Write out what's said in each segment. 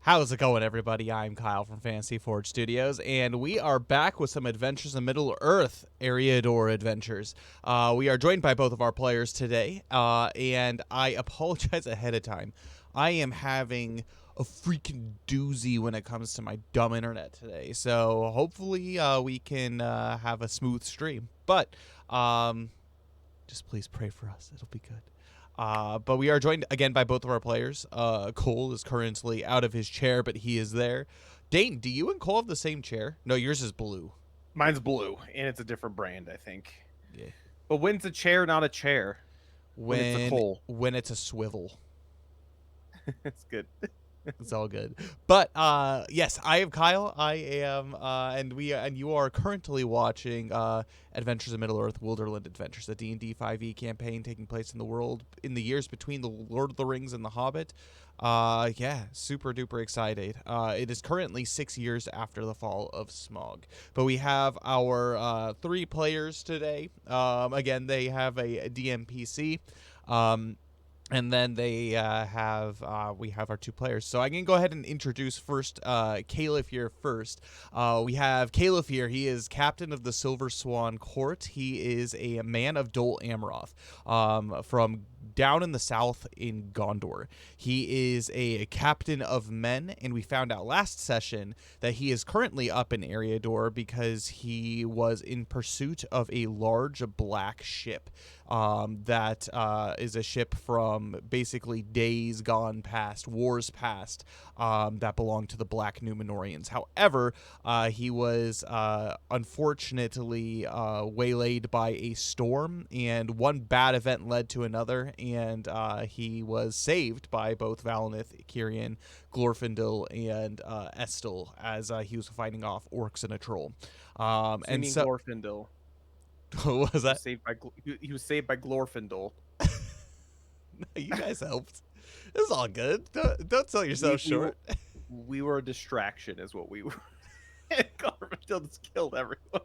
How's it going, everybody? I'm Kyle from Fantasy Forge Studios, and we are back with some Adventures in Middle-earth Eriador adventures. We are joined by both of our players today, and I apologize ahead of time. I am having a freaking doozy when it comes to my dumb internet today, so hopefully we can have a smooth stream. But just please pray for us. It'll be good. But we are joined again by both of our players. Cole is currently out of his chair, but he is there. Dane, do you and Cole have the same chair? No, yours is blue. Mine's blue, and it's a different brand, I think. Yeah. But when's a chair not a chair? When it's a coal. When it's a swivel. It's good. It's all good. But yes, I am Kyle. I am and you are currently watching Adventures in Middle-earth Wilderland Adventures, a D&D 5e campaign taking place in the world in the years between the Lord of the Rings and the Hobbit. Yeah, super duper excited. It is currently 6 years after the fall of Smaug. But we have our 3 players today. Again, they have a DMPC. And then they we have our 2 players. So I can go ahead and introduce first Caliph here first. We have Caliph here. He is captain of the Silver Swan Court. He is a man of Dol Amroth from down in the south in Gondor. He is a captain of men, and we found out last session that he is currently up in Eriador because he was in pursuit of a large black ship. That is a ship from basically days gone past, wars past, that belonged to the Black Numenorians. However, he was unfortunately waylaid by a storm, and one bad event led to another, and he was saved by both Valinith, Cirion, Glorfindel, and Estel as he was fighting off orcs and a troll. And so Glorfindel. What was that? He was saved by Glorfindel. You guys helped. It's all good. Don't sell yourself short. We were a distraction, is what we were. Glorfindel just killed everyone.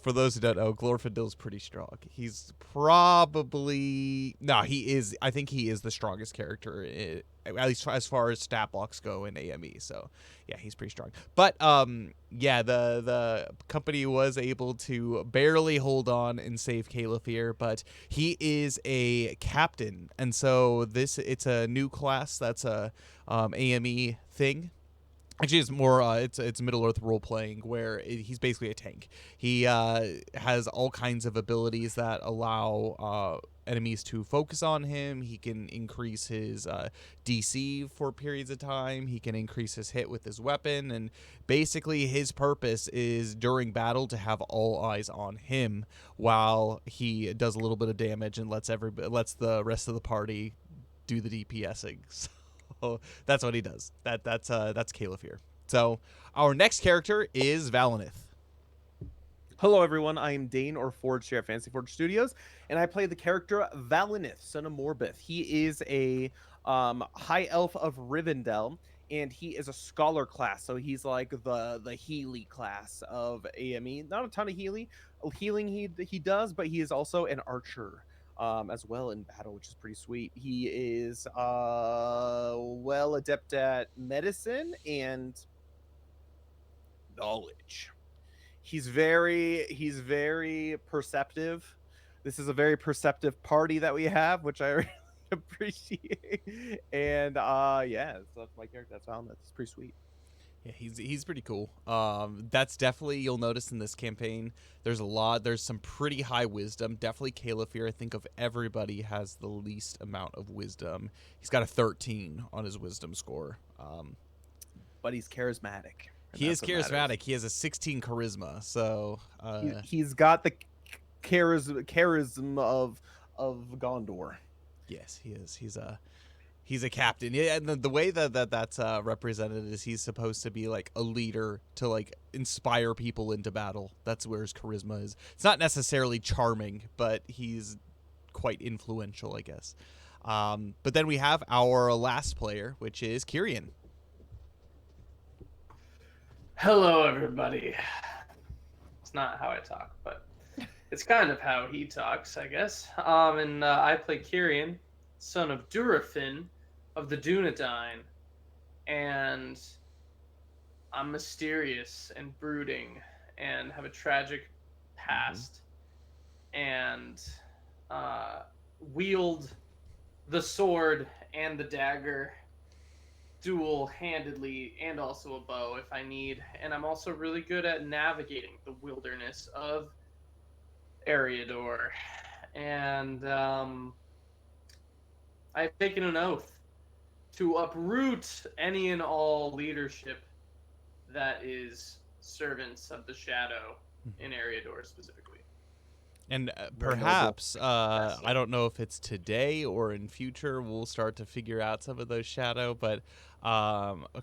For those who don't know, Glorfindel's pretty strong. He's probably he is. I think he is the strongest character, at least as far as stat blocks go in AME. So yeah, he's pretty strong. But yeah, the company was able to barely hold on and save Caliph here, but he is a captain, and so it's a new class that's a AME thing. Actually, it's more it's Middle-earth role-playing where he's basically a tank. He has all kinds of abilities that allow enemies to focus on him. He can increase his DC for periods of time. He can increase his hit with his weapon. And basically his purpose is during battle to have all eyes on him while he does a little bit of damage and lets the rest of the party do the DPSing. So that's what he does. That's Caliph here. So our next character is Valinith. Hello, everyone. I am Dane, or Forge here at Fantasy Forge Studios, and I play the character Valinith, son of Morbith. He is a high elf of Rivendell, and he is a scholar class, so he's like the Healy class of AME. Not a ton of healing he does, but he is also an archer. As well in battle, which is pretty sweet. He is well adept at medicine and knowledge. He's very perceptive. This is a very perceptive party that we have, which I really appreciate. And yeah, so that's my character. That's Valinith. It's pretty sweet. Yeah, he's pretty cool. That's definitely, you'll notice in this campaign, there's some pretty high wisdom. Definitely Caliph here, I think of everybody, has the least amount of wisdom. He's got a 13 on his wisdom score. But he's charismatic. He is charismatic. He has a 16 charisma. So he's got the charisma of Gondor. Yes, he is. He's a captain. Yeah, and the way that's represented is he's supposed to be like a leader to like inspire people into battle. That's where his charisma is. It's not necessarily charming, but he's quite influential, I guess. But then we have our last player, which is Cirion. Hello, everybody. It's not how I talk, but it's kind of how he talks, I guess. And I play Cirion, son of Durafin, of the Dunedain and I'm mysterious and brooding and have a tragic past and wield the sword and the dagger dual-handedly and also a bow if I need. And I'm also really good at navigating the wilderness of Eriador. And I've taken an oath to uproot any and all leadership that is servants of the shadow in Eriador specifically. And Very noble. perhaps, I don't know if it's today or in future, we'll start to figure out some of those shadow. But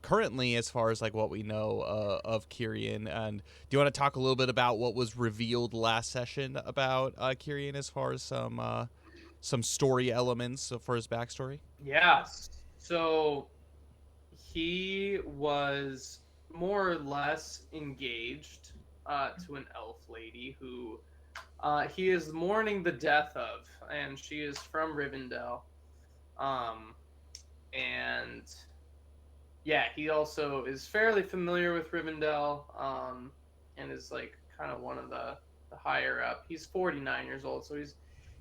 currently, as far as like what we know of Kyrian, and do you want to talk a little bit about what was revealed last session about Kyrian as far as some story elements for his backstory? Yeah. So he was more or less engaged to an elf lady who he is mourning the death of, and she is from Rivendell. And yeah, he also is fairly familiar with Rivendell, and is like kind of one of the higher up. He's 49 years old, so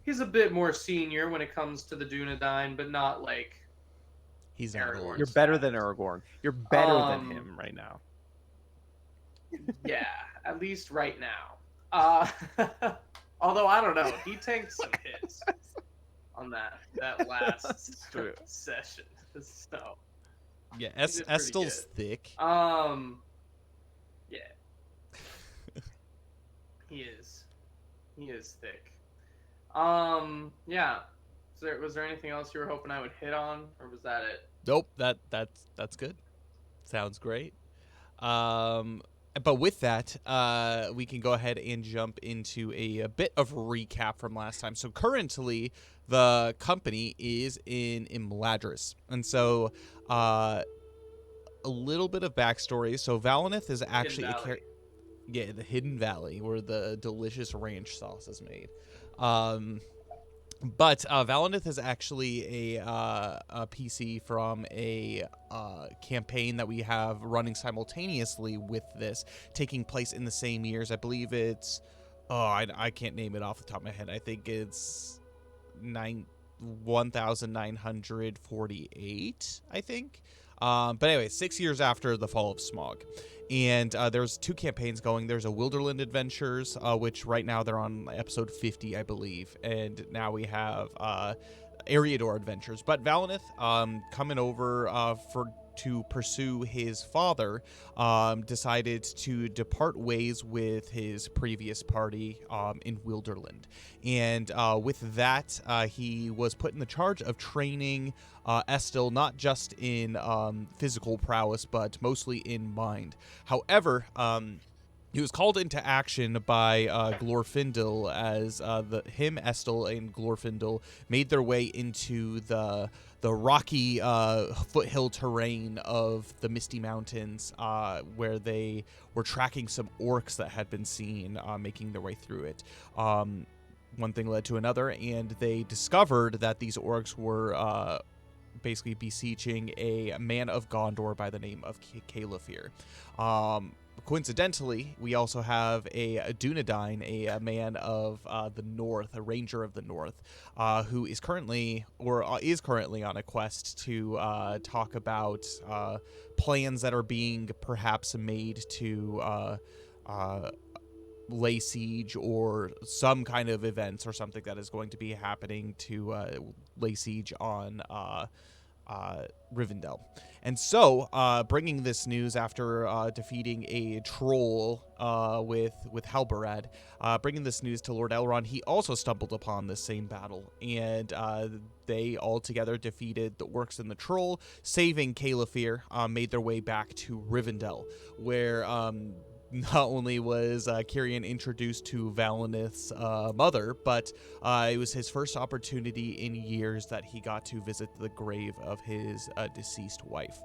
he's a bit more senior when it comes to the Dunedain, but not like He's not Aragorn. old. You're better than Aragorn. You're better than him right now. Yeah, at least right now. Although I don't know, he tanked some hits on that last session. So Yeah, did pretty Estel's good. thick. Yeah, he is thick. Yeah. So was there anything else you were hoping I would hit on, or was that it? Nope, that's good. Sounds great. But with that, we can go ahead and jump into a bit of recap from last time. So currently, the company is in Imladris, and so a little bit of backstory. So Valinith is actually the Hidden Valley, where the delicious ranch sauce is made. But Valinith is actually a PC from a campaign that we have running simultaneously with this, taking place in the same years. I believe it's, I can't name it off the top of my head. I think it's 1948, I think. But anyway, 6 years after the fall of Smaug. And there's two campaigns going. There's a Wilderland Adventures, which right now they're on episode 50, I believe. And now we have Eriador Adventures. But Valinith coming over to pursue his father, decided to depart ways with his previous party in Wilderland. And with that, he was put in the charge of training Estel, not just in physical prowess, but mostly in mind. However, he was called into action by Glorfindel as Estel, and Glorfindel made their way into the rocky foothill terrain of the Misty Mountains, where they were tracking some orcs that had been seen making their way through it. One thing led to another, and they discovered that these orcs were basically beseeching a man of Gondor by the name of Calefir. Coincidentally, we also have a Dunedain, a man of the North, a ranger of the North, who is currently on a quest to talk about plans that are being perhaps made to lay siege, or some kind of events or something that is going to be happening to lay siege on Rivendell. And so, bringing this news after defeating a troll with Halbarad, bringing this news to Lord Elrond, he also stumbled upon this same battle, and they all together defeated the orcs and the troll, saving Calefir, made their way back to Rivendell, where not only was Kyrian introduced to Valinith's mother, but it was his first opportunity in years that he got to visit the grave of his deceased wife.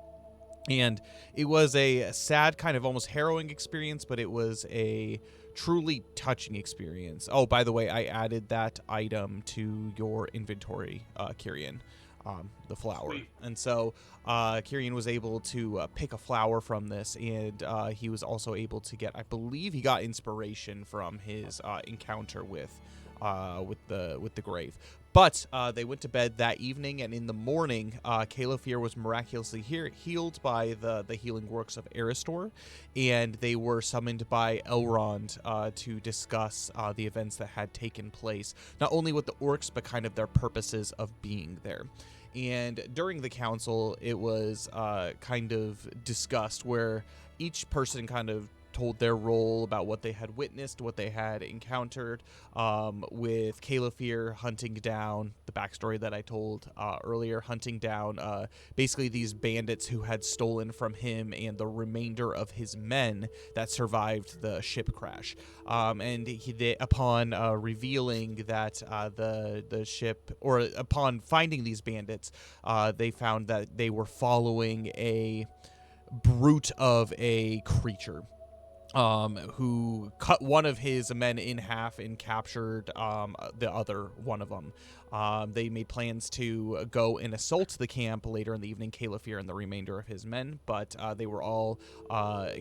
And it was a sad, kind of almost harrowing experience, but it was a truly touching experience. Oh, by the way, I added that item to your inventory, Kyrian. the flower. Sweet. And so Kyrian was able to pick a flower from this, and he was also able to get, I believe he got inspiration from his encounter with the grave. But they went to bed that evening, and in the morning, Caliphyr was miraculously healed by the healing works of Eriador, and they were summoned by Elrond to discuss the events that had taken place, not only with the orcs, but kind of their purposes of being there. And during the council, it was kind of discussed where each person kind of told their role about what they had witnessed, what they had encountered, with Caliphyr hunting down, the backstory that I told earlier, hunting down basically these bandits who had stolen from him and the remainder of his men that survived the ship crash. And upon revealing that the ship, or upon finding these bandits, they found that they were following a brute of a creature, who cut one of his men in half and captured the other one of them. They made plans to go and assault the camp later in the evening, Caliphyr and the remainder of his men, but they were all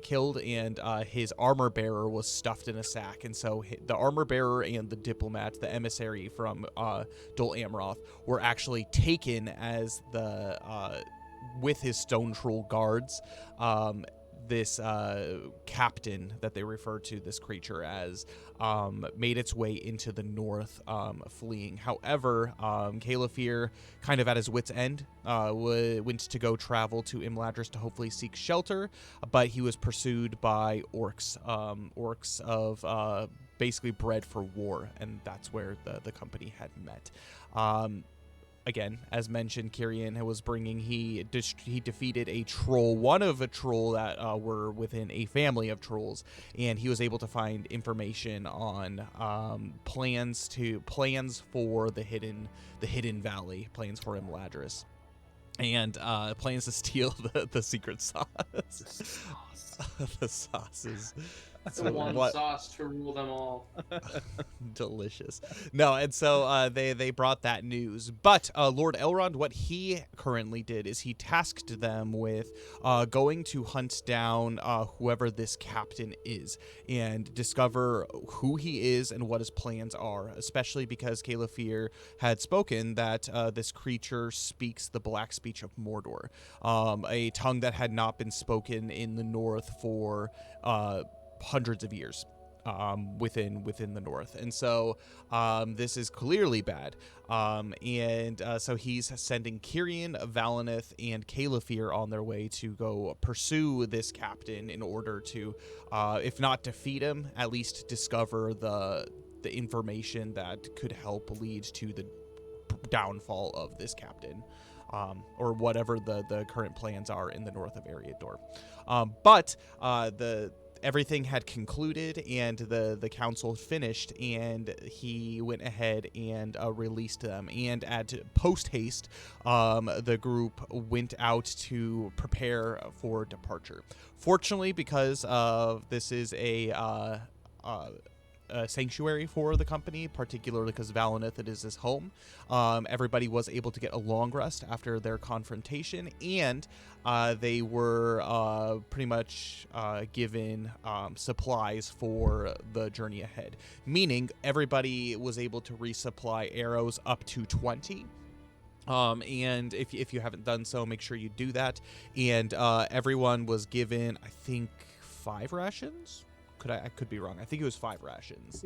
killed, and his armor bearer was stuffed in a sack. And so the armor bearer and the diplomat, the emissary from Dol Amroth, were actually taken as with his stone troll guards. This captain that they refer to this creature as made its way into the north, fleeing. However, Caliphyr, kind of at his wit's end, went to go travel to Imladris to hopefully seek shelter, but he was pursued by orcs, orcs of basically bred for war, and that's where the company had met. Again, as mentioned, Kyrian was bringing, he defeated a troll, one of a troll that were within a family of trolls, and he was able to find information on plans for the hidden valley, plans for Imladris, and plans to steal the secret sauce. The sauces. The one sauce to rule them all. Delicious. No, and so they brought that news. But Lord Elrond, what he currently did is he tasked them with going to hunt down whoever this captain is and discover who he is and what his plans are, especially because Caliphyr had spoken that this creature speaks the black speech of Mordor, a tongue that had not been spoken in the north for hundreds of years, within the north. And so this is clearly bad, and so he's sending Kyrian, Valineth, and Caliphyr on their way to go pursue this captain in order to, if not defeat him, at least discover the information that could help lead to the downfall of this captain, or whatever the current plans are in the north of Eriador. But everything had concluded, and the council finished, and he went ahead and released them. And at post haste, the group went out to prepare for departure. Fortunately, because this is a sanctuary for the company, particularly because Valineth, it is his home, everybody was able to get a long rest after their confrontation, and they were pretty much given supplies for the journey ahead, meaning everybody was able to resupply arrows up to 20. And if you haven't done so, make sure you do that. And everyone was given, I think, 5 rations. I could be wrong. I think it was 5 rations.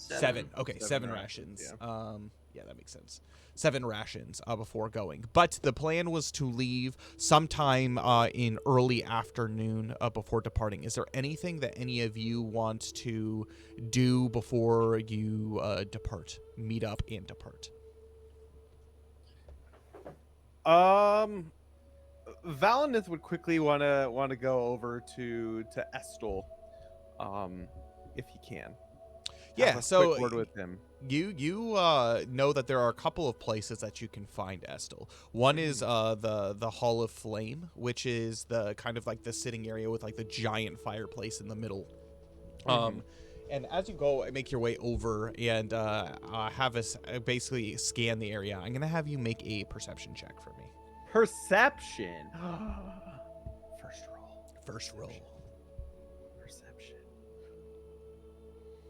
Seven. Okay, 7 rations. Yeah. Yeah, that makes sense. 7 rations before going. But the plan was to leave sometime in early afternoon before departing. Is there anything that any of you want to do before you depart? Meet up and depart. Valineth would quickly want to go over to Estel, if he can. Yeah, Have a so quick word with him. You know that there are a couple of places that you can find Estel. One is the Hall of Flame, which is the kind of like the sitting area with like the giant fireplace in the middle. And as you go, make your way over and have us basically scan the area. I'm gonna have you make a perception check for me. Perception. First roll. First roll. Perception.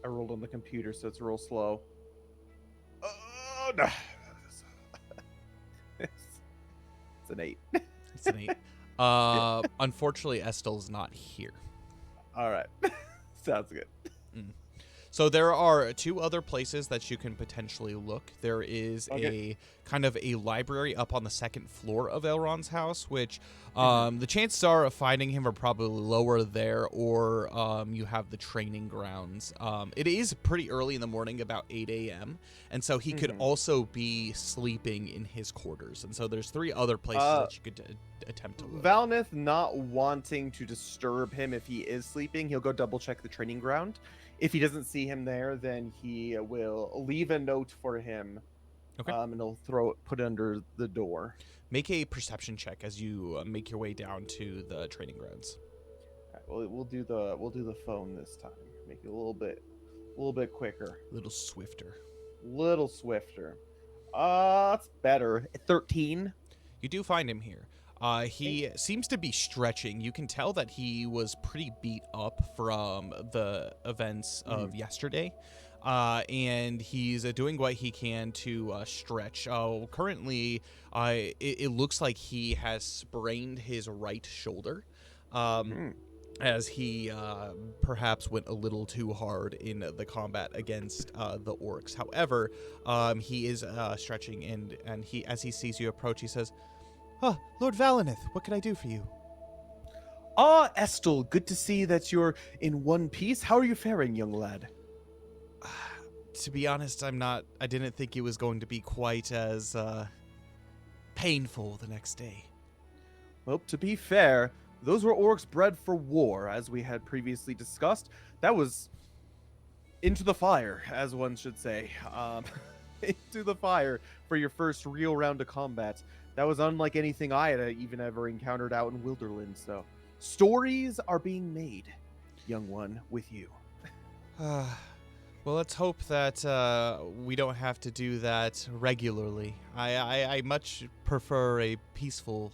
I rolled on the computer, so it's real slow. Oh no. It's an 8. It's an 8. Unfortunately, Estel's not here. All right. Sounds good. So there are 2 other places that you can potentially look. There is a kind of a library up on the 2nd floor of Elrond's house, which the chances are of finding him are probably lower there, or you have the training grounds. It is pretty early in the morning, about 8 a.m., and so he could also be sleeping in his quarters. And so there's 3 other places that you could attempt to look. Valnith, not wanting to disturb him if he is sleeping, he'll go double check the training ground. If he doesn't see him there, then he will leave a note for him, and he'll put it under the door. Make a perception check as you make your way down to the training grounds. All right, we'll do the phone this time. Make it a little bit quicker, A little swifter. little swifter. That's better. 13. You do find him here. He seems to be stretching. You can tell that he was pretty beat up from the events of yesterday. And he's doing what he can to stretch. Currently, it looks like he has sprained his right shoulder. As he perhaps went a little too hard in the combat against the orcs. However, he is stretching, and he, as he sees you approach, he says, "Oh, Lord Valinith, what can I do for you?" Estel, good to see that you're in one piece. How are you faring, young lad? To be honest, I didn't think it was going to be quite as painful the next day. Well, to be fair, those were orcs bred for war, as we had previously discussed. That was into the fire, as one should say. Into the fire for your first real round of combat. That was unlike anything I had even ever encountered out in Wilderland. So, stories are being made, young one, with you. Well, let's hope that we don't have to do that regularly. I much prefer a peaceful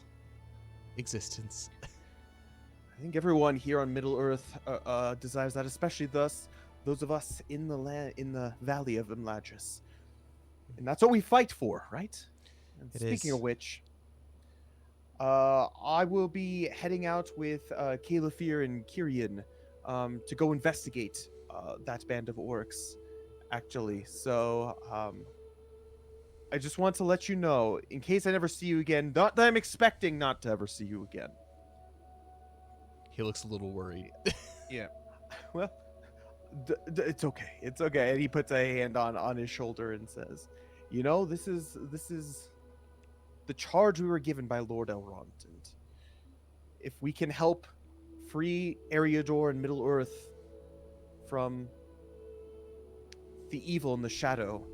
existence. I think everyone here on Middle Earth desires that, especially those of us in the Valley of Imladris. And that's what we fight for, right? And speaking of which, I will be heading out with Califir and Kyrian to go investigate that band of orcs, actually. So I just want to let you know, in case I never see you again, not that I'm expecting not to ever see you again. He looks a little worried. Yeah. Well, it's okay. It's okay. And he puts a hand on his shoulder and says, "You know, this is the charge we were given by Lord Elrond, and if we can help free Eriador and Middle Earth from the evil and the shadow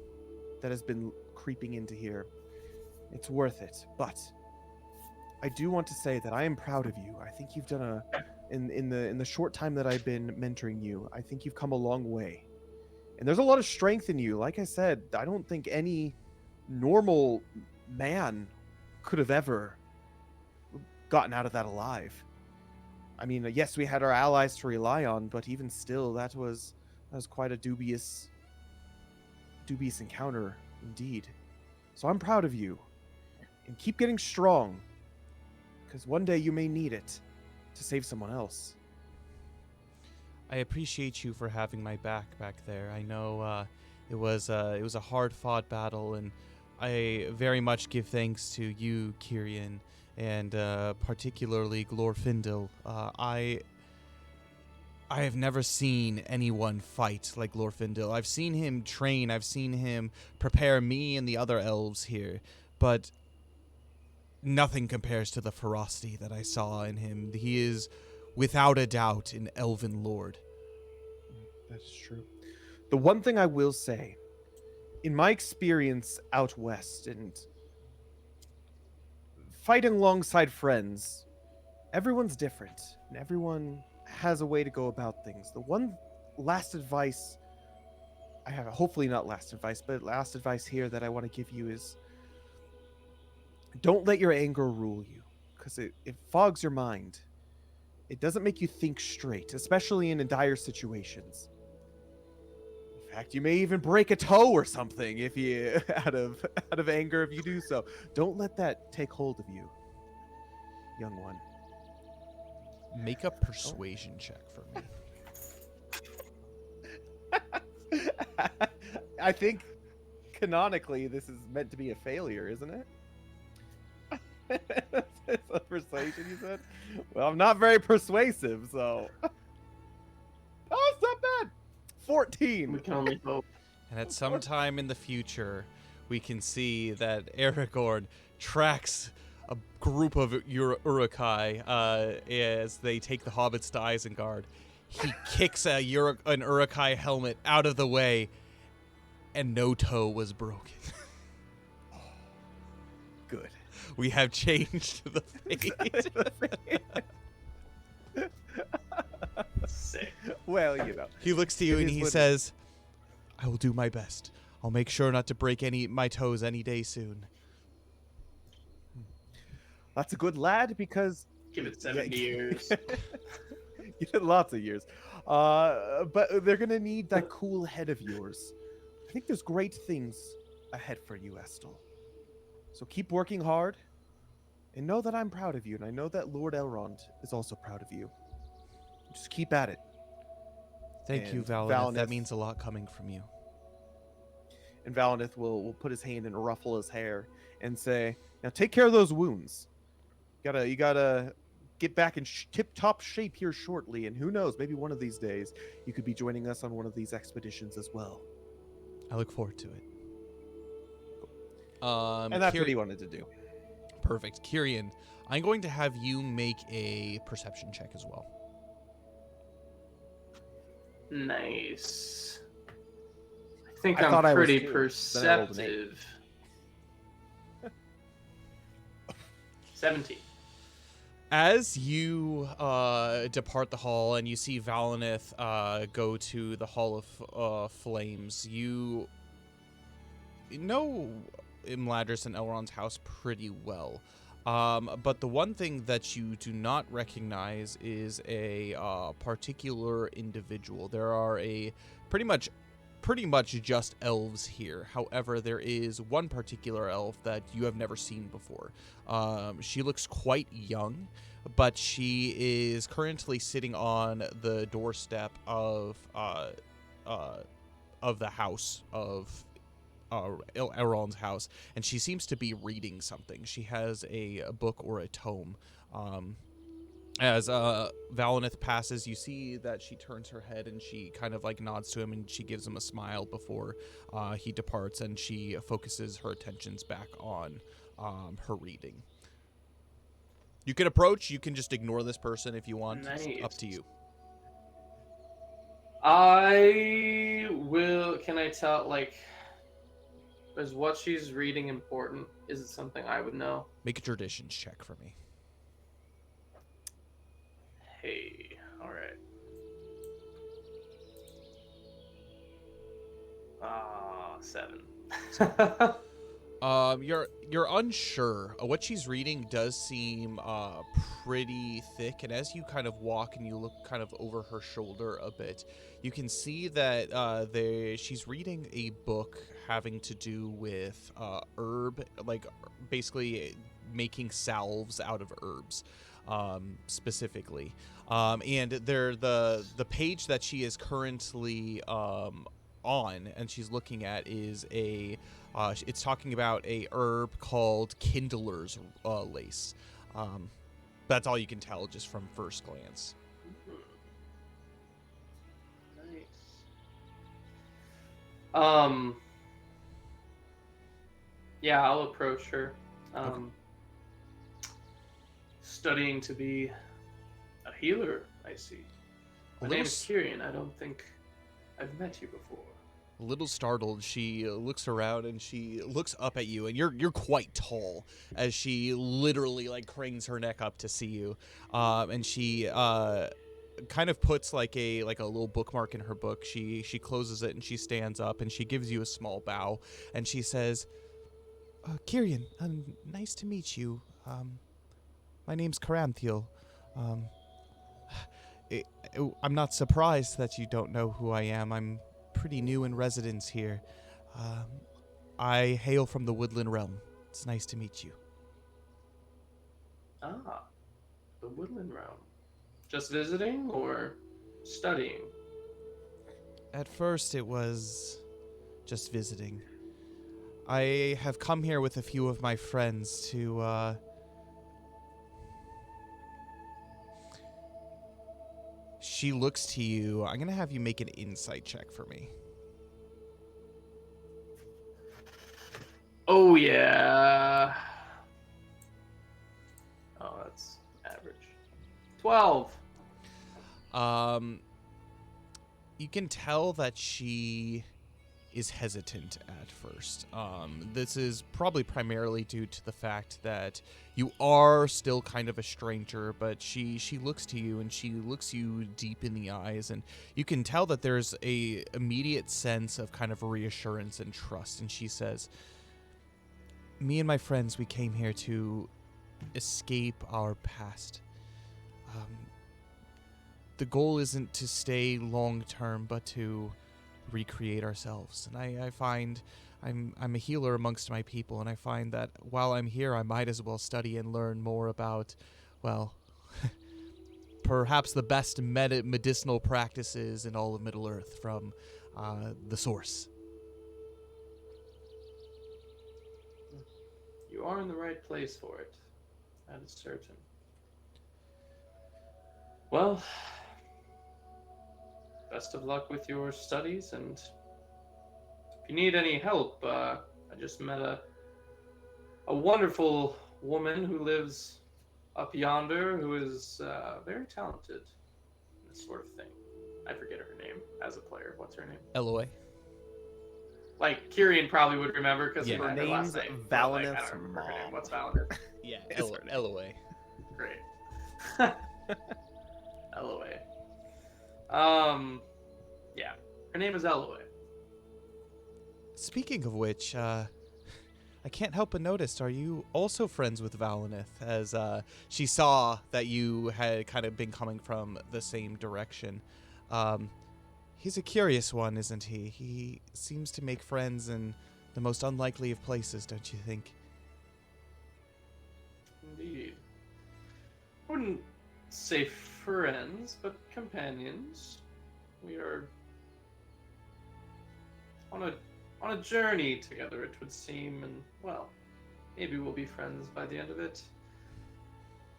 that has been creeping into here, it's worth it. But I do want to say that I am proud of you. I think you've done in the short time that I've been mentoring you, I think you've come a long way. And there's a lot of strength in you. Like I said, I don't think any normal man could have ever gotten out of that alive. I mean, yes, we had our allies to rely on, but even still, that was quite a dubious encounter indeed. So I'm proud of you, and keep getting strong, because one day you may need it to save someone else. I appreciate you for having my back there. I know it was a hard-fought battle, and I very much give thanks to you, Kyrian, and particularly Glorfindel. I have never seen anyone fight like Glorfindel. I've seen him train, I've seen him prepare me and the other elves here, but nothing compares to the ferocity that I saw in him. He is, without a doubt, an elven lord. That's true. The one thing I will say, in my experience out west and fighting alongside friends, everyone's different, and everyone has a way to go about things. The one last advice I have, hopefully not last advice, but last advice here that I want to give you is don't let your anger rule you, because it fogs your mind. It doesn't make you think straight, especially in dire situations. In fact, you may even break a toe or something if you out of anger if you do so. Don't let that take hold of you, young one. Make a persuasion check for me. I think canonically this is meant to be a failure, isn't it? It's a persuasion, you said? Well, I'm not very persuasive, so. Oh, it's not bad. 14. We can only hope. And at some time in the future, we can see that Aragorn tracks a group of Uruk-hai as they take the hobbits to Isengard. He kicks an Uruk-hai helmet out of the way, and no toe was broken. Good. We have changed the fate. Sick. Well, you know. He looks to you It and is he what it says, I will do my best. I'll make sure not to break my toes any day soon. That's a good lad because Give it 70 years. you did lots of years. But they're going to need that cool head of yours. I think there's great things ahead for you, Estel. So keep working hard and know that I'm proud of you. And I know that Lord Elrond is also proud of you. Just keep at it. Thank you, And Valineth. That Valineth- means a lot coming from you. And Valineth will put his hand and ruffle his hair and say, now take care of those wounds. You gotta get back in tip-top shape here shortly. And who knows, maybe one of these days you could be joining us on one of these expeditions as well. I look forward to it. And that's what he wanted to do. Perfect. Kyrian, I'm going to have you make a perception check as well. Nice. I think I I'm thought I was pretty too. Then I rolled an 8. perceptive. 17. As you depart the hall and you see Valineth go to the Hall of Flames, you know Imladris and Elrond's house pretty well. But the one thing that you do not recognize is a particular individual. There are pretty much just elves here. However, there is one particular elf that you have never seen before. She looks quite young, but she is currently sitting on the doorstep of the house of Elrond's house, and she seems to be reading something. She has a book or a tome. As Valineth passes, you see that she turns her head and she kind of like nods to him and she gives him a smile before he departs, and she focuses her attentions back on her reading. You can approach, you can just ignore this person if you want. Nice. It's up to you. I will. Can I tell, like, is what she's reading important? Is it something I would know? Make a traditions check for me. Hey, alright. 7. You're unsure. What she's reading does seem pretty thick, and as you kind of walk and you look kind of over her shoulder a bit, you can see that she's reading a book having to do with herb, like basically making salves out of herbs, specifically. And the page that she is currently on and she's looking at is it's talking about a herb called Kindler's lace. That's all you can tell just from first glance. Nice. Yeah, I'll approach her. Okay. Studying to be a healer, I see. My name is Kyrian. I don't think I've met you before. A little startled, she looks around and she looks up at you, and you're quite tall, as she literally like cranes her neck up to see you, and she kind of puts like a little bookmark in her book. She closes it and she stands up and she gives you a small bow and she says, Kyrian, nice to meet you. My name's Caranthiel. Um, I'm not surprised that you don't know who I am. I'm pretty new in residence here. I hail from the Woodland Realm. It's nice to meet you. Ah, the Woodland Realm. Just visiting or studying? At first, it was just visiting. I have come here with a few of my friends to, She looks to you. I'm going to have you make an insight check for me. Oh, yeah. Oh, that's average. 12. You can tell that she is hesitant at first. This is probably primarily due to the fact that you are still kind of a stranger, but she looks to you and she looks you deep in the eyes, and you can tell that there's a immediate sense of kind of reassurance and trust. And she says, me and my friends, we came here to escape our past. The goal isn't to stay long term, but to recreate ourselves. And I find I'm a healer amongst my people, and I find that while I'm here, I might as well study and learn more about, well, perhaps the best medicinal practices in all of Middle Earth from the source. You are in the right place for it. That is certain. Well, best of luck with your studies, and if you need any help, I just met a wonderful woman who lives up yonder who is very talented in this sort of thing. I forget her name as a player. What's her name? Eloy. Like, Kyrian probably would remember because Yeah. her name's last name. Valineth's I don't remember her name. mom. What's Valineth? Yeah, Is her name. Eloy. Great. Eloy. Yeah. Her name is Eloy. Speaking of which, I can't help but notice, are you also friends with Valineth? As she saw that you had kind of been coming from the same direction. He's a curious one, isn't he? He seems to make friends in the most unlikely of places, don't you think? Indeed. Wouldn't say friends, but companions. We are on a journey together, it would seem, and well, maybe we'll be friends by the end of it.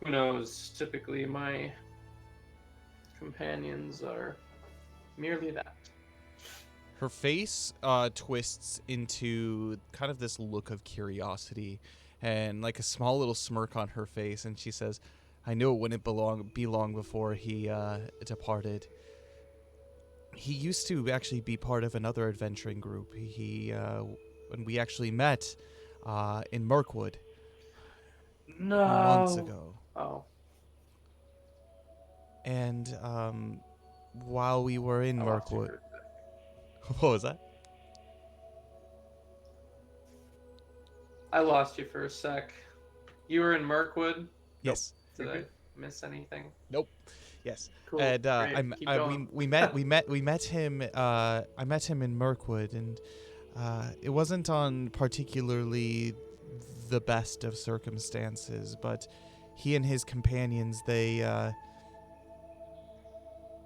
Who knows? Typically, my companions are merely that. Her face twists into kind of this look of curiosity and like a small little smirk on her face, and she says, I knew it wouldn't be long before he departed. He used to actually be part of another adventuring group. When we actually met in Mirkwood No. months ago. Oh. And while we were in I lost you Mirkwood... for a sec. What was that? I lost you for a sec. You were in Mirkwood? Yes. Did I miss anything? Nope. Yes. Cool. And Great. Keep going. we met him. I met him in Mirkwood, and it wasn't on particularly the best of circumstances, but he and his companions, they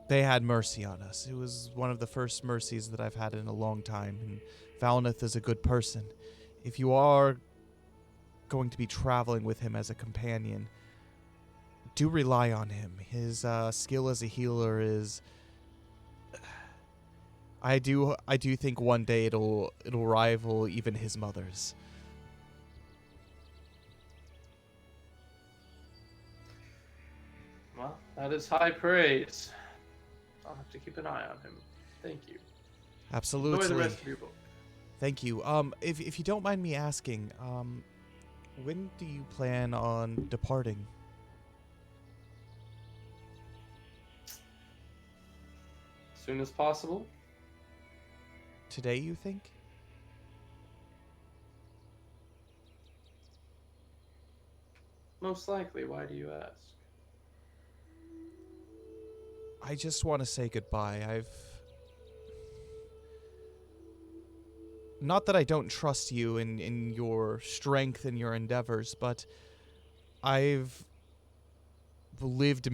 had mercy on us. It was one of the first mercies that I've had in a long time, and Valineth is a good person. If you are going to be traveling with him as a companion, do rely on him. His skill as a healer is... I do think one day it'll rival even his mother's. Well, that is high praise. I'll have to keep an eye on him. Thank you. Absolutely. Enjoy the rest of your book. Thank you. If you don't mind me asking, when do you plan on departing? soon as possible. Today, you think? Most likely. Why do you ask? I just want to say goodbye. Not that I don't trust you in your strength and your endeavors, but I've lived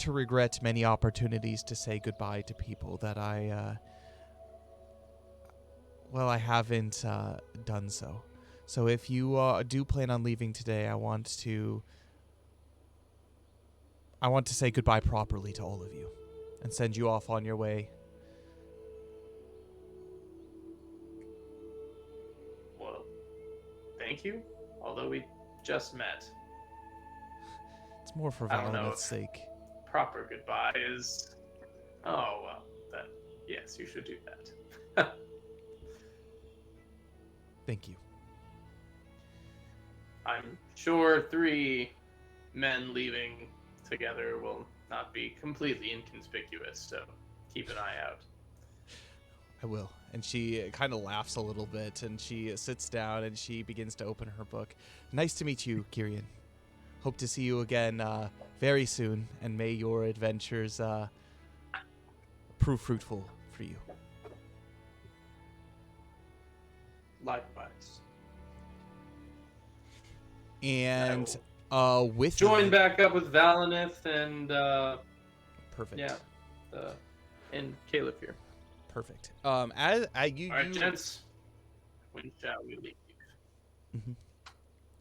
to regret many opportunities to say goodbye to people that I haven't done so. So if you do plan on leaving today, I want to say goodbye properly to all of you and send you off on your way. Well, thank you. Although we just met. It's more for I don't know Valorant's if- sake. Proper goodbye is... Oh, well, then, yes, you should do that. Thank you. I'm sure 3 men leaving together will not be completely inconspicuous, so keep an eye out. I will. And she kind of laughs a little bit, and she sits down, and she begins to open her book. Nice to meet you, Kyrian. Hope to see you again very soon, and may your adventures prove fruitful for you. Likewise. And with Join back up with Valinith and, perfect. yeah, and Caleb here. Perfect. As you, All right, gents. When shall we leave?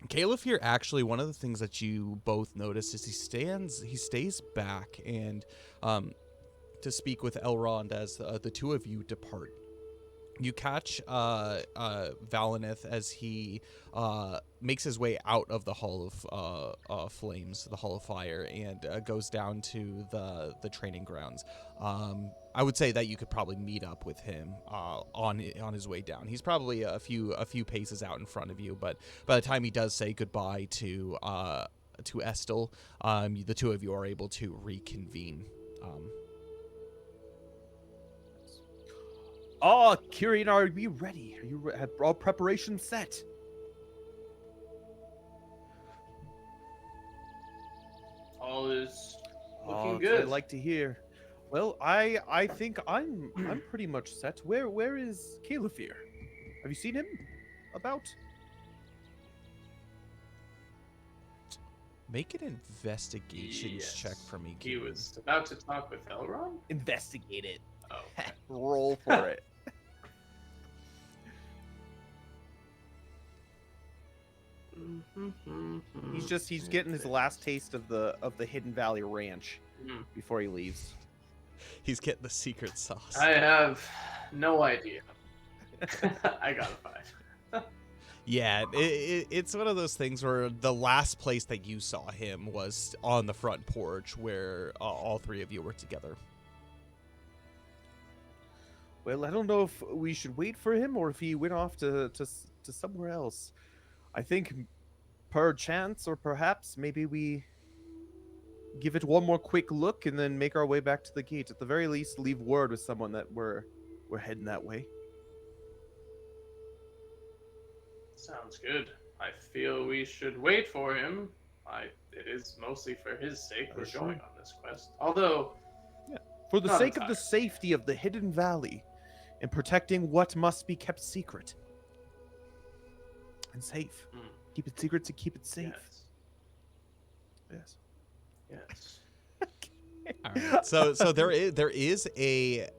Caleb here, actually, one of the things that you both notice is he stays back and to speak with Elrond as the two of you depart. You catch Valinith as he makes his way out of the Hall of Flames, the Hall of Fire, and goes down to the training grounds. I would say that you could probably meet up with him on his way down. He's probably a few paces out in front of you, but by the time he does say goodbye to Estel, the two of you are able to reconvene. Kyrian, are we ready? Are you have all preparations set? All is Oh, looking that's what good. I'd like to hear. Well, I think I'm pretty much set. Where is Calefir? Have you seen him about? Make an investigations Yes. check for me, He Kieran. was about to talk with Elrond? Investigate it. Oh. Roll for it. He's getting his last taste of the Hidden Valley Ranch Mhm. before he leaves. He's getting the secret sauce. I have no idea. I got a 5. Yeah, it's one of those things where the last place that you saw him was on the front porch where all three of you were together. Well, I don't know if we should wait for him or if he went off to somewhere else. I think per chance or perhaps maybe we give it one more quick look and then make our way back to the gate. At the very least, leave word with someone that we're heading that way. Sounds good. I feel we should wait for him. It is mostly for his sake we're That's going true. on this quest. Although, For the Not sake of the entirely. safety of the Hidden Valley and protecting what must be kept secret and safe. Mm. Keep it secret to keep it safe. yes, Yes. yes. All right. So there is a.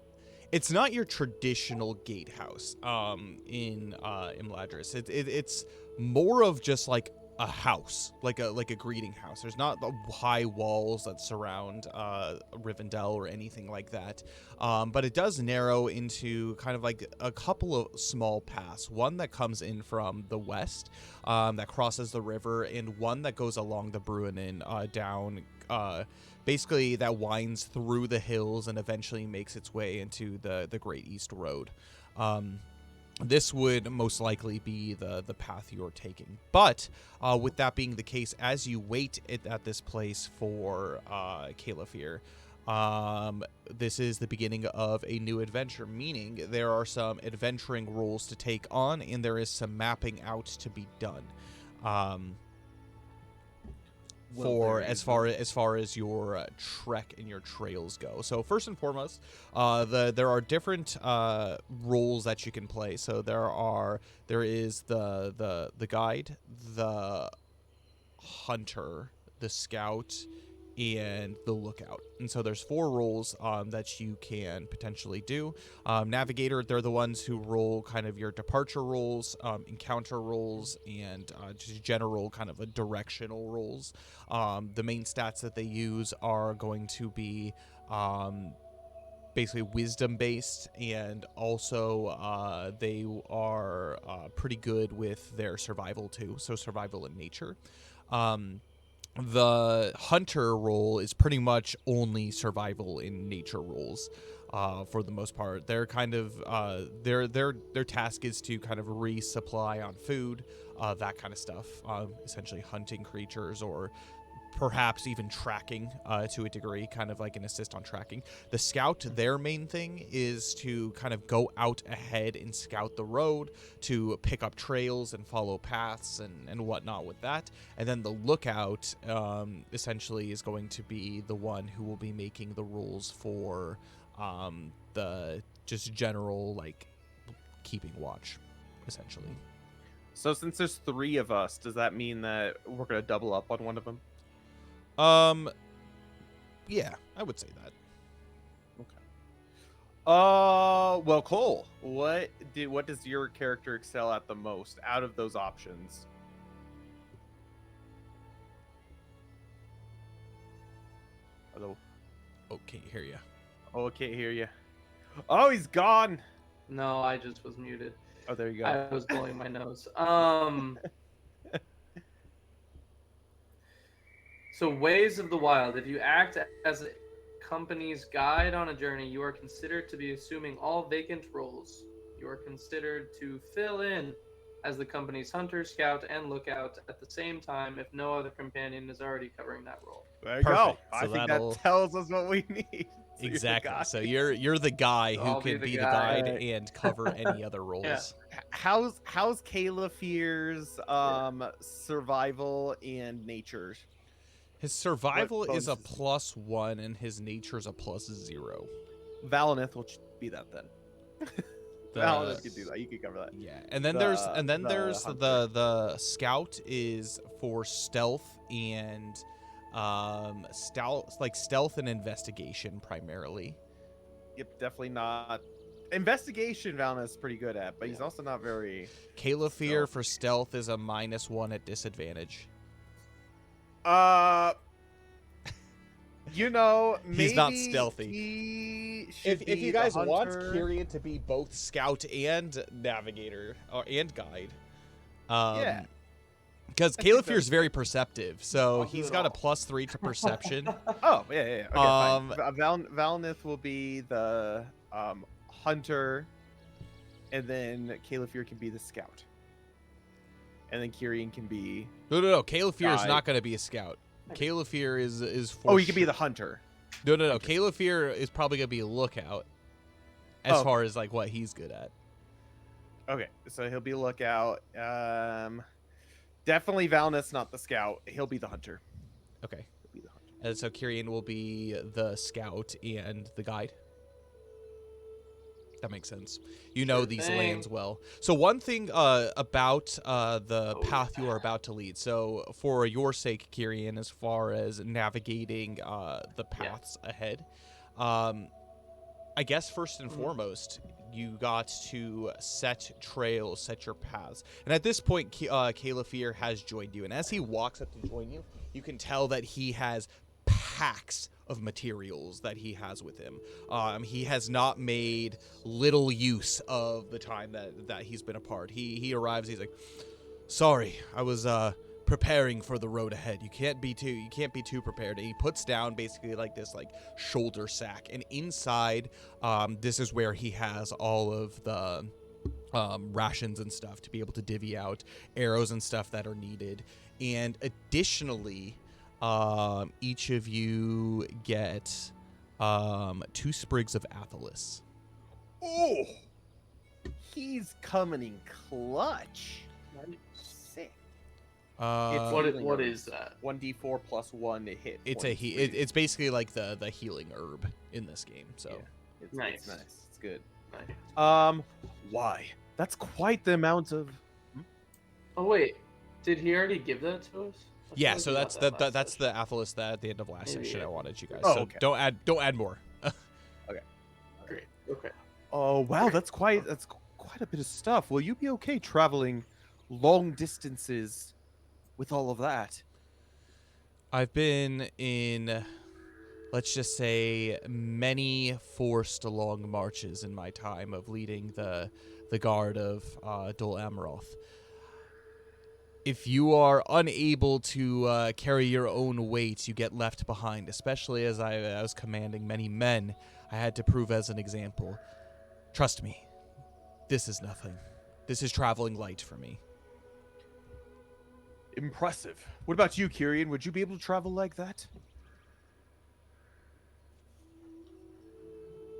It's not your traditional gatehouse in Imladris. It's more of just like a house, like a greeting house. There's not the high walls that surround Rivendell or anything like that. But it does narrow into kind of like a couple of small paths. One that comes in from the west, that crosses the river, and one that goes along the Bruinen down. Basically, that winds through the hills and eventually makes its way into the Great East Road. This would most likely be the path you're taking. But with that being the case, as you wait at this place for Calefir, This is the beginning of a new adventure, meaning there are some adventuring rules to take on, and there is some mapping out to be done. For as far as your trek and your trails go. So first and foremost, there are different roles that you can play. So there is the guide, the hunter, the scout, and the lookout. And so there's 4 roles that you can potentially do. Navigator, they're the ones who roll kind of your departure rolls, encounter rolls, and just general kind of a directional rolls. The main stats that they use are going to be basically wisdom based, and also they are pretty good with their survival too, so survival in nature. The hunter role is pretty much only survival in nature roles, for the most part. They're kind of their task is to kind of resupply on food, that kind of stuff. Essentially hunting creatures, or perhaps even tracking to a degree, kind of like an assist on tracking. The scout, their main thing is to kind of go out ahead and scout the road, to pick up trails and follow paths and whatnot with that. And then the lookout essentially is going to be the one who will be making the rules for the just general, like, keeping watch, essentially. So since there's 3 of us, does that mean that we're going to double up on one of them? Yeah, I would say that. Well, Cole, what does your character excel at the most out of those options? Hello. Oh, can't hear you. Oh, I can't hear you. Oh, he's gone. No, I just was muted. Oh, there you go. I was blowing my nose. So Ways of the Wild. If you act as a company's guide on a journey, you are considered to be assuming all vacant roles. You are considered to fill in as the company's hunter, scout, and lookout at the same time if no other companion is already covering that role. There you go. Perfect. I So think that'll- that tells us what we need. So Exactly. You're So you're the guy So who I'll can be be the the guide guy. and cover any other roles. Yeah. How's Kayla Fear's survival and nature? His survival is a bonuses? +1 and his nature's a +0. Valinith will be that then. Valinith can do that. You can cover that. Yeah, and then The- there's hunter. the scout is for stealth and stealth and investigation primarily. Yep, definitely not. Investigation Valinith's pretty good at, but he's also not very. Calefear for stealth is a -1 at disadvantage. Maybe He's not stealthy. He should If be you the guys want hunter. Kyrian to be both scout and navigator and guide, Yeah. because I think Calefear is that's very perceptive, so I'll do he's it got a all. +3 to perception. Oh, yeah. Okay, fine. Um, Valinith will be the hunter, and then Calefear can be the scout, and then Kyrian can be. No. Calefear is Guide. not going to be a scout. Calefear is for. Oh, he can be the hunter. No. Calefear is probably going to be a lookout, as Oh. far as like what he's good at. Okay, so he'll be a lookout. Definitely Valinith's not the scout. He'll be the hunter. Okay, He'll be the hunter. and so Kyrian will be the scout and the guide. That makes sense. You know Sure these thing. lands well. So one thing about the path you are about to lead. So for your sake, Kyrian, as far as navigating the paths ahead, I guess first and foremost, you got to set trails, set your paths. And at this point, Calefear has joined you. And as he walks up to join you, you can tell that he has packs of materials that he has with him. He has not made little use of the time that he's been apart. He arrives, he's like, sorry, I was preparing for the road ahead. You can't be too prepared. And he puts down basically like this like shoulder sack, and inside this is where he has all of the rations and stuff to be able to divvy out arrows and stuff that are needed. And additionally, each of you get 2 sprigs of athelis. Oh, he's coming in clutch. Sick. What is that? 1d4 plus 1 to hit. It's it's basically like the healing herb in this game. So yeah, Nice. It's nice. It's good. Nice. Why? That's quite the amount of. Oh wait, did he already give that to us? I yeah, feel so we that's got that last that's session. the athelis that at the end of last Maybe, section yeah. I wanted you guys. Oh, so okay. don't add more. Great. Okay. Oh wow, that's quite a bit of stuff. Will you be okay traveling long distances with all of that? I've been in, let's just say, many forced long marches in my time of leading the guard of Dol Amroth. If you are unable to carry your own weight, you get left behind, especially as I was commanding many men. I had to prove as an example. Trust me, this is nothing. This is traveling light for me. Impressive. What about you, Kyrian? Would you be able to travel like that?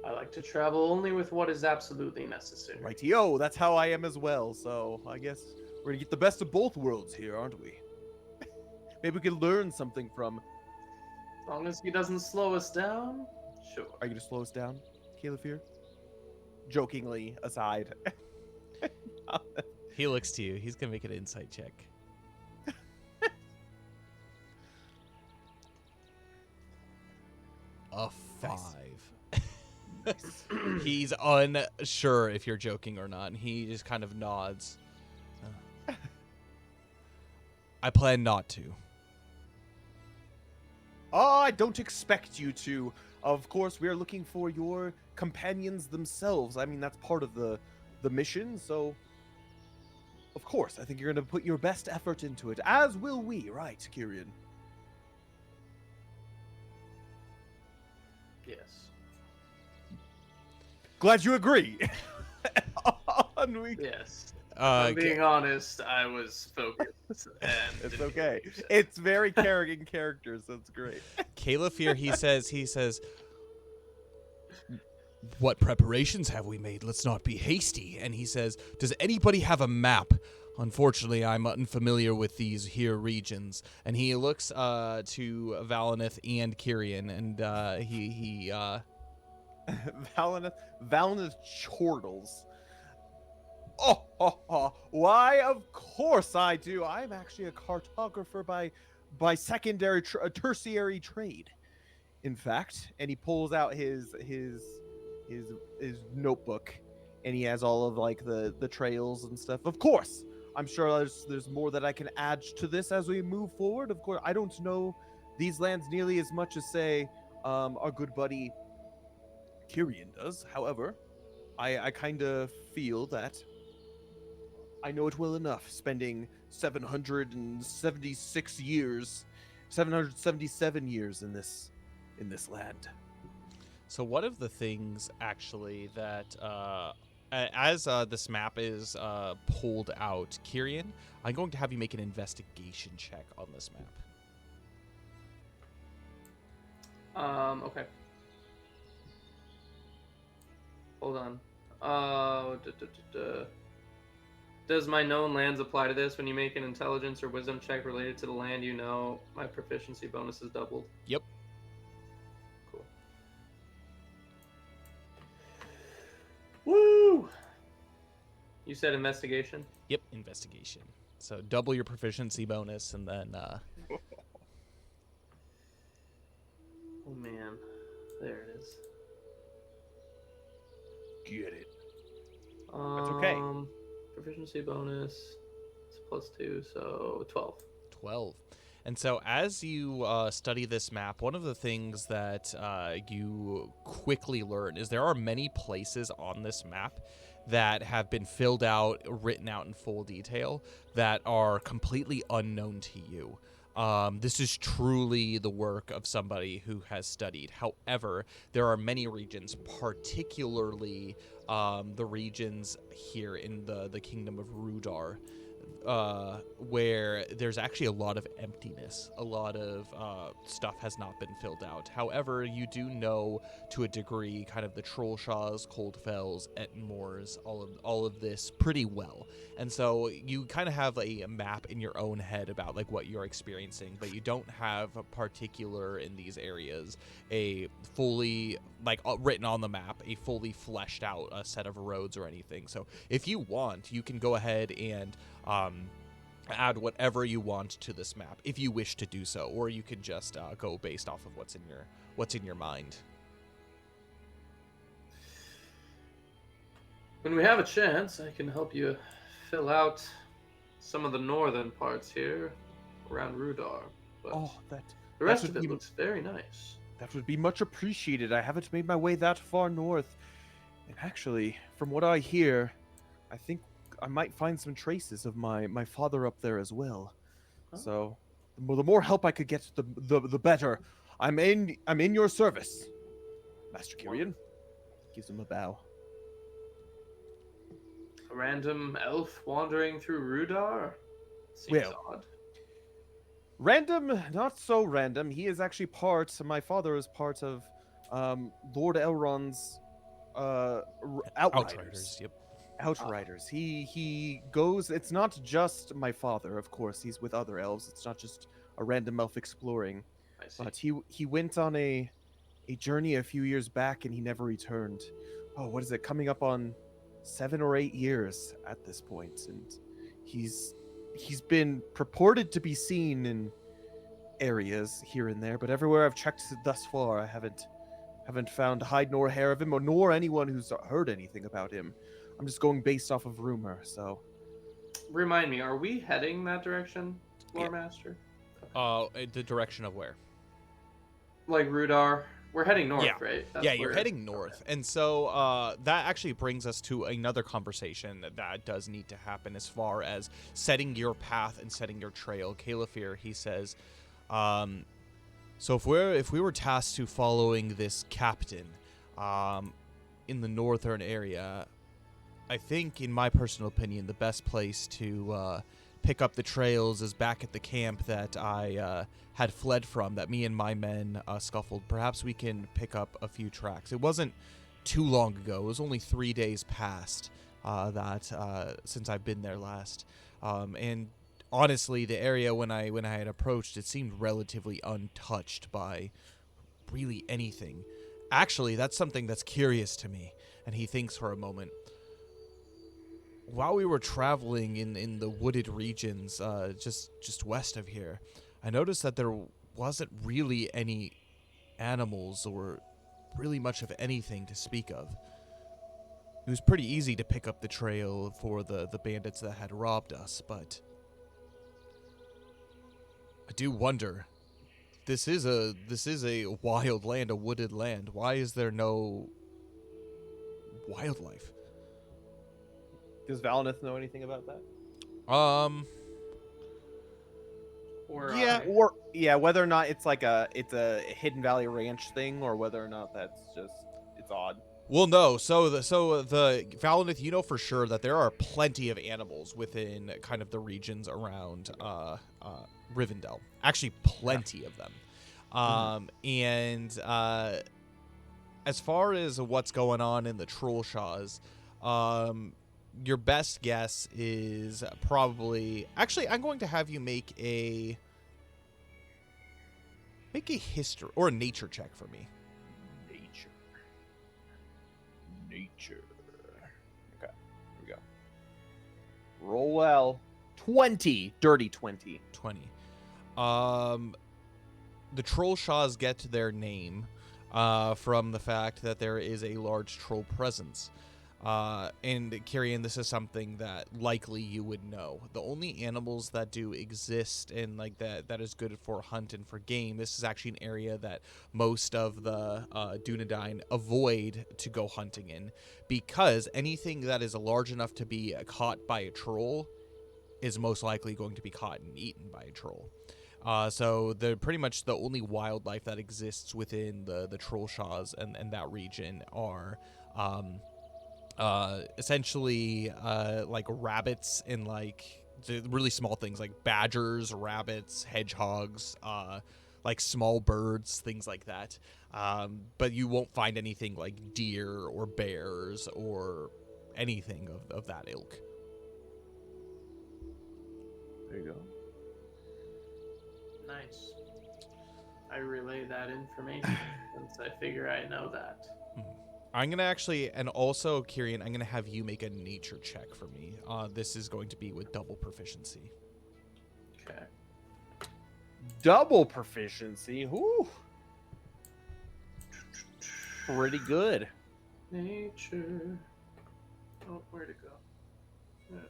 I like to travel only with what is absolutely necessary. Rightio, that's how I am as well. So I guess we're gonna get the best of both worlds here, aren't we? Maybe we could learn something from. As long as he doesn't slow us down, sure. Are you gonna slow us down, Caliph? Jokingly aside. He looks to you. He's going to make an insight check. A 5. He's unsure if you're joking or not, and he just kind of nods. I plan not to. Oh, I don't expect you to. Of course, we are looking for your companions themselves. I mean, that's part of the mission, so of course, I think you're going to put your best effort into it, as will we, right, Kyrian? Yes. Glad you agree. Yes. If I'm Ca- being honest, I was focused. And It's didn't okay. hear what you said. It's very caring characters, so it's great. Caliph, he says, what preparations have we made? Let's not be hasty. And he says, does anybody have a map? Unfortunately, I'm unfamiliar with these here regions. And he looks to Valinith and Kyrian, and he Valinith chortles. Why, of course I do. I'm actually a cartographer by secondary, tertiary trade. In fact, and he pulls out his notebook, and he has all of like the trails and stuff. Of course, I'm sure there's more that I can add to this as we move forward. Of course, I don't know these lands nearly as much as say our good buddy Kyrian does. However, I kind of feel that I know it well enough, spending 777 years in this land. So one of the things actually that as this map is pulled out, Kyrian, I'm going to have you make an investigation check on this map. Okay. Hold on. Does my known lands apply to this? When you make an intelligence or wisdom check related to the land you know, my proficiency bonus is doubled. Yep. Cool. Woo! You said investigation? Yep, investigation. So double your proficiency bonus, and then Oh man, there it is. Get it. That's okay. Proficiency bonus is +2, so 12. 12. And so as you study this map, one of the things that you quickly learn is there are many places on this map that have been filled out, written out in full detail, that are completely unknown to you. This is truly the work of somebody who has studied. However, there are many regions, particularly the regions here in the kingdom of Rudar, where there's actually a lot of emptiness. A lot of stuff has not been filled out. However, you do know to a degree kind of the Trollshaws, Coldfells, Ettenmoors, all of this pretty well. And so you kind of have a map in your own head about like what you're experiencing, but you don't have a particular in these areas a fully like written on the map, a fully fleshed out set of roads or anything. So if you want, you can go ahead and add whatever you want to this map if you wish to do so, or you could just go based off of what's in your mind. When we have a chance, I can help you fill out some of the northern parts here around Rudar. But the rest of it looks very nice. That would be much appreciated. I haven't made my way that far north. And actually, from what I hear, I think I might find some traces of my father up there as well. Huh? So, the more help I could get, the better. I'm in your service, Master Kyrian. Gives him a bow. A random elf wandering through Rudar? Seems odd. Random, not so random. He is actually my father is part of Lord Elrond's Outriders. Yep. Outriders. He goes. It's not just my father, of course. He's with other elves. It's not just a random elf exploring. I see. But he went on a journey a few years back and he never returned. Oh, what is it? Coming up on 7 or 8 years at this point, and he's been purported to be seen in areas here and there, but everywhere I've checked thus far, I haven't found hide nor hair of him, nor anyone who's heard anything about him. I'm just going based off of rumor. So, remind me, are we heading that direction, Lore Master? The direction of where? Like Rudar. We're heading north, Yeah. right? Yeah, you're heading north. And so that actually brings us to another conversation that does need to happen as far as setting your path and setting your trail. Califir, he says, so if we were tasked to following this captain in the northern area, I think, in my personal opinion, the best place to pick up the trails is back at the camp that I had fled from, that me and my men scuffled. Perhaps we can pick up a few tracks. It wasn't too long ago. It was only 3 days past since I've been there last. And honestly, the area when I had approached, it seemed relatively untouched by really anything. Actually, that's something that's curious to me. And he thinks for a moment. While we were traveling in the wooded regions just west of here, I noticed that there wasn't really any animals or really much of anything to speak of. It was pretty easy to pick up the trail for the bandits that had robbed us, but I do wonder. This is a wild land, a wooded land. Why is there no wildlife? Does Valinith know anything about that? Whether or not it's like it's a Hidden Valley Ranch thing, or whether or not that's just it's odd. Well, no. So the Valinith, you know for sure that there are plenty of animals within kind of the regions around Rivendell. Actually, plenty of them. And as far as what's going on in the Trollshaws, your best guess is probably... Actually, I'm going to have you make a history or a nature check for me. Nature. Okay, here we go. Roll well. 20. Dirty 20. 20. The Trollshaws get their name from the fact that there is a large troll presence. And Kyrian, this is something that likely you would know. The only animals that do exist and like that is good for hunt and for game, this is actually an area that most of the Dunedain avoid to go hunting in, because anything that is large enough to be caught by a troll is most likely going to be caught and eaten by a troll. So they're pretty much the only wildlife that exists within the Trollshaws and that region are essentially like rabbits and like the really small things like badgers, rabbits, hedgehogs, like small birds, things like that. But you won't find anything like deer or bears or anything of that ilk. There you go. Nice. I relay that information since I figure I know that. I'm going to actually, and also, Kyrian, I'm going to have you make a nature check for me. This is going to be with double proficiency. Okay. Double proficiency. Whoo. Pretty good. Nature. Oh, where'd it go? Where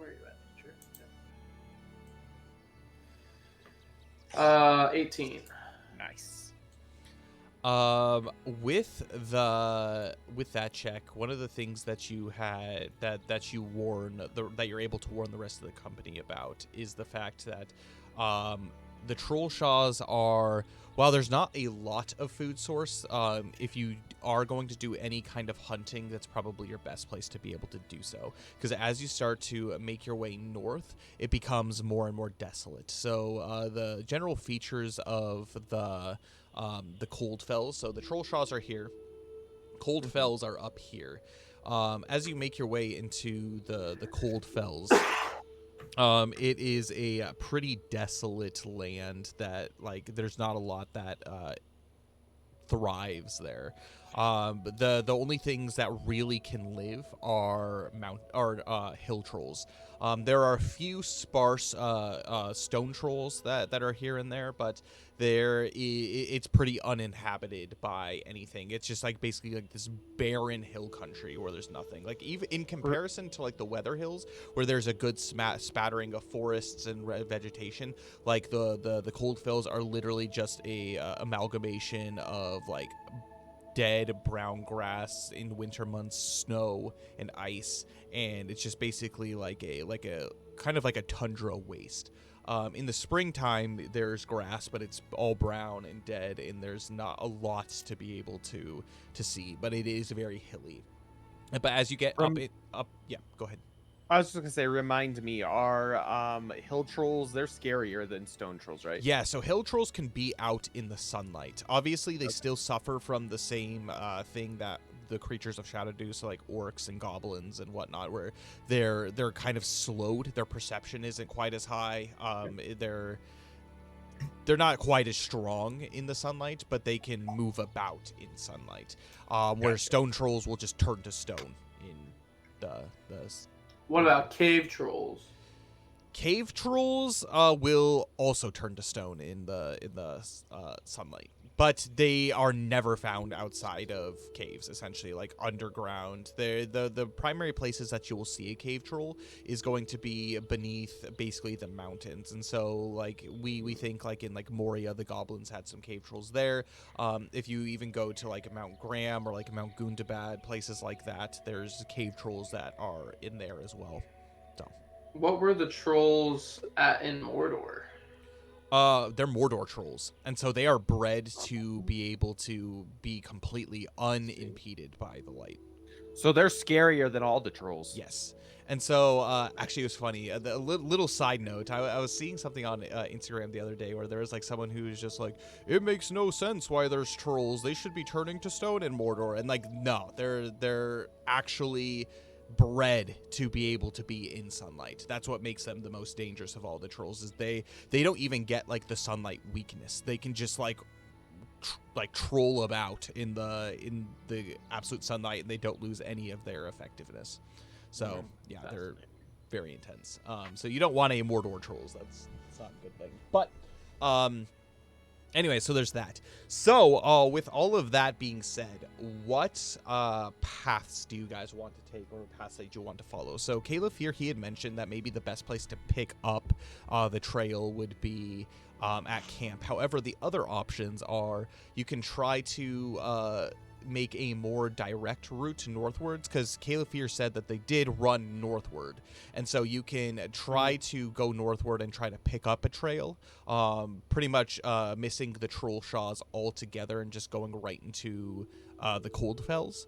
are you at, nature? Yeah. 18. Nice. With that check, one of the things that you had that you warn that you're able to warn the rest of the company about is the fact that the troll shaws are, while there's not a lot of food source, if you are going to do any kind of hunting, that's probably your best place to be able to do so, because as you start to make your way north, it becomes more and more desolate. So the general features of the cold fells, so the troll shaws are here, cold fells are up here. As you make your way into the cold fells, it is a pretty desolate land that, like, there's not a lot that thrives there. But the only things that really can live are hill trolls. There are a few sparse stone trolls that are here and there, but it's pretty uninhabited by anything. It's just like basically like this barren hill country where there's nothing. Like even in comparison to like the Weather Hills, where there's a good spattering of forests and vegetation, like the cold fells are literally just a amalgamation of like dead brown grass, in winter months snow and ice, and it's just basically like a kind of like a tundra waste. In the springtime there's grass, but it's all brown and dead, and there's not a lot to be able to see, but it is very hilly. But as you get up, yeah, go ahead. I was just gonna say, remind me, are hill trolls, they're scarier than stone trolls, right? Yeah, so hill trolls can be out in the sunlight. Obviously, they still suffer from the same thing that the creatures of shadow do, so like orcs and goblins and whatnot, where they're kind of slowed. Their perception isn't quite as high. They're not quite as strong in the sunlight, but they can move about in sunlight. Where stone trolls will just turn to stone in the What about cave trolls? Cave trolls will also turn to stone in the sunlight, but they are never found outside of caves. Essentially, like underground. The primary places that you will see a cave troll is going to be beneath basically the mountains, and so like we think like in like Moria, the goblins had some cave trolls there. If you even go to like Mount Graham or like Mount Gundabad, places like that, there's cave trolls that are in there as well. What were the trolls in Mordor? They're Mordor trolls, and so they are bred to be able to be completely unimpeded by the light. So they're scarier than all the trolls. Yes. And so, actually, it was funny. The little side note, I was seeing something on Instagram the other day where there was like someone who was just like, it makes no sense why there's trolls. They should be turning to stone in Mordor. And like, no, they're actually bred to be able to be in sunlight. That's what makes them the most dangerous of all the trolls, is they don't even get like the sunlight weakness. They can just like troll about in the absolute sunlight, and they don't lose any of their effectiveness. So yeah, they're very intense. So you don't want any Mordor trolls. That's not a good thing. But anyway, so there's that. So with all of that being said, what paths do you guys want to take, or paths that you want to follow? So Caleb here, he had mentioned that maybe the best place to pick up the trail would be at camp. However, the other options are you can try to make a more direct route northwards, because Caliphier said that they did run northward, and so you can try to go northward and try to pick up a trail, pretty much missing the troll shaws altogether and just going right into the cold fells.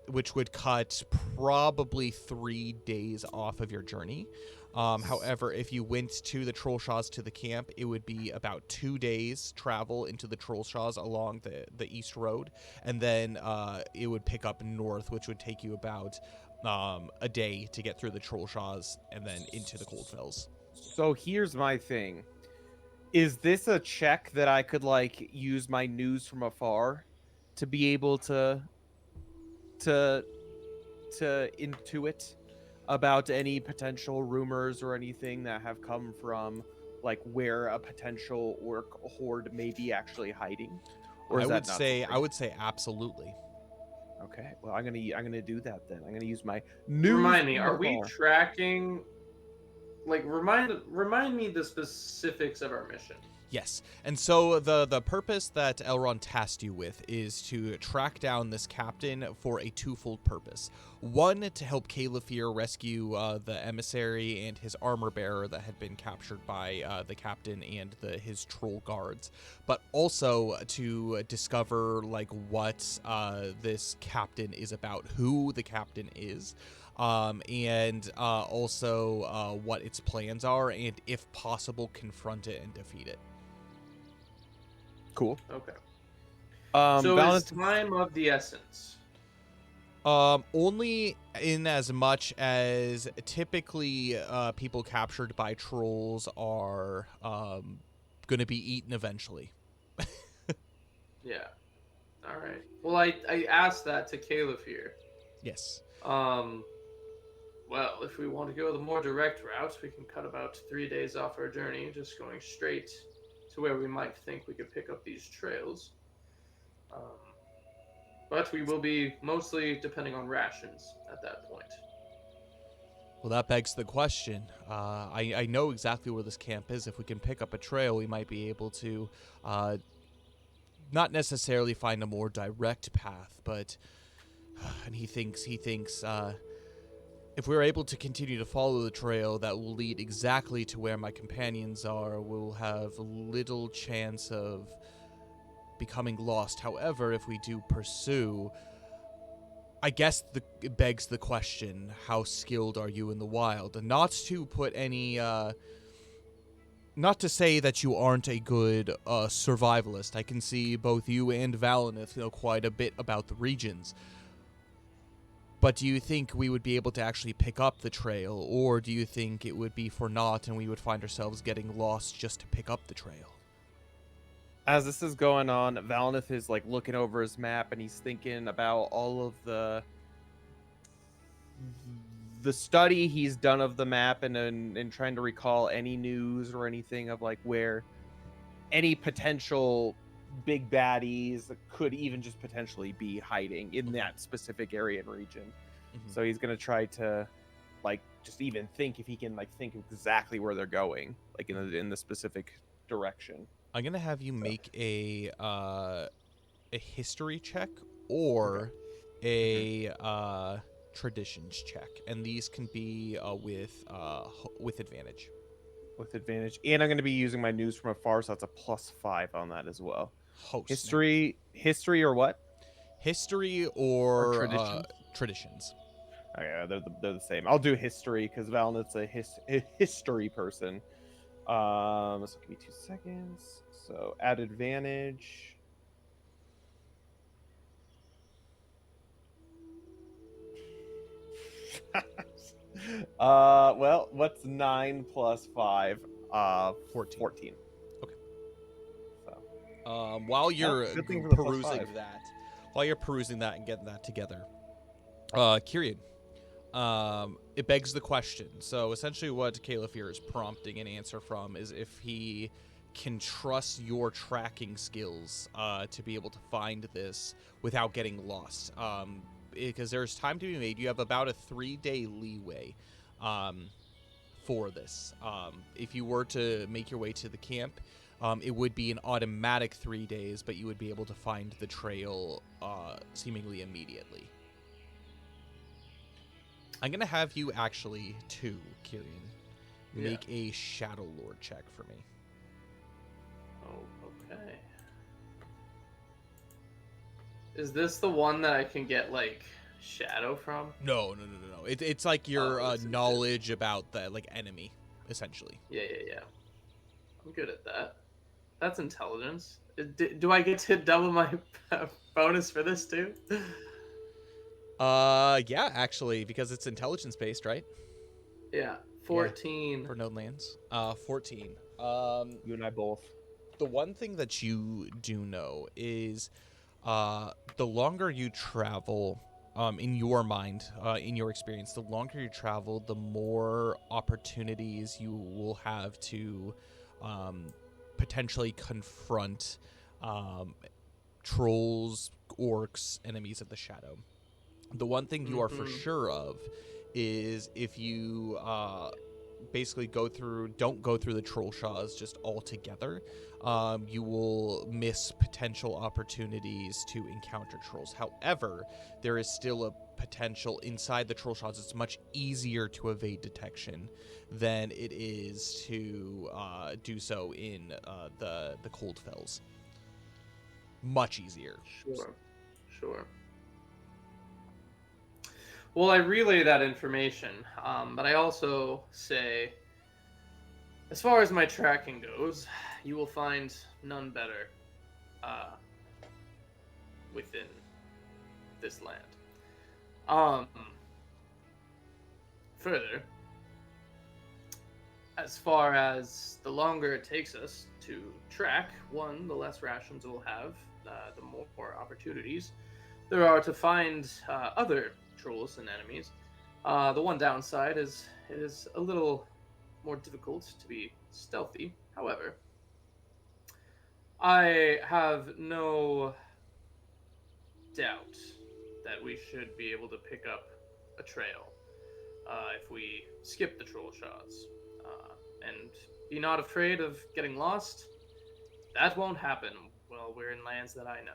which would cut probably 3 days off of your journey. However, if you went to the Trollshaws to the camp, it would be about 2 days travel into the Trollshaws along the East Road, and then it would pick up north, which would take you about a day to get through the Trollshaws and then into the Coldfells. So here's my thing. Is this a check that I could like use my news from afar to be able to intuit about any potential rumors or anything that have come from like where a potential orc horde may be actually hiding? Or is I that would not say something? I would say absolutely. Okay, well I'm gonna do that then. I'm gonna use my news. Remind me, from are we afar. tracking? Like, remind me the specifics of our mission. Yes. And so the purpose that Elrond tasked you with is to track down this captain for a twofold purpose. One, to help Calefir rescue the emissary and his armor bearer that had been captured by the captain and his troll guards, but also to discover like what this captain is about, who the captain is, and also what its plans are, and if possible, confront it and defeat it. Cool. Okay. So is time of the essence? Only in as much as typically people captured by trolls are going to be eaten eventually. Yeah. All right. Well, I asked that to Calefir. Yes. Well, if we want to go the more direct route, we can cut about 3 days off our journey, just going straight to where we might think we could pick up these trails. But we will be mostly depending on rations at that point. Well, that begs the question. I know exactly where this camp is. If we can pick up a trail, we might be able to not necessarily find a more direct path, but and he thinks if we're able to continue to follow the trail that will lead exactly to where my companions are, we'll have little chance of becoming lost. However, if we do pursue, I guess it begs the question, how skilled are you in the wild? Not to put any, not to say that you aren't a good survivalist. I can see both you and Valinith know quite a bit about the regions. But do you think we would be able to actually pick up the trail, or do you think it would be for naught and we would find ourselves getting lost just to pick up the trail? As this is going on, Valinith is like looking over his map and he's thinking about all of the study he's done of the map and trying to recall any news or anything of like where any potential big baddies could even just potentially be hiding in that specific area and region. Mm-hmm. So he's gonna try to like just even think if he can like think exactly where they're going, like in the specific direction. I'm gonna have you make a history check or a traditions check, and these can be with advantage. With advantage, and I'm going to be using my news from afar, so that's a +5 on that as well. Host history or what? History or traditions. Traditions. Okay, they're the same. I'll do history because Valinith's a history person. So give me 2 seconds. So add advantage. Well, what's 9 plus 5? 14. 14. Okay. So. While you're perusing that and getting that together, Kyrian, it begs the question. So essentially what Calefir is prompting an answer from is if he can trust your tracking skills to be able to find this without getting lost. Because there's time to be made. You have about a 3-day leeway for this. If you were to make your way to the camp, it would be an automatic 3 days, but you would be able to find the trail seemingly immediately. I'm going to have you actually, too, Kyrian, make a Shadow Lord check for me. Oh, okay. Is this the one that I can get like shadow from? No. It's like your this is it. knowledge about the like enemy, essentially. Yeah. I'm good at that. That's intelligence. Do I get to double my bonus for this too? Yeah, actually, because it's intelligence based, right? Yeah, 14. For known lands. 14. You and I both. The one thing that you do know is, the longer you travel, in your mind, in your experience, the longer you travel, the more opportunities you will have to, potentially confront, trolls, orcs, enemies of the shadow. The one thing you are for sure of is if you basically don't go through the troll shaws just altogether, you will miss potential opportunities to encounter trolls. However, there is still a potential inside the troll shaws. It's much easier to evade detection than it is to do so in the cold fells. Much easier. Sure. Well, I relay that information, but I also say, as far as my tracking goes, you will find none better within this land. Further, as far as the longer it takes us to track, one, the less rations we'll have, the more opportunities there are to find other trolls and enemies. The one downside is it is a little more difficult to be stealthy. However, I have no doubt that we should be able to pick up a trail if we skip the troll shots. And be not afraid of getting lost. That won't happen while we're in lands that I know.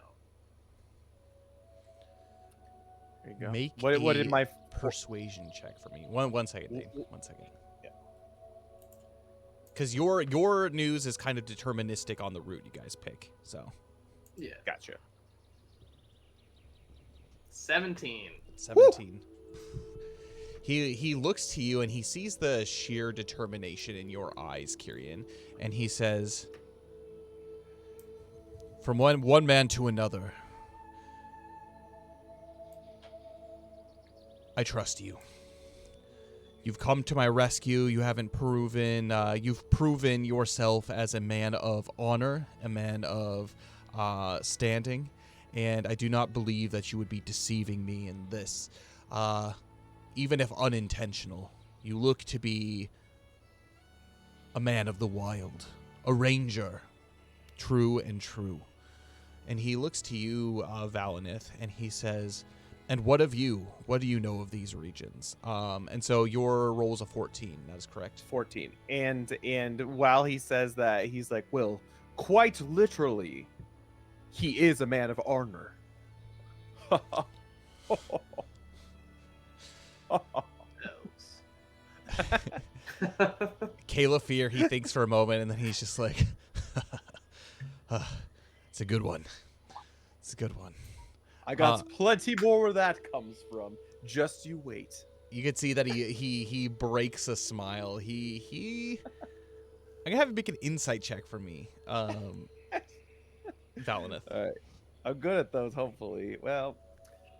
There you go. Make What did my persuasion check for me. One second, Dave. 1 second. Yeah. Because your news is kind of deterministic on the route you guys pick. So. Yeah. Gotcha. 17. 17. He looks to you and he sees the sheer determination in your eyes, Kyrian, and he says, "From one man to another, I trust you. You've come to my rescue. You've proven yourself as a man of honor, a man of standing, and I do not believe that you would be deceiving me in this. Even if unintentional, you look to be a man of the wild, a ranger, true and true." And he looks to you, Valinith, and he says, "And what of you? What do you know of these regions?" And so your roll is a 14. That is correct. 14. And while he says that, he's like, well, quite literally, he is a man of honor. Kayla Fear, he thinks for a moment, and then he's just like, "It's a good one. It's a good one." I got plenty more where that comes from. Just you wait. You can see that he breaks a smile. I'm gonna have him make an insight check for me, Valinith. All right. I'm good at those, hopefully. Well,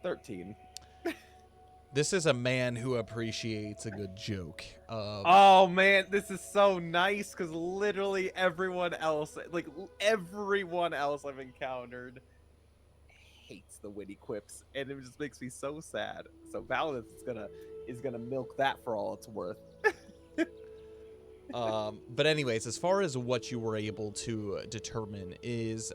13. This is a man who appreciates a good joke. Oh, man, this is so nice, because literally everyone else I've encountered hates the witty quips, and it just makes me so sad. So Valinith is gonna milk that for all it's worth. But anyways, as far as what you were able to determine is,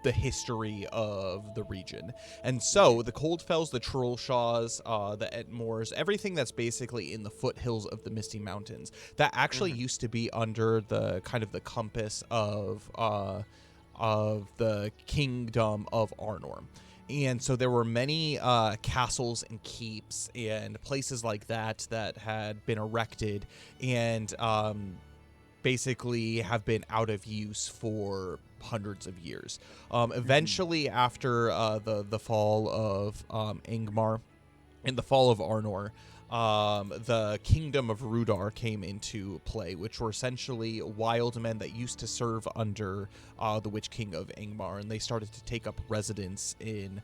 the history of the region. And so the Coldfells, the Trollshaws, the Etmores, everything that's basically in the foothills of the Misty Mountains, that actually used to be under the kind of the compass of the kingdom of Arnor. And so there were many castles and keeps and places like that that had been erected, and basically have been out of use for hundreds of years. Eventually, after the fall of Angmar and the fall of Arnor, the kingdom of Rudar came into play, which were essentially wild men that used to serve under the Witch King of Angmar, and they started to take up residence in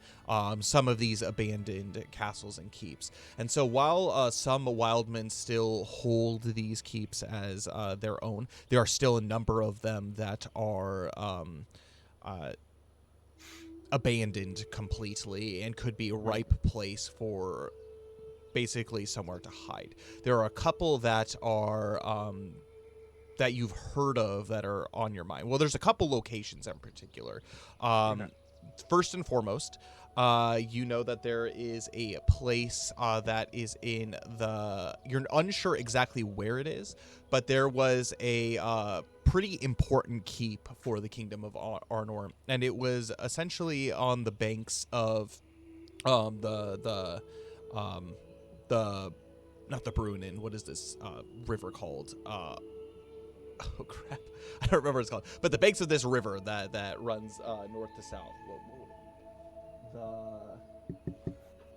some of these abandoned castles and keeps. And so while some wildmen still hold these keeps as their own, there are still a number of them that are abandoned completely and could be a ripe place for basically somewhere to hide. There are a couple that are that you've heard of that are on your mind. Well, there's a couple locations in particular. First and foremost, you know that there is a place that is in the... You're unsure exactly where it is, but there was a pretty important keep for the Kingdom of Arnor, and it was essentially on the banks of the not the Brunnen. What is this river called? Oh crap, I don't remember what it's called. But the banks of this river that runs north to south. The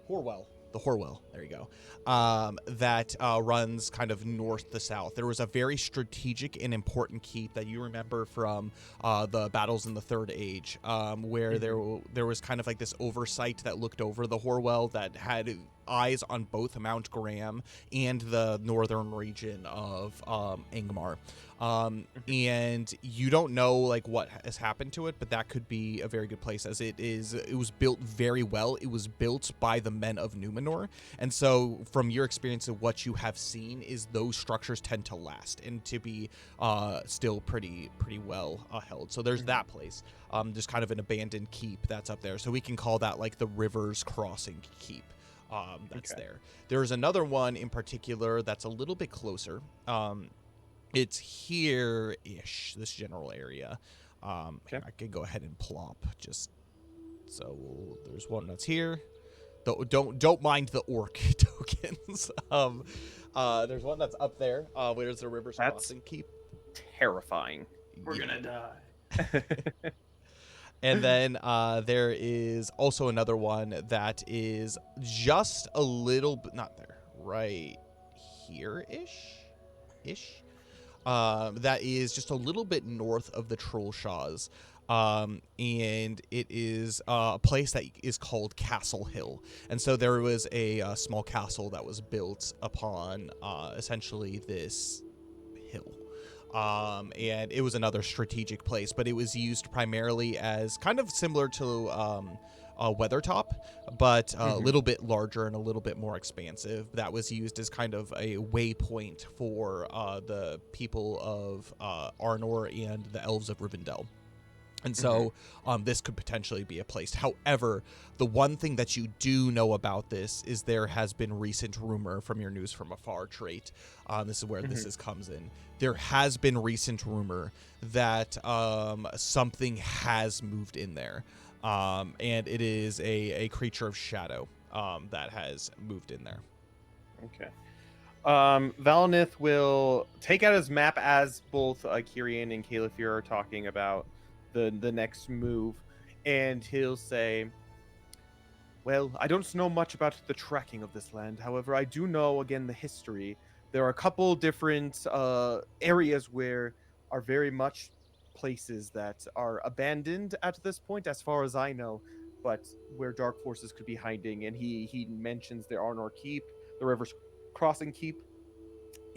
Horwell. The Horwell. There you go. That runs kind of north to south. There was a very strategic and important keep that you remember from the battles in the Third Age, where there was kind of like this oversight that looked over the Horwell that had eyes on both Mount Graham and the northern region of Angmar. And you don't know like what has happened to it, but that could be a very good place, as it was built very well. It was built by the men of Numenor, and so from your experience of what you have seen is those structures tend to last and to be still pretty well held. So there's that place. There's kind of an abandoned keep that's up there, so we can call that like the Rivers Crossing Keep. That's there. There's another one in particular that's a little bit closer. It's here-ish, this general area. I could go ahead and plop just so there's one that's here. Don't mind the orc tokens. There's one that's up there. Where's the Rivers Crossing Keep? Terrifying. We're gonna die. And then there is also another one that is just a little bit, not there, right here-ish. That is just a little bit north of the Trollshaws. And it is a place that is called Castle Hill. And so there was a small castle that was built upon essentially this hill. And it was another strategic place, but it was used primarily as kind of similar to Weathertop, but a little bit larger and a little bit more expansive. That was used as kind of a waypoint for the people of Arnor and the elves of Rivendell. And so this could potentially be a place. However, the one thing that you do know about this is there has been recent rumor from your News from Afar trait. This is where this comes in. There has been recent rumor that something has moved in there. And it is a creature of shadow that has moved in there. Okay. Valinith will take out his map as both Kyrian and Califir are talking about the next move, and he'll say, well, I don't know much about the tracking of this land. However, I do know, again, the history. There are a couple different areas where are very much places that are abandoned at this point, as far as I know, but where dark forces could be hiding. And he mentions the Arnor Keep, the Rivers Crossing Keep,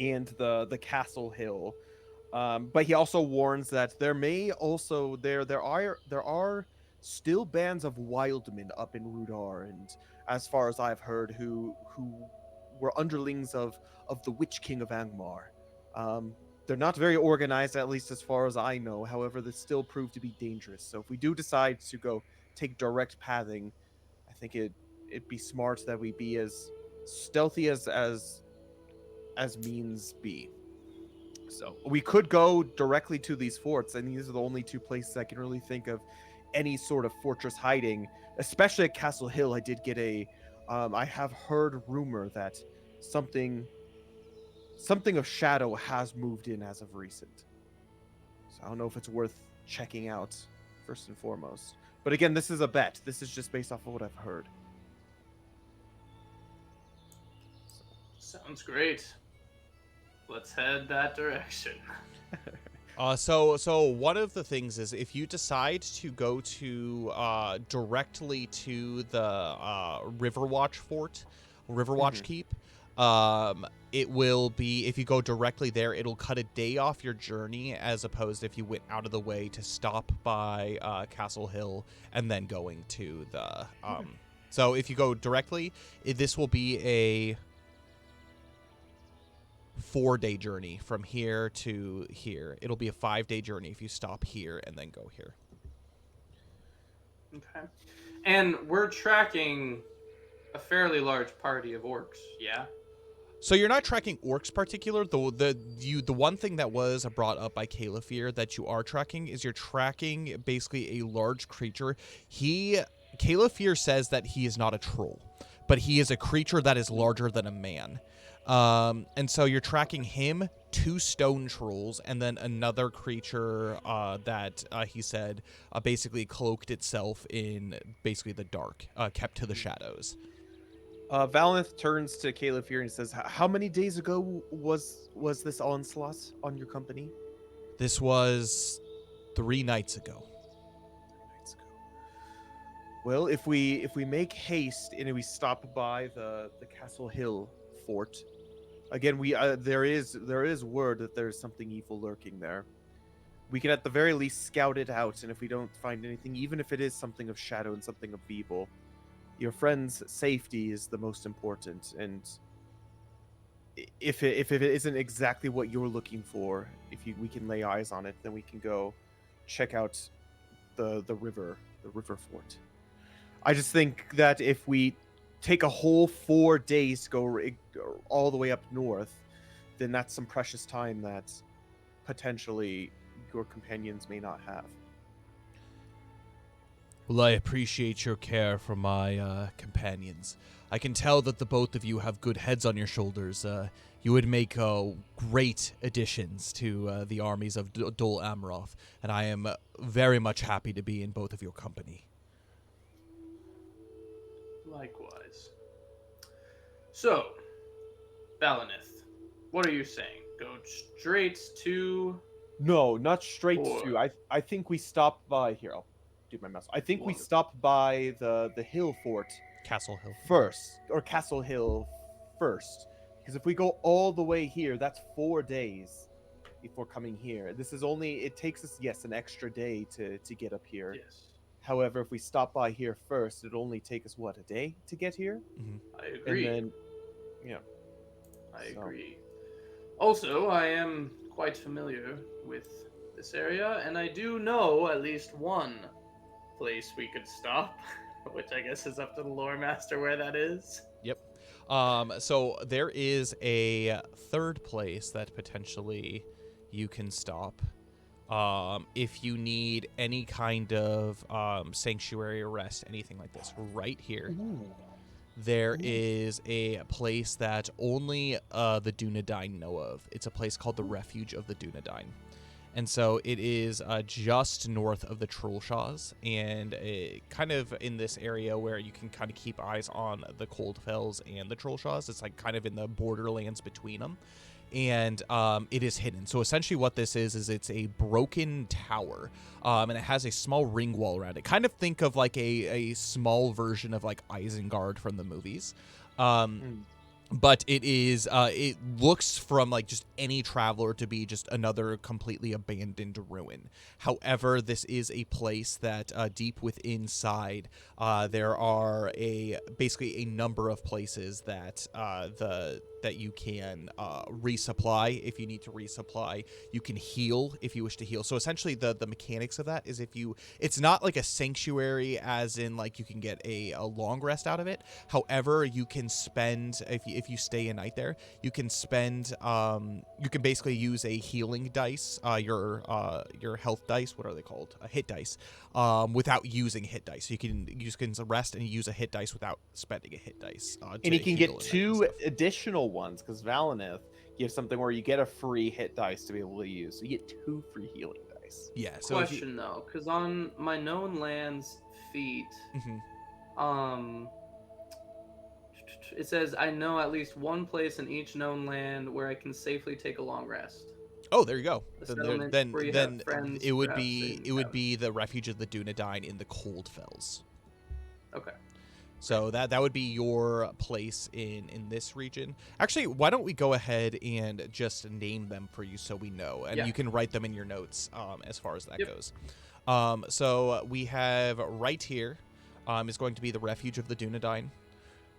and the Castle Hill. But he also warns that there may also there are still bands of wildmen up in Rudar, and as far as I've heard, who were underlings of the Witch King of Angmar. They're not very organized, at least as far as I know. However, they still prove to be dangerous. So if we do decide to go take direct pathing, I think it'd be smart that we be as stealthy as means be. So we could go directly to these forts, and these are the only two places I can really think of any sort of fortress hiding, especially at Castle Hill. I did get I have heard rumor that something of shadow has moved in as of recent. So I don't know if it's worth checking out first and foremost. But again, this is a bet. This is just based off of what I've heard. Sounds great. Let's head that direction. So one of the things is if you decide to go to directly to the Riverwatch Fort, Riverwatch Keep, it will be, if you go directly there, it'll cut a day off your journey, as opposed if you went out of the way to stop by Castle Hill and then going to the so if you go directly, this will be a 4-day journey from here to here. It'll be a 5-day journey if you stop here and then go here. Okay. And we're tracking a fairly large party of orcs, yeah? So you're not tracking orcs particular. The one thing that was brought up by Califir that you are tracking is you're tracking basically a large creature. Califir says that he is not a troll, but he is a creature that is larger than a man. And so you're tracking him, 2 stone trolls, and then another creature that he said basically cloaked itself in basically the dark, kept to the shadows. Valinth turns to Caliph and says, "How many days ago was this onslaught on your company?" This was 3 nights ago. 3 nights ago. Well, if we make haste and we stop by the Castle Hill fort, again, there is word that there's something evil lurking there. We can at the very least scout it out, and if we don't find anything, even if it is something of shadow and something of evil, your friend's safety is the most important. And if it isn't exactly what you're looking for, we can lay eyes on it, then we can go check out the river fort. I just think that if we take a whole 4 days to go all the way up north, then that's some precious time that potentially your companions may not have. Well, I appreciate your care for my companions. I can tell that the both of you have good heads on your shoulders. You would make great additions to the armies of Dol Amroth, and I am very much happy to be in both of your company. Likewise. So, Valinith, what are you saying? Go straight to... No, not straight Or- to. I think we stopped by here. I'll do my mouse. I think we Wonderful. stopped by the hill fort Castle Hill. first, or Castle Hill first, because if we go all the way here, that's 4 days before coming here. It takes us, yes, an extra day to get up here. Yes, However, if we stop by here first, it'll only take us, what, a day to get here? I agree. And then, yeah. I So. agree. Also, I am quite familiar with this area, and I do know at least one place we could stop, which I guess is up to the lore master where that is. Yep. So there is a third place that potentially you can stop. If you need any kind of sanctuary or rest, anything like this, right here. There is a place that only the Dunedain know of. It's a place called the Refuge of the Dunedain. And so it is just north of the Trollshaws, and kind of in this area where you can kind of keep eyes on the Coldfells and the Trollshaws. It's like kind of in the borderlands between them. And it is hidden. So essentially what this is it's a broken tower, and it has a small ring wall around it. Kind of think of like a small version of like Isengard from the movies. But it is, it looks from like just any traveler to be just another completely abandoned ruin. However, this is a place that deep within inside, there are basically a number of places that that you can resupply if you need to resupply. You can heal if you wish to heal. So essentially the mechanics of that is it's not like a sanctuary as in like you can get a long rest out of it. However, you can spend, if you stay a night there, you can spend, you can basically use a healing dice, your health dice, what are they called? Hit dice, without using hit dice. So you can rest and use a hit dice without spending a hit dice. And you can get heal 2 additional ones, because Valinith gives something where you get a free hit dice to be able to use. So you get 2 free healing dice. Nice. Yeah. So Question though, because on my known lands feat, Mhm. it says I know at least one place in each known land where I can safely take a long rest. Oh, there you go. A Then settlement where you have friends, it would perhaps, be and towns. the refuge of the Dunedain in the Cold Fells. Okay. So that would be your place in this region. Actually, why don't we go ahead and just name them for you so we know, and Yeah. you can write them in your notes as far as that Yep. goes. So we have right here is going to be the refuge of the Dunedain.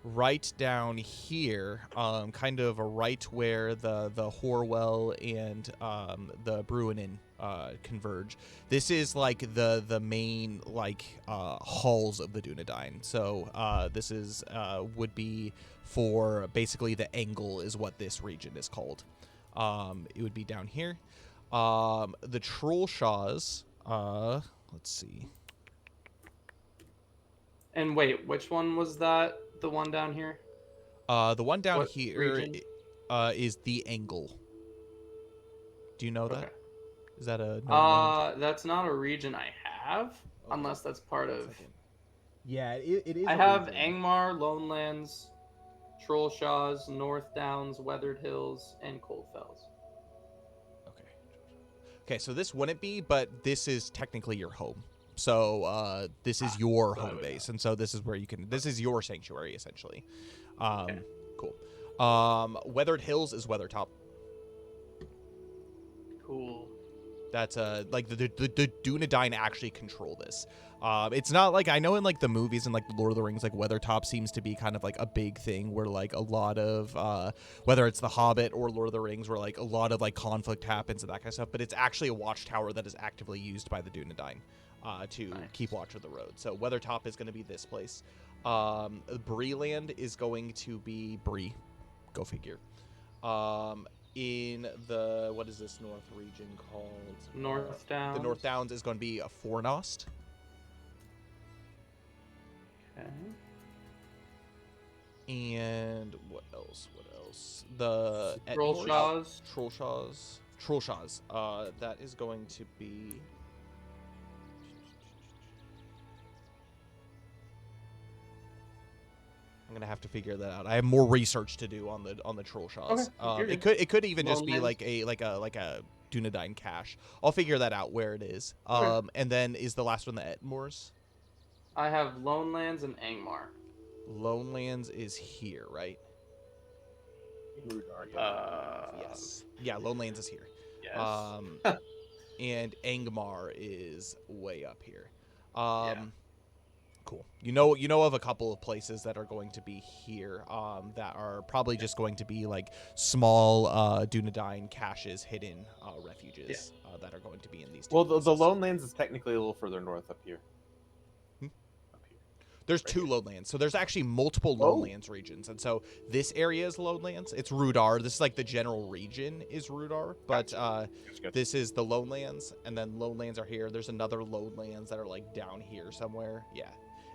Right down here, kind of right where the Horwell and the Bruinen converge. This is like the main like halls of the Dunedain. So this is would be for basically the angle is what this region is called. It would be down here. The Trollshaws. Let's see. And wait, which one was that? The one down here? The one down What here region? is the angle. Do you know Okay. that? Is that a known land? That's not a region I have, Okay. unless that's part of. Yeah, it is. I have Angmar, Lonelands, Trollshaws, North Downs, Weathered Hills, and Cold Fells. Okay. Okay, so this wouldn't be, but this is technically your home. So this is your home base, and so this is where you can. This is your sanctuary essentially. Okay. Cool. Weathered Hills is Weathertop. Cool. That's like the Dunedain actually control this. It's not like I know in like the movies and like the Lord of the Rings, like Weathertop seems to be kind of like a big thing where like a lot of whether it's The Hobbit or Lord of the Rings, where like a lot of like conflict happens and that kind of stuff. But it's actually a watchtower that is actively used by the Dunedain to keep watch of the road. So Weathertop is going to be this place. Bree land is going to be Bree. Go figure. In the what is this north region called? North Downs. The North Downs is going to be a Fornost. Okay. And what else? What else? The Trollshaws. Trollshaws. That is going to be. I'm gonna have to figure that out. I have more research to do on the Trollshaws. Okay, It could even just be Lonelands. like a Dunedain cache. I'll figure that out where it is. Okay. And then is the last one the Etmoors? I have Lonelands and Angmar. Lonelands is here, right? Yes. Yeah, Lonelands is here. Yes. And Angmar is way up here. Yeah. Cool. You know of a couple of places that are going to be here that are probably just going to be like small Dunedain caches, hidden refuges that are going to be in these two Well, places. the Lone Lands is technically a little further north up here. Up here. There's two lowlands. So there's actually multiple lowlands regions. And so this area is lowlands. It's Rudar. This is like the general region is Rudar. But Gotcha. this is the lowlands. And then lowlands are here. There's another lowlands that are like down here somewhere. Yeah.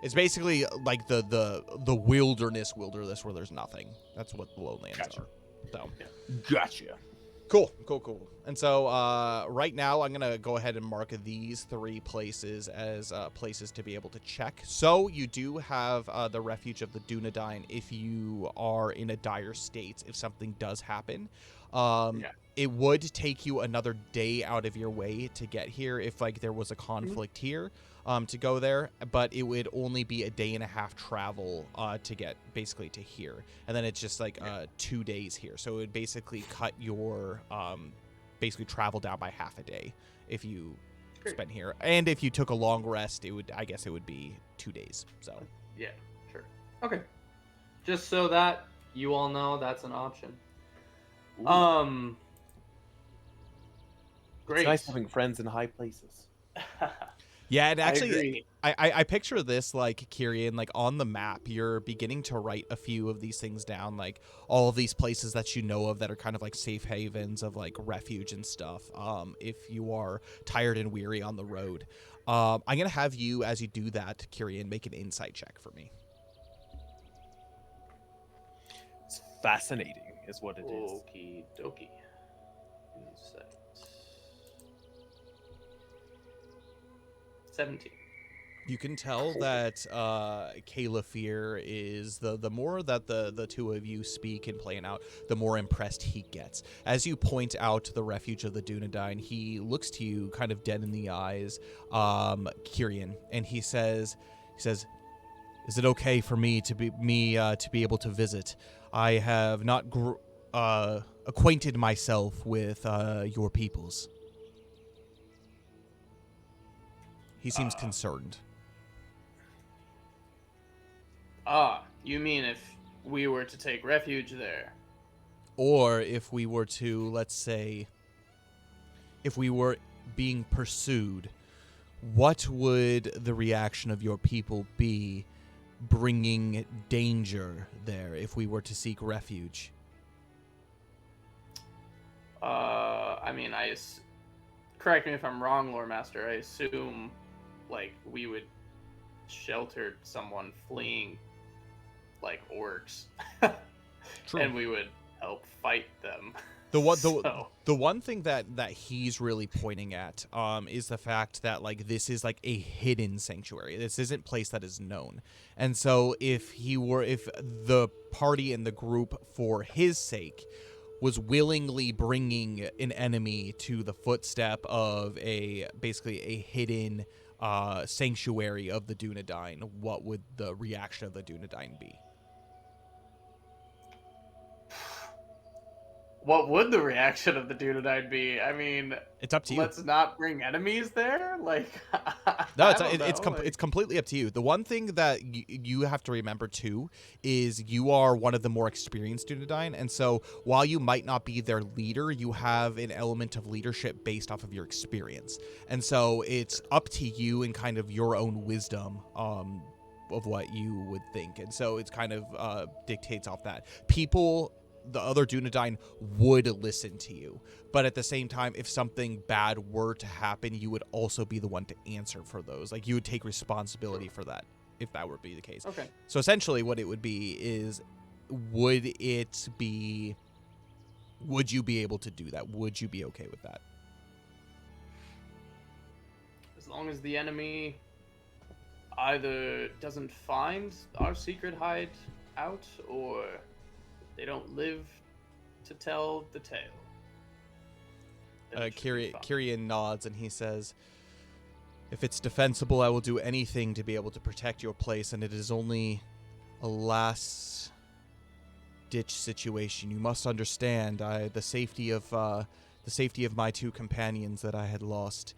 It's basically like the wilderness where there's nothing. That's what the lowlands Gotcha. are. So Gotcha. Cool. And so right now I'm going to go ahead and mark these three places as places to be able to check. So you do have the refuge of the Dunedain if you are in a dire state, if something does happen. It would take you another day out of your way to get here if like there was a conflict here to go there, but it would only be a day and a half travel to get basically to here, and then it's just like 2 days here, so it would basically cut your basically travel down by half a day if you spent here, and if you took a long rest, I guess it would be 2 days. So Yeah, sure. Okay. Just so that you all know that's an option. Ooh. Great. It's nice having friends in high places. yeah, and I actually agree. I picture this like Kyrian, like on the map, you're beginning to write a few of these things down, like all of these places that you know of that are kind of like safe havens of like refuge and stuff. If you are tired and weary on the road, I'm gonna have you, as you do that, Kyrian, make an insight check for me. It's fascinating, is what it is. Okie dokie. Insight. 17. You can tell that Calafir is the more that the two of you speak and plan out, the more impressed he gets. As you point out the refuge of the Dunedain, he looks to you kind of dead in the eyes, Kyrian, and he says, "Is it okay for me to be able to visit? I have not acquainted myself with your peoples." He seems concerned. You mean if we were to take refuge there? Or if we were to, let's say, if we were being pursued, what would the reaction of your people be bringing danger there if we were to seek refuge? I mean, correct me if I'm wrong, Lore Master. I assume, like, we would shelter someone fleeing, like, orcs. True. And we would help fight them. The one thing that he's really pointing at is the fact that, like, this is like a hidden sanctuary. This isn't a place that is known. And so if the party and the group, for his sake, was willingly bringing an enemy to the footstep of basically a hidden sanctuary of the Dunedain, what would the reaction of the Dunedain be? What would the reaction of the Dunedain be? I mean, It's up to you. Let's not bring enemies there? Like, No, it's it's completely up to you. The one thing that you have to remember too is you are one of the more experienced Dunedain, and so while you might not be their leader, you have an element of leadership based off of your experience, and so it's up to you and kind of your own wisdom of what you would think, and so it's kind of dictates off that. The other Dunedain would listen to you, but at the same time, if something bad were to happen, you would also be the one to answer for those. Like, you would take responsibility for that if that would be the case. Okay. So essentially what it would be is, would you be able to do that? Would you be okay with that? As long as the enemy either doesn't find our secret hideout or they don't live to tell the tale. Kyrian nods and he says, "If it's defensible, I will do anything to be able to protect your place, and it is only a last-ditch situation. You must understand the safety of my two companions that I had lost.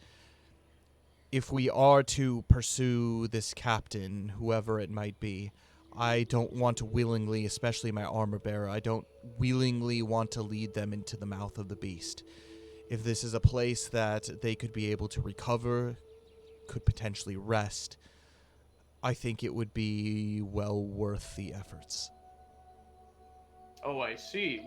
If we are to pursue this captain, whoever it might be, I don't want to willingly, especially my armor bearer, I don't willingly want to lead them into the mouth of the beast. If this is a place that they could be able to recover, could potentially rest, I think it would be well worth the efforts." Oh, I see.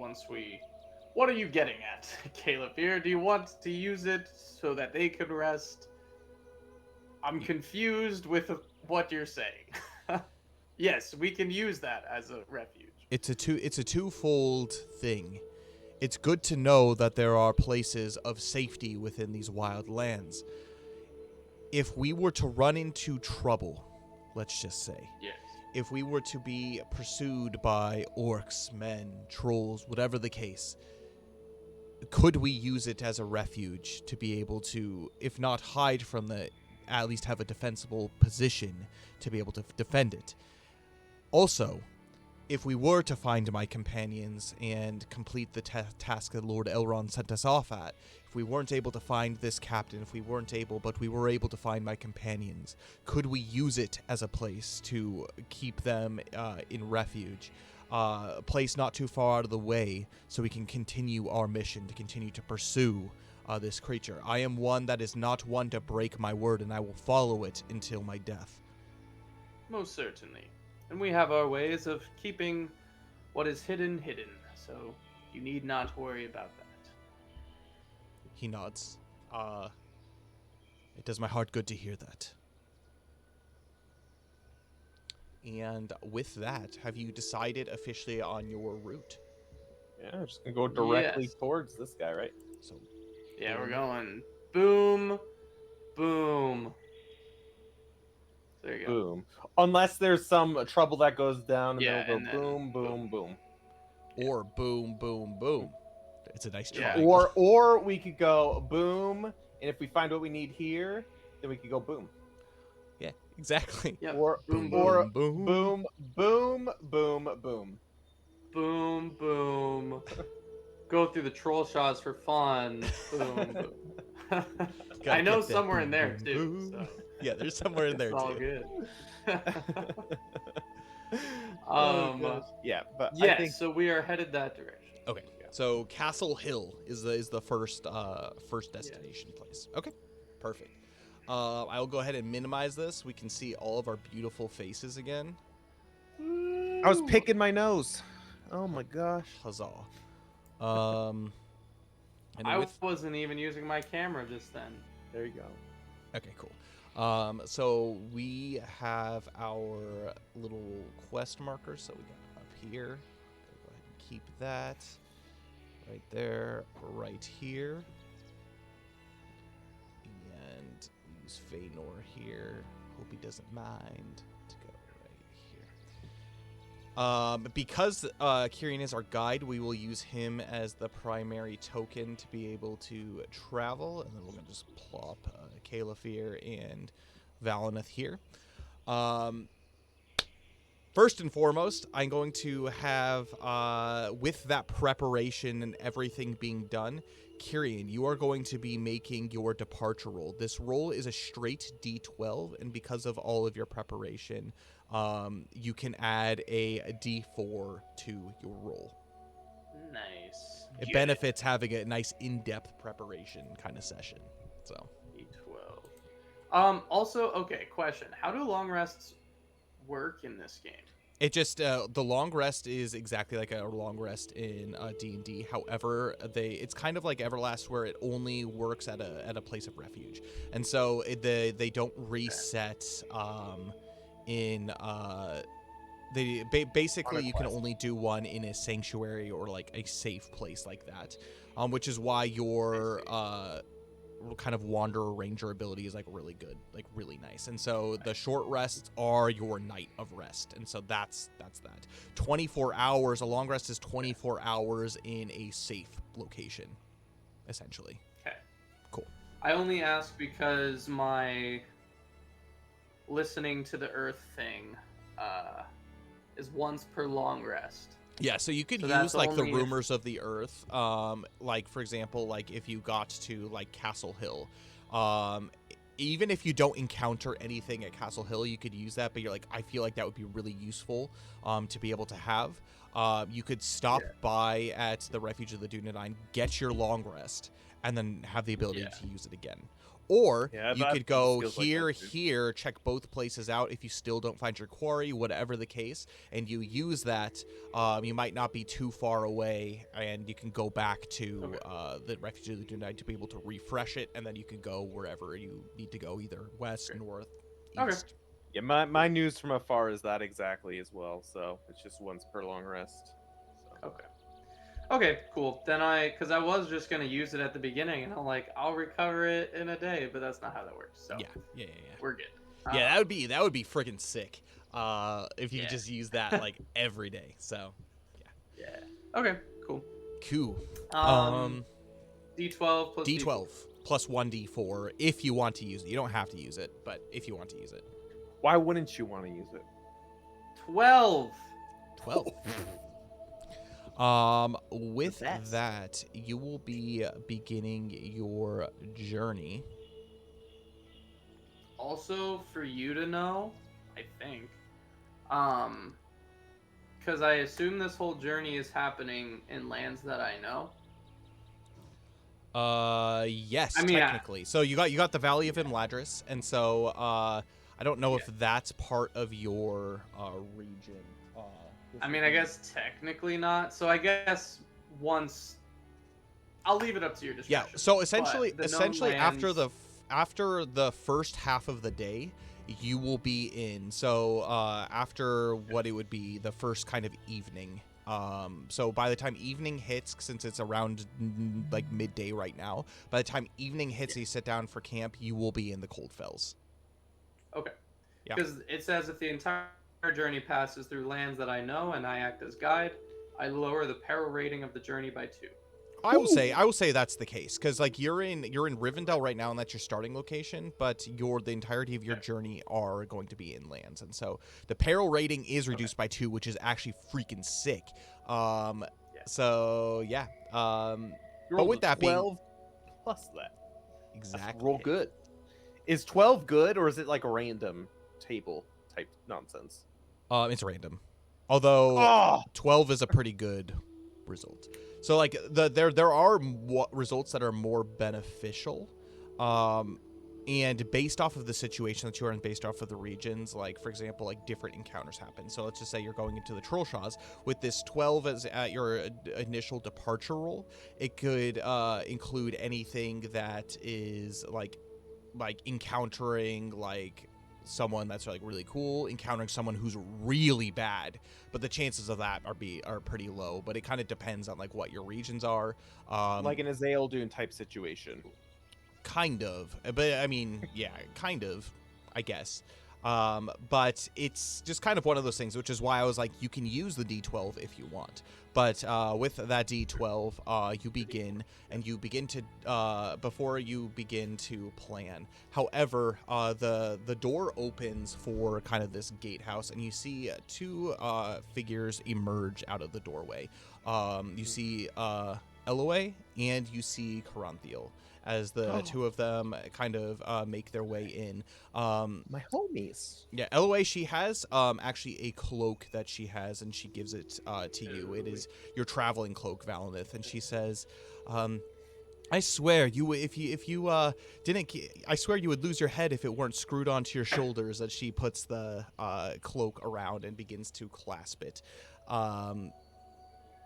What are you getting at, Caleb here? Do you want to use it so that they can rest? I'm confused with what you're saying. Yes, we can use that as a refuge. It's a twofold thing. It's good to know that there are places of safety within these wild lands. If we were to run into trouble, let's just say, Yes. if we were to be pursued by orcs, men, trolls, whatever the case, could we use it as a refuge to be able to, if not hide from at least have a defensible position to be able to defend it? Also, if we were to find my companions and complete the task that Lord Elrond sent us off at, if we weren't able to find this captain, but we were able to find my companions, could we use it as a place to keep them in refuge? A place not too far out of the way so we can continue our mission, to continue to pursue this creature. I am one that is not one to break my word, and I will follow it until my death. Most certainly. And we have our ways of keeping what is hidden, so you need not worry about that. He nods. It does my heart good to hear that. And with that, have you decided officially on your route? Yeah, we're just gonna go directly Yes. towards this guy, right? So, Yeah, we're going boom, boom, There you go. Boom. Unless there's some trouble that goes down, and Yeah, then it'll and go then boom, boom, boom. Or boom, boom, boom. It's a nice Yeah. triangle. Or we could go boom, and if we find what we need here, then we could go boom. Yeah, exactly. Yep. Or boom, or boom, boom. boom, boom, boom, boom. boom, boom. Go through the troll shots for fun. Boom, boom. Gotta I know get that somewhere in boom, there boom, too. boom. So Yeah, there's somewhere in there it's all too. good. Oh, gosh. Yeah, but I Yeah, think so we are headed that direction. Okay, so Castle Hill is the first destination place. Okay, perfect. I'll go ahead and minimize this. We can see all of our beautiful faces again. I was picking my nose. Oh my gosh. Huzzah! And I with wasn't even using my camera just then. There you go. okay, cool. So we have our little quest marker. So we got up here. Go ahead and keep that right there, right here, and use Feanor here. Hope he doesn't mind to go right here. Because Kyrian is our guide, we will use him as the primary token to be able to travel, and then we're gonna just plop Calafir and Valineth here. First and foremost, I'm going to have, with that preparation and everything being done, Kyrian, you are going to be making your departure roll. This roll is a straight D12, and because of all of your preparation, you can add a D4 to your roll. Nice. It benefits having a nice in-depth preparation kind of session. So D12. Also, okay, question. How do long rests work in this game? it just the long rest is exactly like a long rest in D&D. However, it's kind of like Everlast, where it only works at a place of refuge, and so they don't reset in basically you can only do one in a sanctuary or like a safe place like that, which is why your kind of wanderer ranger ability is like really good, like really nice. And so the short rests are your night of rest, and so that's that. 24 hours, a long rest is 24 hours in a safe location, essentially. Okay. Cool. I only ask because my listening to the earth thing is once per long rest. Yeah, so you could So use that's like the only if- rumors of the earth, like for example, like if you got to like Castle Hill, even if you don't encounter anything at Castle Hill, you could use that. But you're like, I feel like that would be really useful to be able to have. You could stop by at the Refuge of the Dunedain, get your long rest, and then have the ability to use it again. Or you could go here, check both places out. If you still don't find your quarry, whatever the case, and you use that, you might not be too far away, and you can go back to the Refuge of the Dunedain to be able to refresh it, and then you can go wherever you need to go, either west, north, east. Yeah, my news from afar is that exactly as well. So it's just once per long rest. So. Okay, cool. Then because I was just gonna use it at the beginning, and I'm like, I'll recover it in a day, but that's not how that works. So Yeah. we're good. Yeah, that would be freaking sick. If you could just use that like every day. So yeah. Okay, cool. Cool. D12 plus D12 plus 1d4 if you want to use it. You don't have to use it, but if you want to use it. Why wouldn't you want to use it? 12. 12. With that, you will be beginning your journey. Also, for you to know, I think, because I assume this whole journey is happening in lands that I know. Yes, I mean, technically. So you got the Valley of Imladris, and so I don't know if that's part of your region. I mean, I guess technically not. So I guess once I'll leave it up to your discretion. Yeah. So essentially lands... after the first half of the day, you will be in. So after what it would be the first kind of evening. So by the time evening hits, since it's around like midday right now, by the time evening hits and you sit down for camp, you will be in the Cold Fells. Okay. Yeah. Because it says if the entire journey passes through lands that I know and I act as guide, I lower the peril rating of the journey by 2. I will say that's the case, because like you're in Rivendell right now, and that's your starting location, but the entirety of your journey are going to be in lands, and so the peril rating is reduced by 2, which is actually freaking sick. So yeah. But with that 12 being plus that. exactly, Roll good. Is 12 good, or is it like a random table type nonsense? It's random. Although 12 is a pretty good result. So like there are results that are more beneficial, and based off of the situation that you're in, based off of the regions, like for example, like different encounters happen. So let's just say you're going into the Trollshaws with this 12 as at your initial departure roll. It could include anything that is like encountering like someone that's like really cool, encountering someone who's really bad, but the chances of that are pretty low. But it kind of depends on like what your regions are. Like an Azale type situation. Kind of, but I mean, yeah, kind of, I guess. But it's just kind of one of those things, which is why I was like, you can use the D12 if you want. But with that D12, you begin to before you begin to plan. However, the door opens for kind of this gatehouse, and you see 2 figures emerge out of the doorway. You see Eloe and you see Caranthiel, as the 2 of them kind of make their way in. My homies. Yeah, Eloe, she has actually a cloak that she has, and she gives it to you. It is your traveling cloak, Valinith, and she says, "I swear if you didn't, I swear you would lose your head if it weren't screwed onto your shoulders." As she puts the cloak around and begins to clasp it.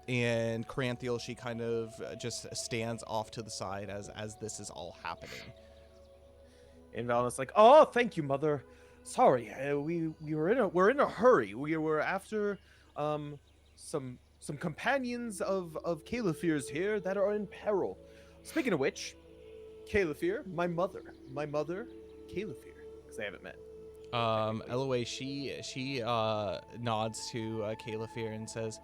And Caranthiel, she kind of just stands off to the side as this is all happening. And Valinith's like, "Oh, thank you, Mother. Sorry, we're in a hurry. We were after some companions of Califir's here that are in peril. Speaking of which, Califir, my mother, Califir, because they haven't met." Eloe, she nods to Califir and says,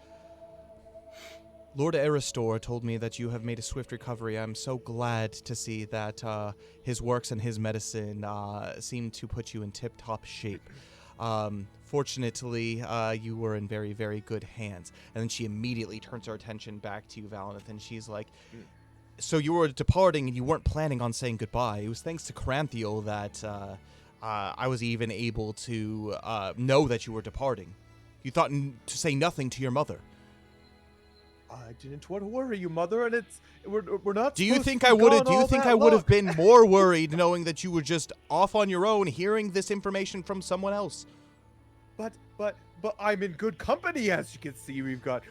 "Lord Eriador told me that you have made a swift recovery. I'm so glad to see that his works and his medicine seem to put you in tip-top shape. Fortunately, you were in very, very good hands." And then she immediately turns her attention back to you, Valinith, and she's like, "So you were departing and you weren't planning on saying goodbye. It was thanks to Caranthiel that I was even able to know that you were departing. You thought to say nothing to your mother." "I didn't want to worry you, Mother, and we're not." Do you think I would have been more worried knowing that you were just off on your own, hearing this information from someone else? But I'm in good company, as you can see. We've got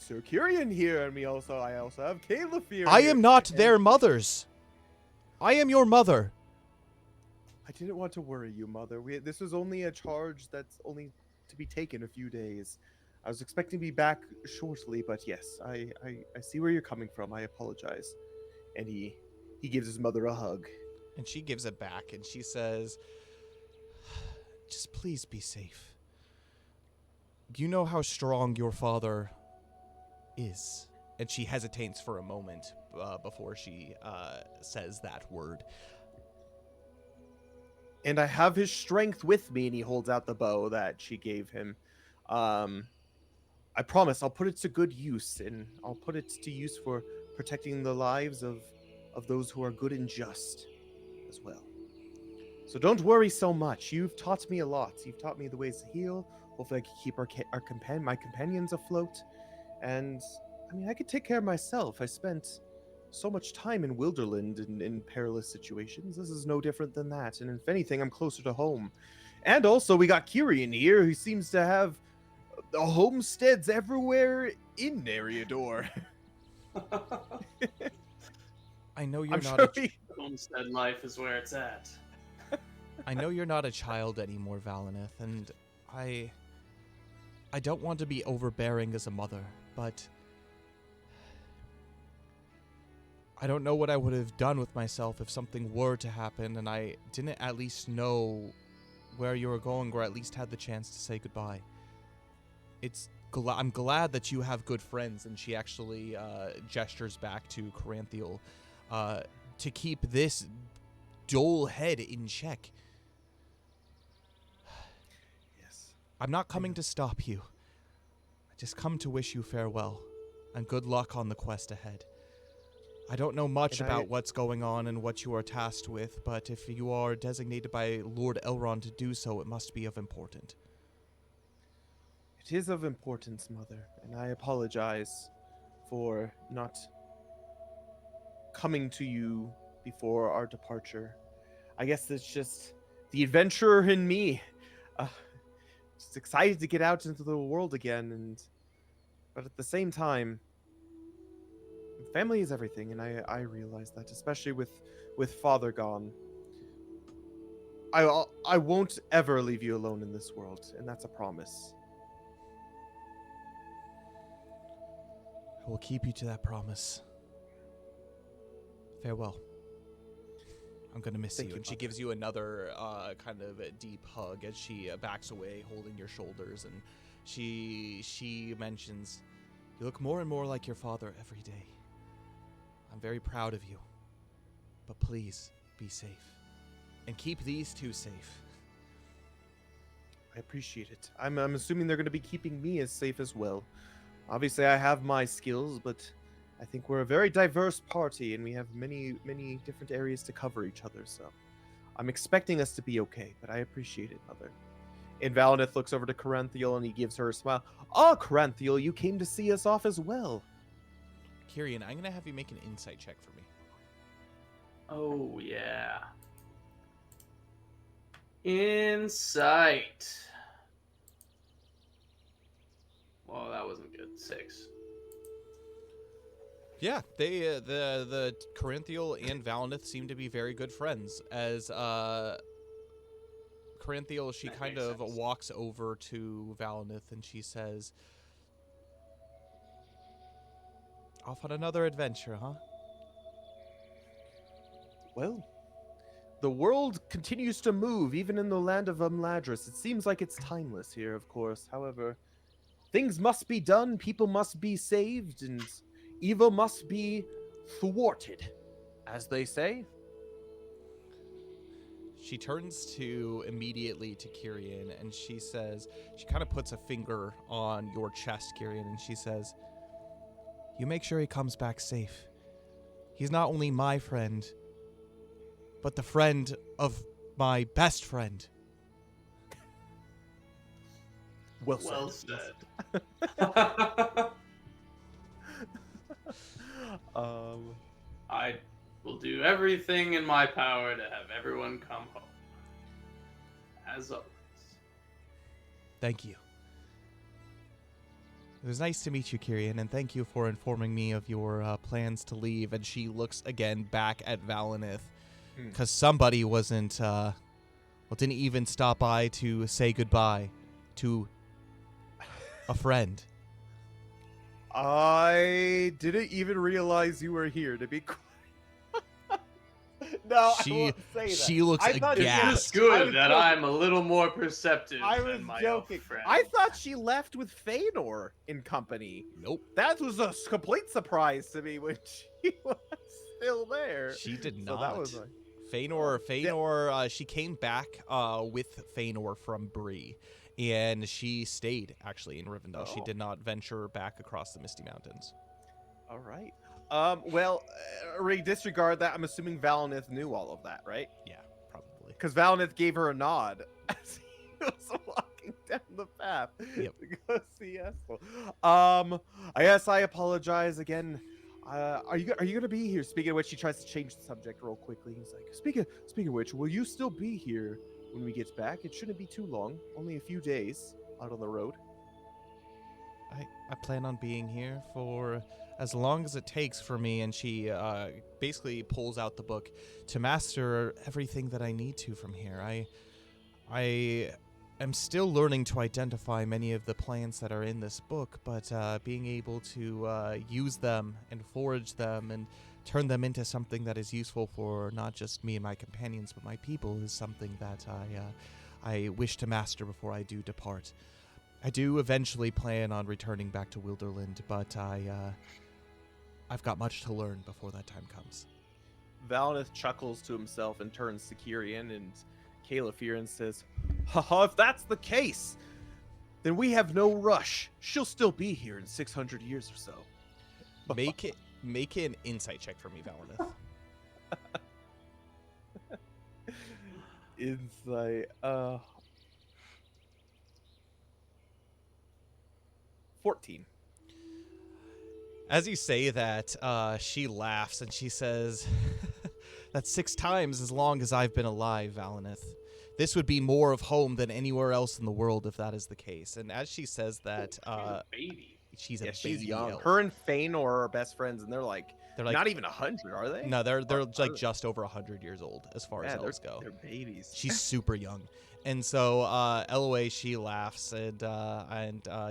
Sir Kyrian here, and I also have Califir. I am not their mothers. I am your mother. I didn't want to worry you, Mother. This was only a charge that's only to be taken a few days. I was expecting to be back shortly, but yes, I see where you're coming from. I apologize." And he gives his mother a hug. And she gives it back, and she says, "Just please be safe. You know how strong your father is." And she hesitates for a moment before she says that word. "And I have his strength with me," and he holds out the bow that she gave him. "I promise I'll put it to good use, and I'll put it to use for protecting the lives of those who are good and just as well. So don't worry so much. You've taught me a lot. You've taught me the ways to heal. Hopefully I can keep my companions afloat. And, I mean, I could take care of myself. I spent so much time in Wilderland in perilous situations. This is no different than that. And if anything, I'm closer to home. And also, we got Kyrian here, who seems to have homesteads everywhere in Eriador." I know you're I'm not. sure Homestead life is where it's at. I know you're not a child anymore, Valinith, and I don't want to be overbearing as a mother, but I don't know what I would have done with myself if something were to happen and I didn't at least know where you were going, or at least had the chance to say goodbye. I'm glad that you have good friends, and she actually gestures back to Caranthiel to keep this dull head in check. Yes. I'm not coming to stop you. I just come to wish you farewell, and good luck on the quest ahead. I don't know much about what's going on and what you are tasked with, but if you are designated by Lord Elrond to do so, it must be of importance. It is of importance, Mother, and I apologize for not coming to you before our departure. I guess it's just the adventurer in me. Just excited to get out into the world again, but at the same time, family is everything, and I realize that, especially with Father gone. I won't ever leave you alone in this world, and that's a promise. I will keep you to that promise. Farewell. I'm going to miss you. And she gives you another kind of deep hug as she backs away, holding your shoulders. And she mentions, you look more and more like your father every day. I'm very proud of you. But please, be safe. And keep these two safe. I appreciate it. I'm assuming they're going to be keeping me as safe as well. Obviously, I have my skills, but I think we're a very diverse party, and we have many different areas to cover each other, so I'm expecting us to be okay, but I appreciate it, Mother. And Valinith looks over to Caranthiel, and he gives her a smile. Oh, Caranthiel, you came to see us off as well. Kyrian, I'm going to have you make an insight check for me. Oh, yeah. Insight. Well, that wasn't good. 6. Yeah, they the Caranthiel and Valinith seem to be very good friends. As Caranthiel, she That kind makes of sense. walks over to Valinith and she says, "Off on another adventure, huh?" Well, the world continues to move, even in the land of Umladris. It seems like it's timeless here, of course. However, things must be done, people must be saved, and evil must be thwarted, as they say. She turns immediately to Kyrian and she says, she kind of puts a finger on your chest, Kyrian, and she says, "You make sure he comes back safe. He's not only my friend, but the friend of my best friend." Well Well said. said. I will do everything in my power to have everyone come home. As always. Thank you. It was nice to meet you, Kyrian, and thank you for informing me of your plans to leave. And she looks again back at Valinith, because somebody didn't even stop by to say goodbye to a friend. I didn't even realize you were here, to be quite. No, I won't say that. She looks aghast. It's just good that I'm a little more perceptive I was than my joking. elf friend. I thought she left with Fëanor in company. Nope. That was a complete surprise to me when she was still there. She did So not. that was like, Fëanor, she came back with Fëanor from Bree, and she stayed, actually, in Rivendell. She did not venture back across the Misty Mountains. all right. Disregard that. I'm assuming Valinith knew all of that, right? Yeah, probably. Because Valinith gave her a nod as he was walking down the path Yep. to go see Ethel. I guess I apologize again. Are you gonna be here? Speaking of which, she tries to change the subject real quickly. He's like, speaking of which, will you still be here when we get back? It shouldn't be too long. Only a few days out on the road. I plan on being here for as long as it takes for me, and she basically pulls out the book to master everything that I need to from here. I am still learning to identify many of the plants that are in this book, but being able to use them and forage them and turn them into something that is useful for not just me and my companions, but my people is something that I wish to master before I do depart. I do eventually plan on returning back to Wilderland, but I've got much to learn before that time comes. Valinith chuckles to himself and turns to Kyrian and Caliphyr and says, haha, if that's the case, then we have no rush. She'll still be here in 600 years or so. Make an insight check for me, Valinith. Insight. 14. As you say that, she laughs and she says, "That's 6 times as long as I've been alive, Valinith. This would be more of home than anywhere else in the world if that is the case." And as she says that, Baby. she's a Yeah, baby she's young. elf. Her and Feanor are best friends, and they're like They're like not even 100, are they? No, they're Are like they? just over 100 years old as far as Yeah, elves go. they're babies. She's super young. And so Elway, she laughs, and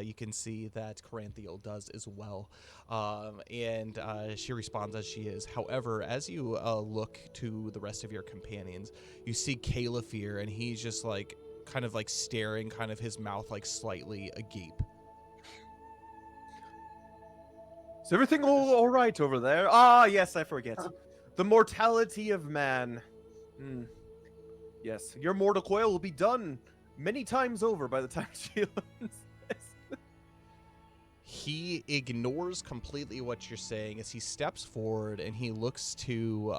you can see that Caranthiel does as well. And she responds as she is. However, as you look to the rest of your companions, you see Caliphyr, and he's just like kind of like staring, kind of his mouth like slightly agape. Is everything all right over there? Ah, yes, I forget. The mortality of man. Yes, your mortal coil will be done many times over by the time she learns this. He ignores completely what you're saying as he steps forward and he looks to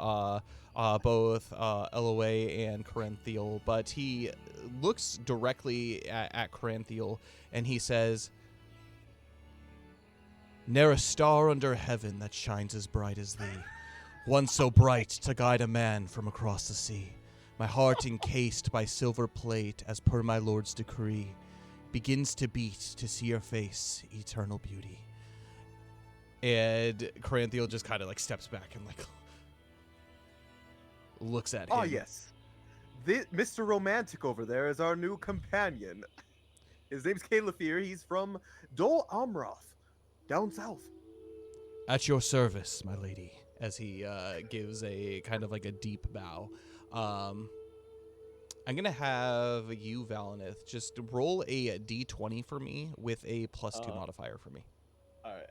both Elway and Caranthiel, but he looks directly at Caranthiel and he says, "Ne'er a star under heaven that shines as bright as thee, one so bright to guide a man from across the sea. My heart encased by silver plate, as per my lord's decree, begins to beat to see your face, eternal beauty." And Caranthiel just kind of like steps back and like looks at him. Oh, yes. Mr. Romantic over there is our new companion. His name's Caliphyr. He's from Dol Amroth, down south. "At your service, my lady," as he gives a kind of like a deep bow. I'm going to have you, Valinith, just roll a d20 for me with a +2 modifier for me. All right.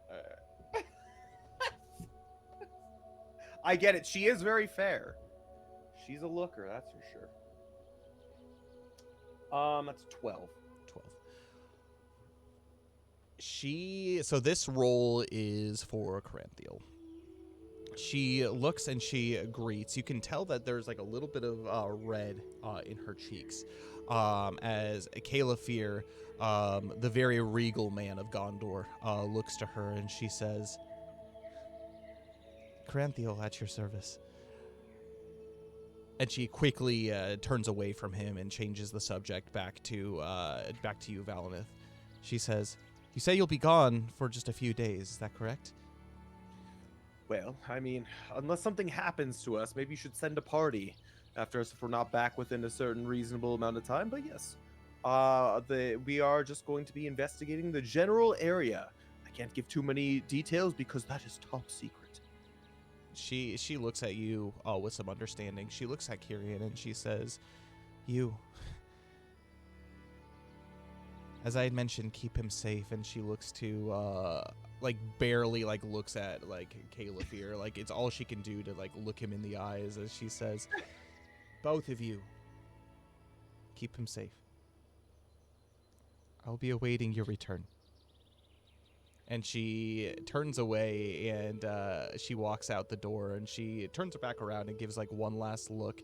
I get it. She is very fair. She's a looker, that's for sure. That's 12. 12. So this roll is for Caranthiel. She looks and she greets. You can tell that there's like a little bit of red in her cheeks. As Caliphyr, the very regal man of Gondor, looks to her and she says, "Caranthiel, at your service." And she quickly turns away from him and changes the subject back to you, Valinith. She says, "You say you'll be gone for just a few days, is that correct?" Well, I mean, unless something happens to us, maybe you should send a party after us if we're not back within a certain reasonable amount of time. But yes, we are just going to be investigating the general area. I can't give too many details because that is top secret. She looks at you with some understanding. She looks at Kyrian and she says, "You, as I had mentioned, keep him safe." And she looks to like barely like looks at like Caliphyr, like it's all she can do to like look him in the eyes as she says, "Both of you, keep him safe. I'll be awaiting your return." And she turns away and she walks out the door and she turns back around and gives like one last look.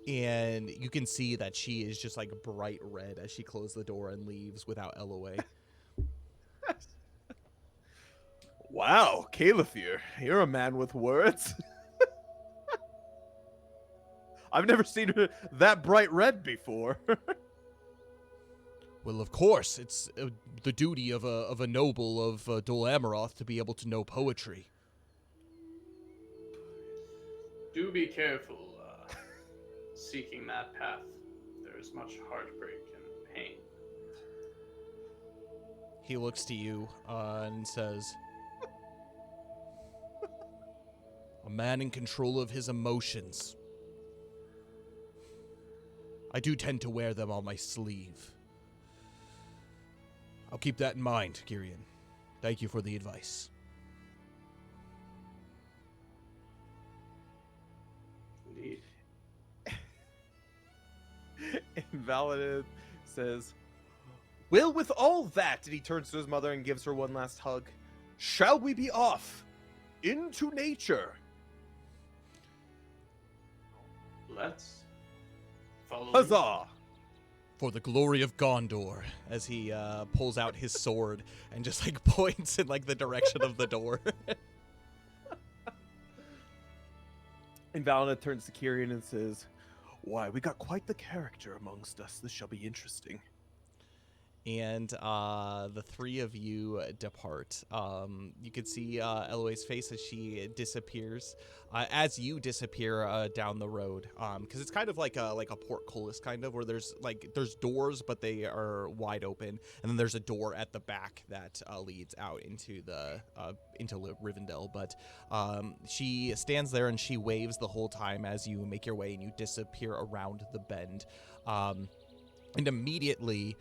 And you can see that she is just like bright red as she closes the door and leaves without Elway. Wow, Caliphyr, you're a man with words. I've never seen her that bright red before. Well, of course, it's the duty of a noble of Dol Amroth to be able to know poetry. Do be careful seeking that path. There is much heartbreak and pain. He looks to you and says, "A man in control of his emotions. I do tend to wear them on my sleeve. I'll keep that in mind, Kyrian. Thank you for the advice. Indeed. And Valinith says, "Well, with all that," and he turns to his mother and gives her one last hug, "shall we be off into nature?" Let's follow. Huzzah! For the glory of Gondor, as he pulls out his sword and just like points in like the direction of the door. And Valinith turns to Kyrian and says, "Why, we got quite the character amongst us. This shall be interesting." And the three of you depart. You can see Eloi's face as she disappears, as you disappear down the road. Because it's kind of like a portcullis, kind of, where there's doors, but they are wide open, and then there's a door at the back that leads out into Rivendell. But she stands there and she waves the whole time as you make your way and you disappear around the bend, and immediately.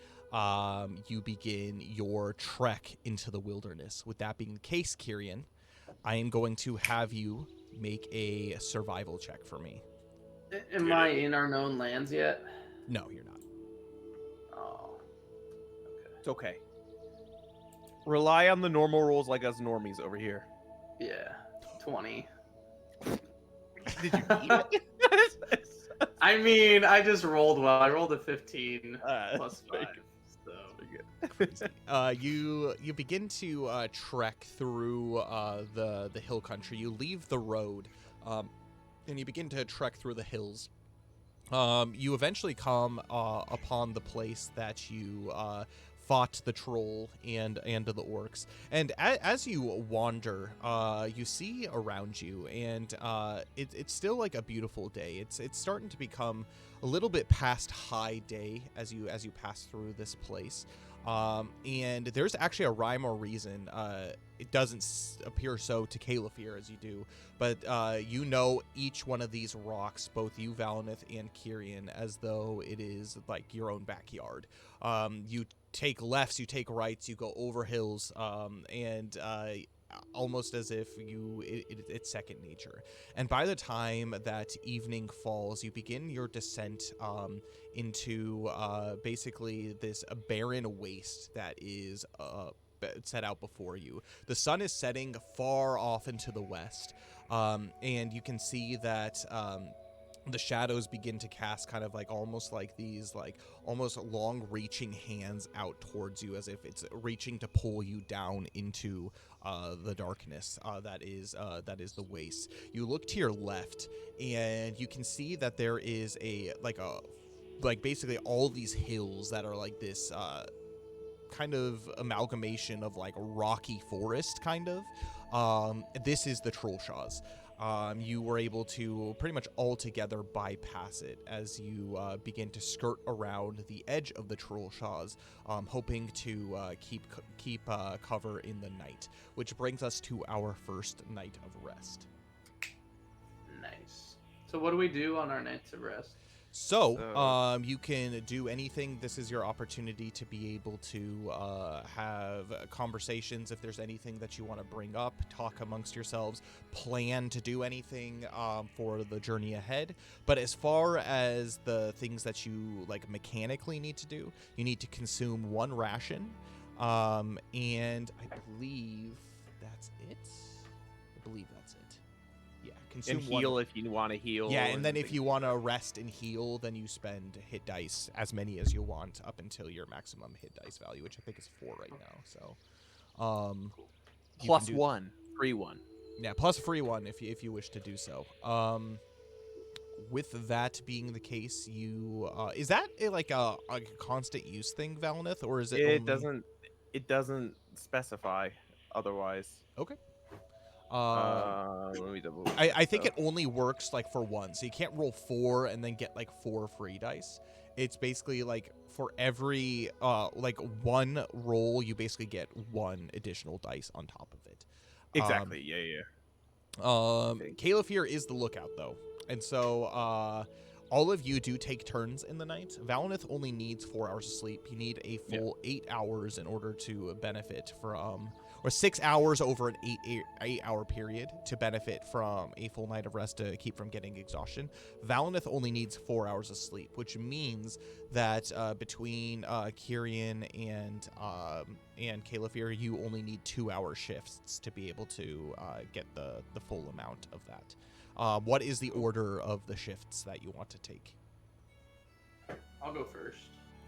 You begin your trek into the wilderness. With that being the case, Kyrian, I am going to have you make a survival check for me. Am I in our known lands yet? No, you're not. Oh. It's okay. Rely on the normal rolls like us normies over here. Yeah. 20. Did you beat it? I mean, I just rolled well. I rolled a 15 plus 5. So. Crazy. You begin to trek through the hill country. You leave the road, and you begin to trek through the hills. You eventually come upon the place that you fought the troll and the orcs. And as you wander, you see around you, and it's still like a beautiful day. It's starting to become a little bit past high day as you pass through this place. And there's actually a rhyme or reason. It doesn't appear so to Caliphyr as you do, but you know each one of these rocks, both you, Valinith, and Kyrian, as though it is like your own backyard. You take lefts, you take rights, you go over hills, and almost as if it's second nature. And by the time that evening falls, you begin your descent into basically this barren waste that is set out before you. The sun is setting far off into the west, and you can see that the shadows begin to cast kind of like almost like these like almost long reaching hands out towards you, as if it's reaching to pull you down into the darkness that is the waste. You look to your left and you can see that there is like basically all these hills that are like this kind of amalgamation of like rocky forest kind of. This is the Trollshaws. You were able to pretty much altogether bypass it as you begin to skirt around the edge of the Trollshaws, hoping to keep cover in the night, which brings us to our first night of rest. Nice. So what do we do on our nights of rest? So, you can do anything. This is your opportunity to be able to have conversations if there's anything that you want to bring up, talk amongst yourselves, plan to do anything for the journey ahead. But as far as the things that you like mechanically need to do, you need to consume one ration, and I believe that's it. Yeah, consume And heal if you want to heal. Yeah, and then if you want to rest and heal, then you spend hit dice, as many as you want, up until your maximum hit dice value, which I think is 4 right now. So, plus one, free one. Yeah, plus free one if you wish to do so. With that being the case, you is that like a constant use thing, Valinith, or is it? It doesn't specify otherwise. Okay. Let me double. I think it only works like for one, so you can't roll 4 and then get like 4 free dice. It's basically like for every like one roll, you basically get 1 additional dice on top of it. Exactly. Yeah. Caliphyr is the lookout though, and so all of you do take turns in the night. Valinith only needs 4 hours of sleep. You need a full 8 hours in order to benefit from, or 6 hours over an 8-hour period to benefit from a full night of rest to keep from getting exhaustion. Valinith only needs 4 hours of sleep, which means that between Kyrian and Caliphyr, you only need 2-hour shifts to be able to get the full amount of that. What is the order of the shifts that you want to take? I'll go first.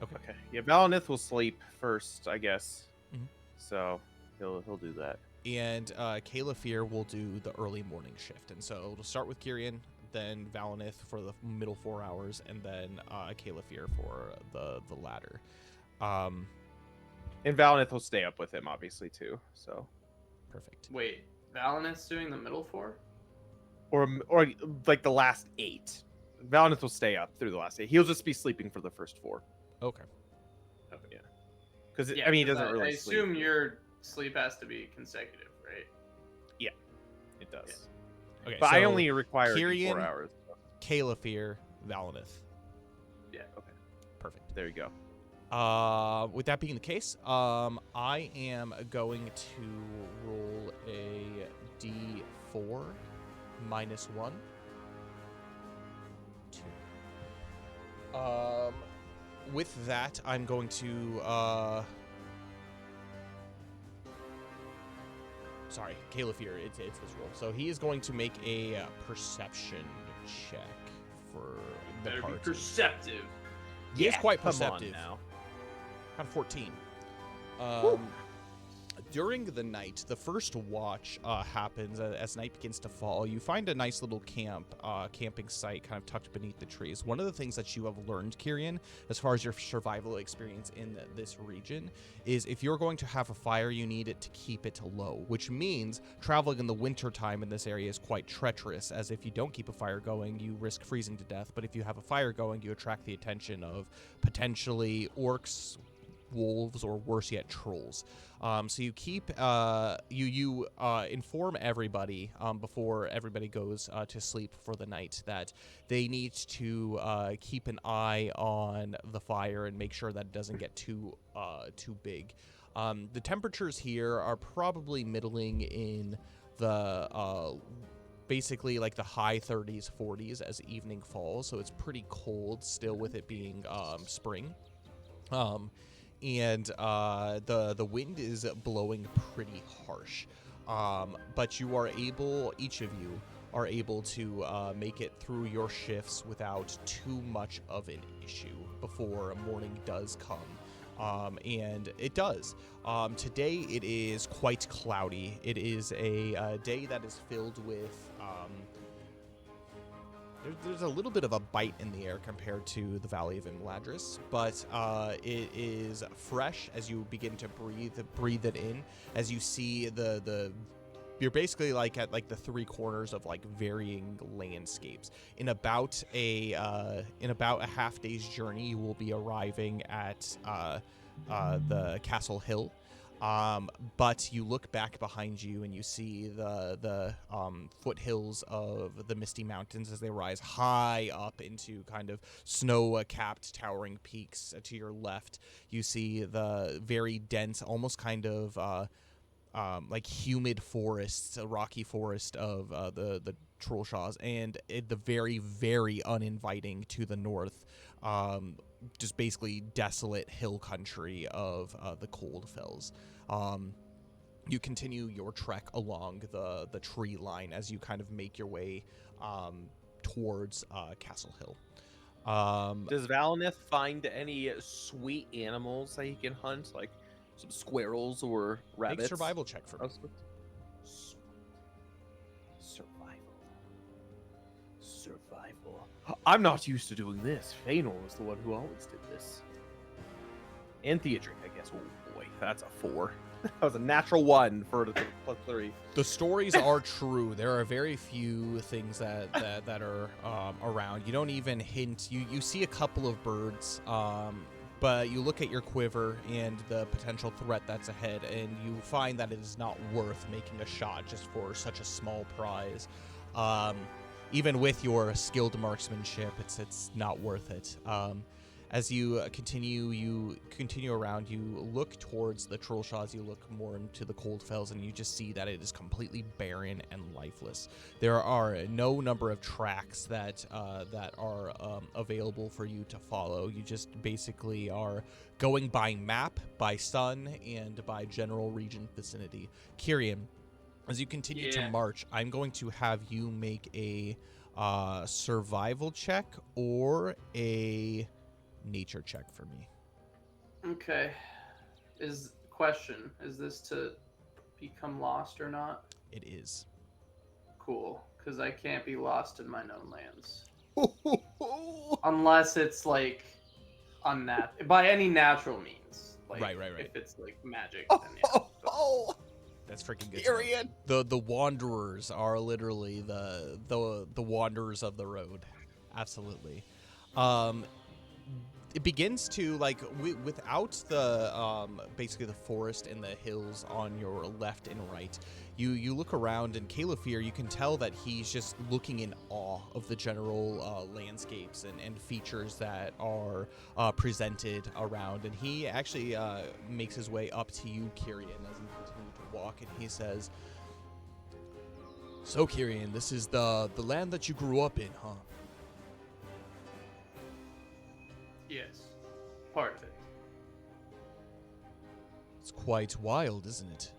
Okay. Yeah, Valinith will sleep first, I guess. Mhm. So he'll do that. And Caliphyr will do the early morning shift. And so it'll start with Kyrian, then Valinith for the middle 4 hours, and then Caliphyr for the latter. And Valinith will stay up with him, obviously, too. So Perfect. Wait, Valinith's doing the middle 4? or like the last 8. Valinith will stay up through the last 8. He'll just be sleeping for the first 4. Okay. Oh, yeah. Because Yeah, I mean, he 'cause doesn't really. I assume your sleep has to be consecutive, right? It does. Okay. But so I only require Kyrian- 4 hours. Caliphyr, Valinith. Yeah. Okay. Perfect. There you go. With that being the case, I am going to roll a D4 minus 1. 2. With that, I'm going to sorry, Caliphyr, it's his roll. So he is going to make a perception check for the Better be party. perceptive. He is quite come on perceptive. now. Got a 14. During the night, the first watch happens as night begins to fall. You find a nice little camping site kind of tucked beneath the trees. One of the things that you have learned, Kyrian, as far as your survival experience in this region, is if you're going to have a fire, you need it to keep it low, which means traveling in the winter time in this area is quite treacherous, as if you don't keep a fire going, you risk freezing to death. But if you have a fire going, you attract the attention of potentially orcs, wolves, or worse yet, trolls. So you keep you inform everybody before everybody goes to sleep for the night that they need to keep an eye on the fire and make sure that it doesn't get too big. The temperatures here are probably middling in the basically like the high 30s, 40s as evening falls, so it's pretty cold still with it being spring. And the wind is blowing pretty harsh, but you are able, each of you are able to make it through your shifts without too much of an issue before morning does come. And it does. Today it is quite cloudy. It is a day that is filled with there's a little bit of a bite in the air compared to the Valley of Imladris, but it is fresh as you begin to breathe it in, as you see you're basically like at like the 3 corners of like varying landscapes. In about a half day's journey, you will be arriving at the Castle Hill. But you look back behind you and you see the foothills of the Misty Mountains as they rise high up into kind of snow-capped towering peaks. To your left, you see the very dense, almost kind of like humid forests, a rocky forest of the Trollshaws, and the very, very uninviting to the north, just basically desolate hill country of the Cold Fells. You continue your trek along the tree line as you kind of make your way towards Castle Hill. Does Valinith find any sweet animals that he can hunt, like some squirrels or rabbits? Make a survival check for me. Survival. I'm not used to doing this. Feanor was the one who always did this. And Theodric, I guess. Oh boy, that's a 4. That was a natural 1 for the +3. The stories are true. There are very few things that are around. You don't even hint. You see a couple of birds, but you look at your quiver and the potential threat that's ahead, and you find that it is not worth making a shot just for such a small prize. even with your skilled marksmanship, it's not worth it. As you continue around, you look towards the Trollshaws, you look more into the Cold Fells, and you just see that it is completely barren and lifeless. There are no number of tracks that are available for you to follow. You just basically are going by map, by sun, and by general region vicinity. Kyrian, as you continue to march, I'm going to have you make a survival check or a nature check for me. Okay. Is this to become lost or not? It is. Cool, because I can't be lost in my known lands. Unless it's like by any natural means. Like, Right. If it's like magic, then yeah. But... That's freaking good. Tyrion. The wanderers are literally the wanderers of the road. Absolutely. It begins to, like, without the basically the forest and the hills on your left and right, you look around, and Caliphyr, you can tell that he's just looking in awe of the general landscapes and features that are presented around, and he actually makes his way up to you, Kyrian, as you continue to walk, and he says, "So, Kyrian, this is the land that you grew up in, huh?" Yes, part of it. It's quite wild, isn't it?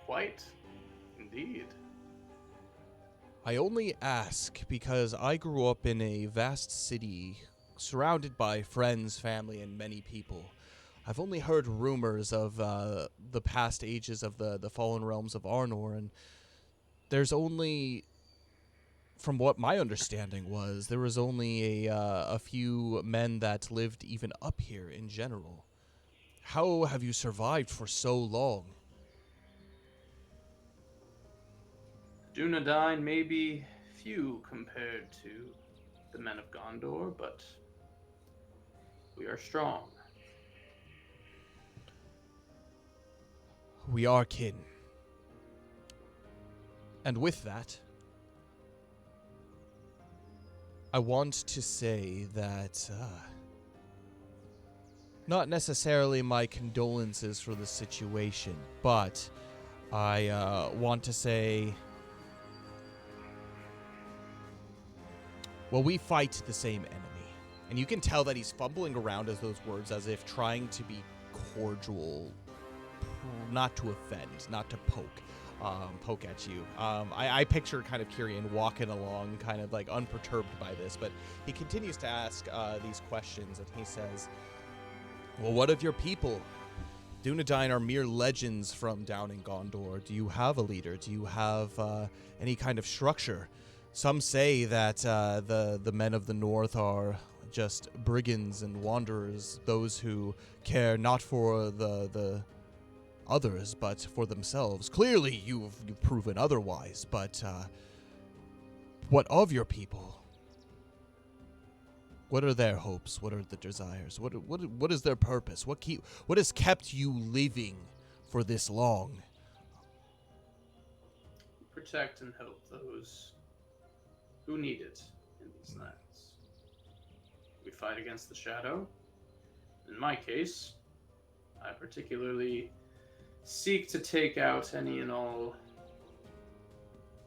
Quite, indeed. I only ask because I grew up in a vast city surrounded by friends, family, and many people. I've only heard rumors of the past ages of the fallen realms of Arnor, and there's only... From what my understanding was, there was only a few men that lived even up here in general. How have you survived for so long? Dunedain may be few compared to the men of Gondor, but we are strong. We are kin. And with that, I want to say that, not necessarily my condolences for the situation, but I want to say, well, we fight the same enemy. And you can tell that he's fumbling around as those words, as if trying to be cordial, not to offend, not to poke at you. I picture kind of Kyrian walking along, kind of like unperturbed by this, but he continues to ask these questions, and he says, well, what of your people? Dunedain are mere legends from down in Gondor. Do you have a leader? Do you have any kind of structure? Some say that the men of the north are just brigands and wanderers, those who care not for the others, but for themselves. Clearly, you've proven otherwise, but what of your people? What are their hopes? What are the desires? What is their purpose? What has kept you living for this long? Protect and help those who need it in these lands. We fight against the shadow. In my case, I particularly seek to take out any and all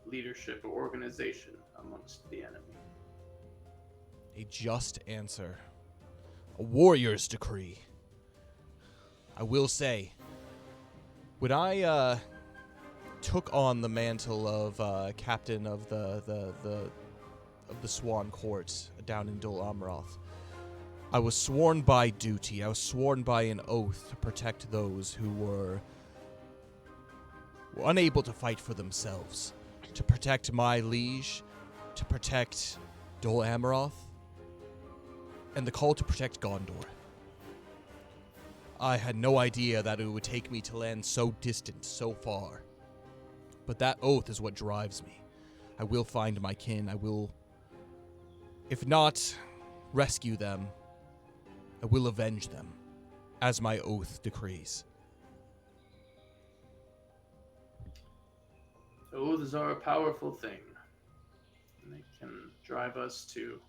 leadership or organization amongst the enemy. A just answer. A warrior's decree. I will say, when I took on the mantle of captain of the Swan Court down in Dol Amroth, I was sworn by duty. I was sworn by an oath to protect those who were unable to fight for themselves, to protect my liege, to protect Dol Amroth, and the call to protect Gondor. I had no idea that it would take me to land so distant, so far. But that oath is what drives me. I will find my kin. I will, if not rescue them, I will avenge them, as my oath decrees. Oaths are a powerful thing. And they can drive us to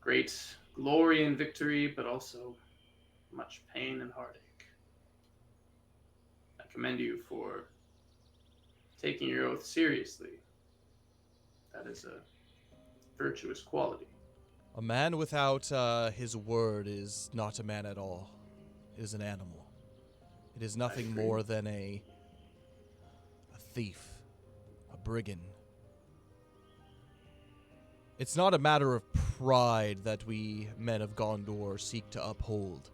great glory and victory, but also much pain and heartache. I commend you for taking your oath seriously. That is a virtuous quality. A man without his word is not a man at all. It is an animal. It is nothing more than a thief, a brigand. It's not a matter of pride that we men of Gondor seek to uphold,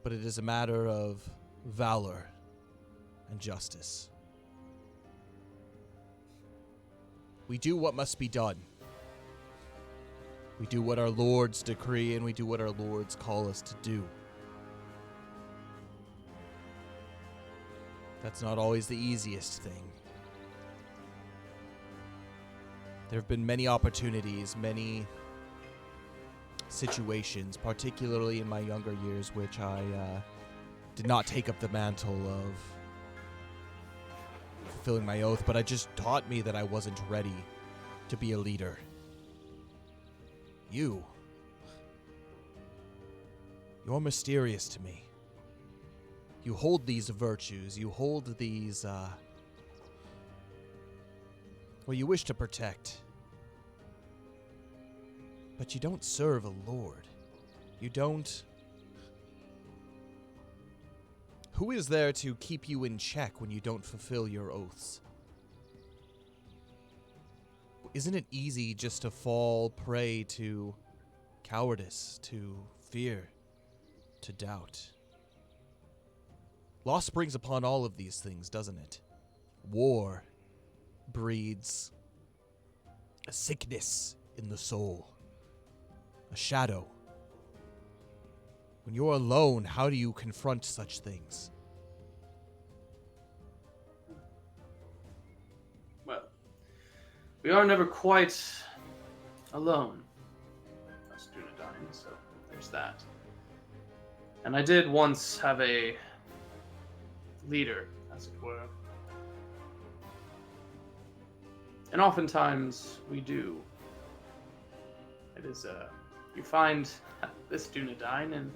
but it is a matter of valor and justice. We do what must be done. We do what our lords decree, and we do what our lords call us to do. That's not always the easiest thing. There have been many opportunities, many situations, particularly in my younger years, which I did not take up the mantle of fulfilling my oath, but it just taught me that I wasn't ready to be a leader. You're mysterious to me. You hold these virtues, you hold these, you wish to protect. But you don't serve a lord. You don't... Who is there to keep you in check when you don't fulfill your oaths? Isn't it easy just to fall prey to cowardice, to fear, to doubt? Loss brings upon all of these things, doesn't it? War breeds a sickness in the soul, a shadow. When you're alone, how do you confront such things? Well, we are never quite alone, us Dunedain, so there's that. And I did once have a leader, as it were. And oftentimes we do. It is, you find this Dunedain in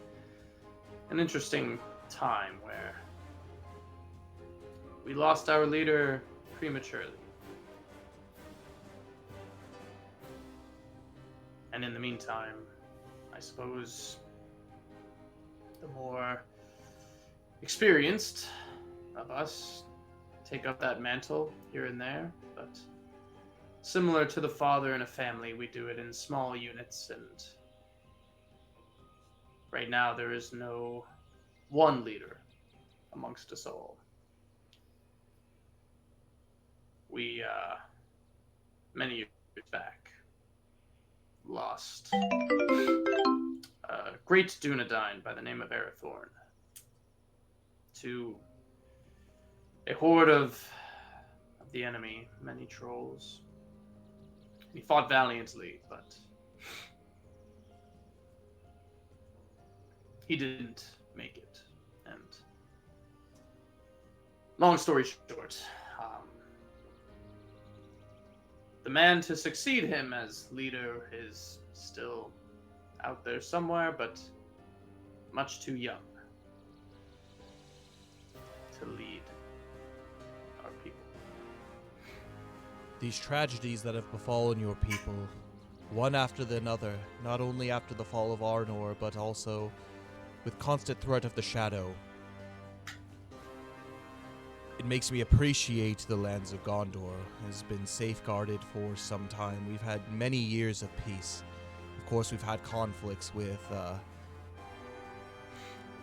an interesting time where we lost our leader prematurely. And in the meantime, I suppose the more experienced of us take up that mantle here and there, but similar to the father in a family, we do it in small units, and right now there is no one leader amongst us all. We, many years back, lost a great Dunedain by the name of Eriador to a horde of the enemy, many trolls. He fought valiantly, but he didn't make it. And long story short, the man to succeed him as leader is still out there somewhere, but much too young to lead our people. These tragedies that have befallen your people, one after the another, not only after the fall of Arnor, but also with constant threat of the Shadow. It makes me appreciate the lands of Gondor. It has been safeguarded for some time. We've had many years of peace. Of course, we've had conflicts with,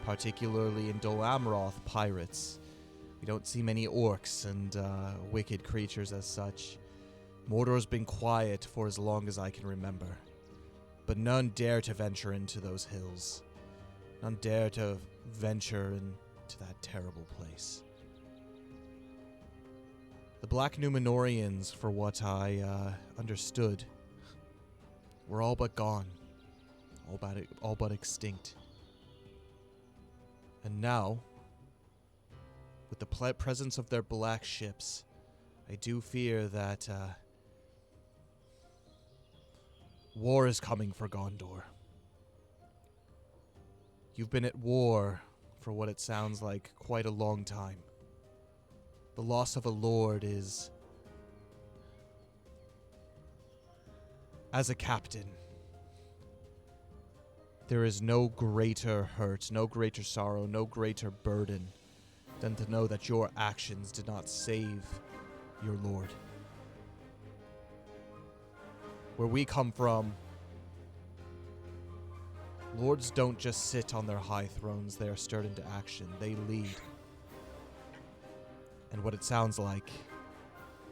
particularly in Dol Amroth, pirates. We don't see many orcs and wicked creatures as such. Mordor's been quiet for as long as I can remember. But none dare to venture into those hills. None dare to venture into that terrible place. The Black Númenóreans, for what I understood, were all but gone. All but extinct. And now, with the presence of their black ships, I do fear that war is coming for Gondor. You've been at war for what it sounds like quite a long time. The loss of a lord is, as a captain, there is no greater hurt, no greater sorrow, no greater burden than to know that your actions did not save your lord. Where we come from, lords don't just sit on their high thrones, they are stirred into action. They lead. And what it sounds like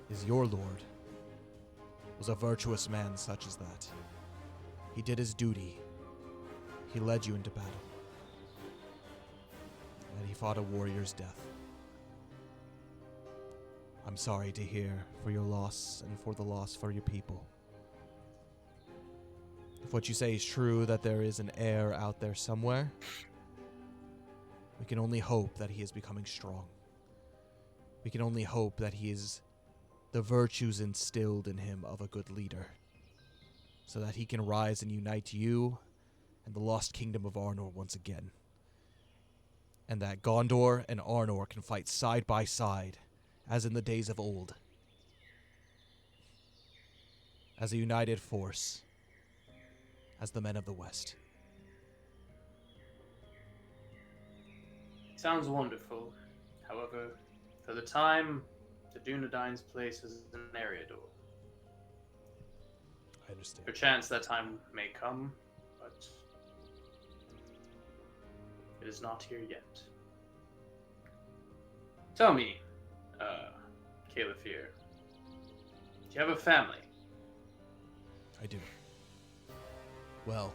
is your lord was a virtuous man such as that. He did his duty. He led you into battle. And he fought a warrior's death. I'm sorry to hear for your loss and for the loss for your people. If what you say is true, that there is an heir out there somewhere, we can only hope that he is becoming strong. We can only hope that he is the virtues instilled in him of a good leader, so that he can rise and unite you and the lost kingdom of Arnor once again. And that Gondor and Arnor can fight side by side, as in the days of old. As a united force, as the men of the West. Sounds wonderful. However, for the time, the Dunedain's place is in Eriador. I understand. Perchance that time may come, but it is not here yet. Tell me, Caliphyr, do you have a family? I do. Well,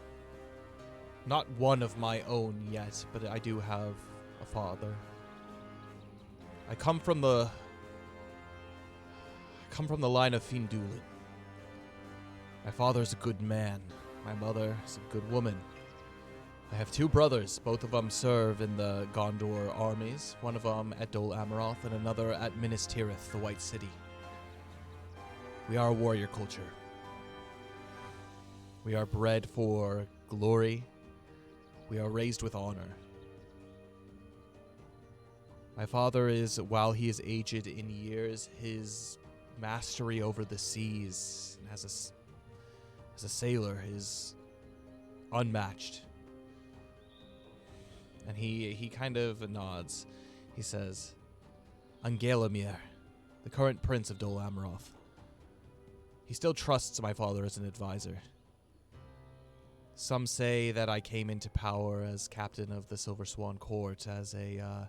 not one of my own yet, but I do have a father. I come from the line of Findulin. My father's a good man. My mother is a good woman. I have two brothers. Both of them serve in the Gondor armies. One of them at Dol Amroth and another at Minas Tirith, the White City. We are a warrior culture. We are bred for glory. We are raised with honor. My father is, while he is aged in years, his mastery over the seas as a sailor is unmatched. And he kind of nods. He says, Angelamir, the current prince of Dol Amroth. He still trusts my father as an advisor. Some say that I came into power as captain of the Silver Swan Court as a,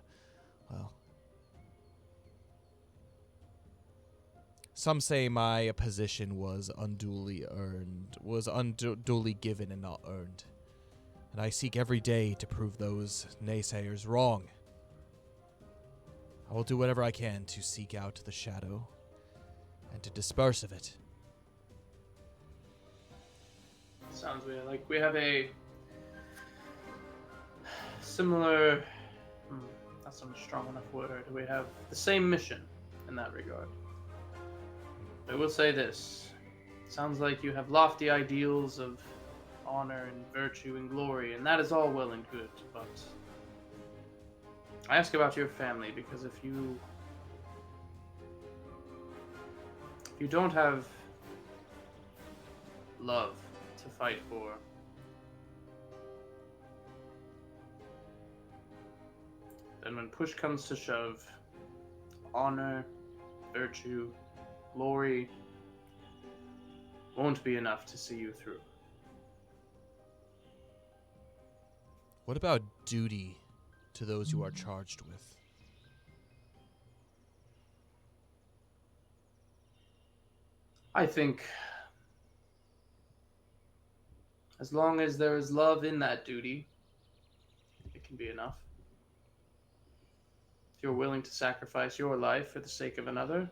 some say my position was unduly given and not earned. And I seek every day to prove those naysayers wrong. I will do whatever I can to seek out the shadow and to disperse of it. Sounds weird. Like we have a similar, that's not a strong enough word. We have the same mission in that regard. I will say this. Sounds like you have lofty ideals of honor and virtue and glory, and that is all well and good, but I ask about your family because if you don't have love to fight for, then when push comes to shove, honor, virtue, glory won't be enough to see you through. What about duty to those you are charged with? I think as long as there is love in that duty, it can be enough. If you're willing to sacrifice your life for the sake of another,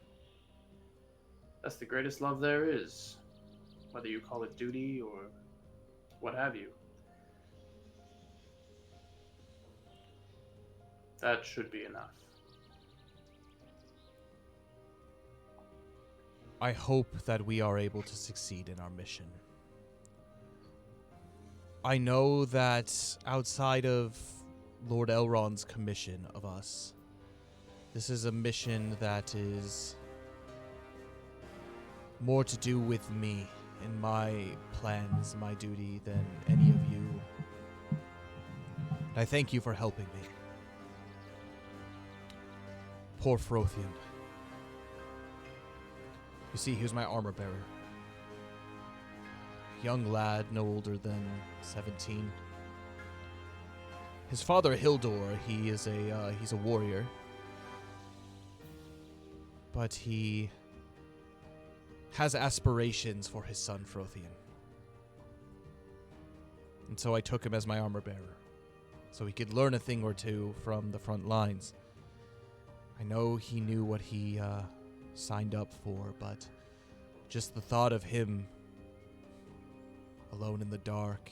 that's the greatest love there is, whether you call it duty or what have you. That should be enough. I hope that we are able to succeed in our mission. I know that outside of Lord Elrond's commission of us, this is a mission that is more to do with me and my plans, my duty, than any of you. And I thank you for helping me. Poor Frothian. You see, he was my armor bearer. Young lad, no older than 17. His father, Hildor, he's a warrior. But he has aspirations for his son, Frothian. And so I took him as my armor bearer, so he could learn a thing or two from the front lines. I know he knew what he signed up for, but just the thought of him alone in the dark,